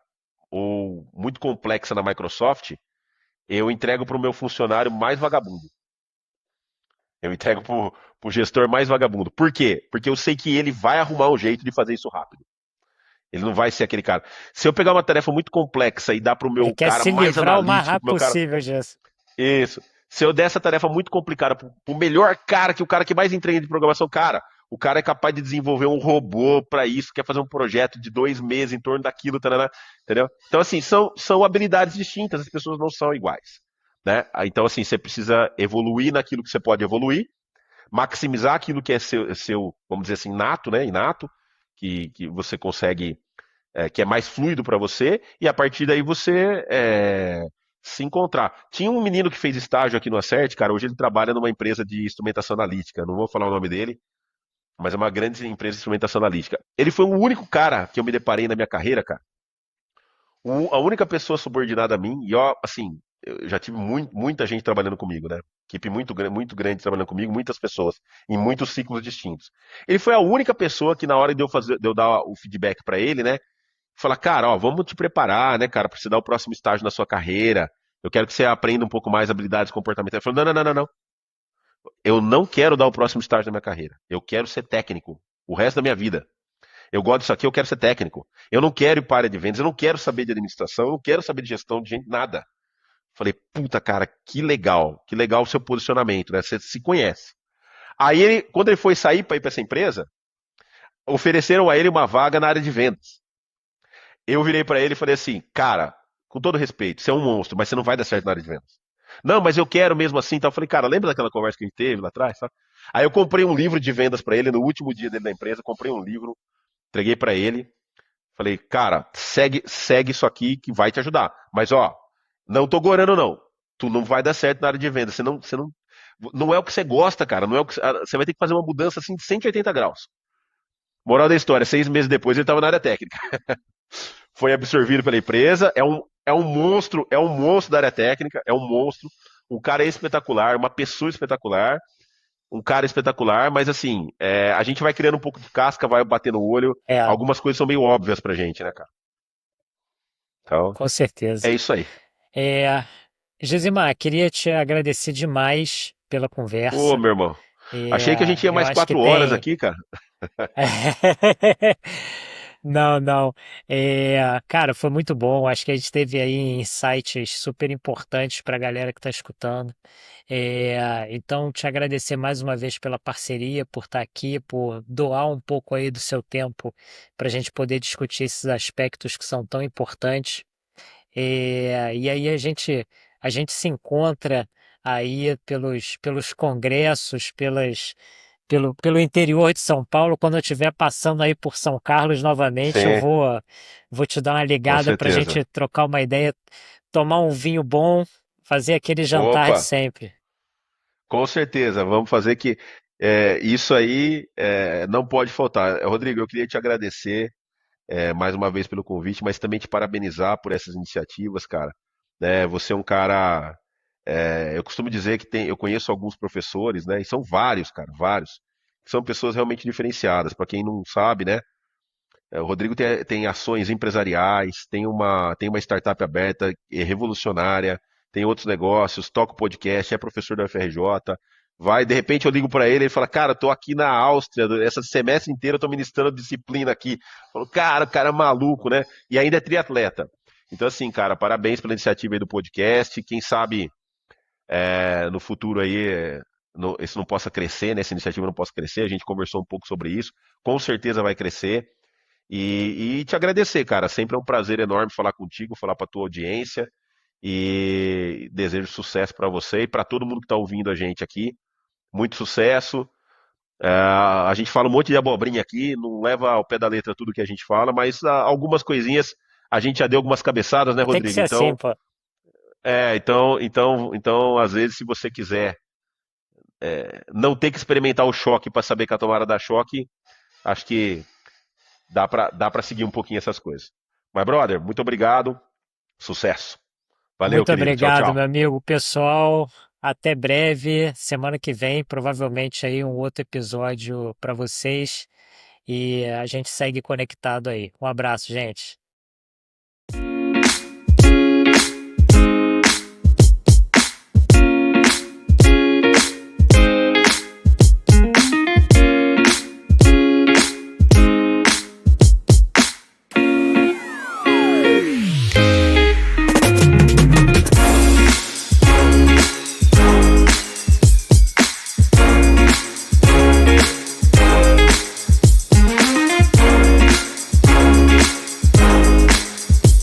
ou muito complexa na Microsoft, eu entrego para o meu funcionário mais vagabundo. Eu entrego para o gestor mais vagabundo. Por quê? Porque eu sei que ele vai arrumar um jeito de fazer isso rápido. Ele não vai ser aquele cara. Se eu pegar uma tarefa muito complexa e dar para o Ele meu quer cara se mais livrar o mais analítico, rápido pro meu cara. possível disso. Isso. Se eu der essa tarefa muito complicada pro melhor cara, que o cara que mais entende de programação, cara, o cara é capaz de desenvolver um robô para isso, quer fazer um projeto de 2 meses em torno daquilo, tarará, entendeu? Então, assim, são habilidades distintas, as pessoas não são iguais. Né? Então, assim, você precisa evoluir naquilo que você pode evoluir, maximizar aquilo que é seu vamos dizer assim, nato, né? Inato, que você consegue que é mais fluido para você, e a partir daí você se encontrar. Tinha um menino que fez estágio aqui no Acert, cara, hoje ele trabalha numa empresa de instrumentação analítica, não vou falar o nome dele, mas é uma grande empresa de instrumentação analítica. Ele foi o único cara que eu me deparei na minha carreira, cara, a única pessoa subordinada a mim, e ó, assim, eu já tive muita gente trabalhando comigo, né? Equipe muito grande trabalhando comigo, muitas pessoas, em muitos ciclos distintos. Ele foi a única pessoa que, na hora de eu dar o feedback para ele, né? Fala, cara, ó, vamos te preparar, né, cara, para você dar o próximo estágio na sua carreira. Eu quero que você aprenda um pouco mais habilidades comportamentais. Ele falou, não, não, não, não, não. Eu não quero dar o próximo estágio na minha carreira. Eu quero ser técnico o resto da minha vida. Eu gosto disso aqui, eu quero ser técnico. Eu não quero ir para a área de vendas, eu não quero saber de administração, eu não quero saber de gestão de gente, nada. Falei, puta, cara, que legal o seu posicionamento, né? Você se conhece. Aí, quando ele foi sair para ir para essa empresa, ofereceram a ele uma vaga na área de vendas. Eu virei para ele e falei assim, cara, com todo respeito, você é um monstro, mas você não vai dar certo na área de vendas. Não, mas eu quero mesmo assim. Então eu falei, cara, lembra daquela conversa que a gente teve lá atrás? Sabe? Aí eu comprei um livro de vendas para ele no último dia dele da empresa, comprei um livro, entreguei para ele, falei, cara, segue isso aqui que vai te ajudar. Mas ó, não tô gorando não. Tu não vai dar certo na área de venda. Não é o que você gosta, cara. Não é o que, você vai ter que fazer uma mudança assim de 180 graus. Moral da história, 6 meses depois ele estava na área técnica. Foi absorvido pela empresa, é um monstro da área técnica, é um monstro, um cara espetacular, uma pessoa espetacular, um cara espetacular, mas assim, a gente vai criando um pouco de casca, vai batendo o olho, É, algumas coisas são meio óbvias pra gente, né, cara? Então, com é certeza. isso aí. É, Gesimar, queria te agradecer demais pela Ô, conversa. meu irmão, achei que a gente ia Eu mais acho que 4 horas tem. aqui, cara. Não, não. Cara, foi muito bom. Acho que a gente teve aí insights super importantes para a galera que está escutando. Então, te agradecer mais uma vez pela parceria, por estar aqui, por doar um pouco aí do seu tempo para a gente poder discutir esses aspectos que são tão importantes. E aí a gente se encontra aí pelos congressos, pelo interior de São Paulo. Quando eu estiver passando aí por São Carlos novamente, Sim, vou te dar uma com ligada para a certeza. gente trocar uma ideia, tomar um vinho bom, fazer aquele jantar de Opa, sempre. com certeza. Vamos fazer que isso aí não pode faltar. Rodrigo, eu queria te agradecer mais uma vez pelo convite, mas também te parabenizar por essas iniciativas, cara. Você é um cara. Eu costumo dizer que eu conheço alguns professores, né? E são vários, cara, vários. Que são pessoas realmente diferenciadas. Para quem não sabe, né? O Rodrigo tem ações empresariais, tem uma startup aberta, revolucionária, tem outros negócios, toca o podcast, é professor da UFRJ. Vai, de repente eu ligo para ele, ele fala, cara, tô aqui na Áustria, essa semestre inteiro eu tô ministrando disciplina aqui. Eu falo, cara, o cara é maluco, né? E ainda é triatleta. Então, assim, cara, parabéns pela iniciativa aí do podcast. Quem sabe no futuro aí isso não possa crescer, né? Essa iniciativa não possa crescer. A gente conversou um pouco sobre isso. Com certeza vai crescer. E te agradecer, cara. Sempre é um prazer enorme falar contigo, falar para tua audiência. E desejo sucesso para você e para todo mundo que está ouvindo a gente aqui. Muito sucesso. A gente fala um monte de abobrinha aqui, não leva ao pé da letra tudo que a gente fala, mas algumas coisinhas a gente já deu algumas cabeçadas, né, Tem que Rodrigo? ser assim, Então, pô. então, às vezes, se você quiser não ter que experimentar o choque para saber que a tomada dá choque, acho que dá para seguir um pouquinho essas coisas. Mas, brother, muito obrigado. Sucesso. Valeu, Muito querido. Tchau, obrigado, tchau. meu amigo. Pessoal, até breve. Semana que vem, provavelmente aí um outro episódio para vocês. E a gente segue conectado aí. Um abraço, gente.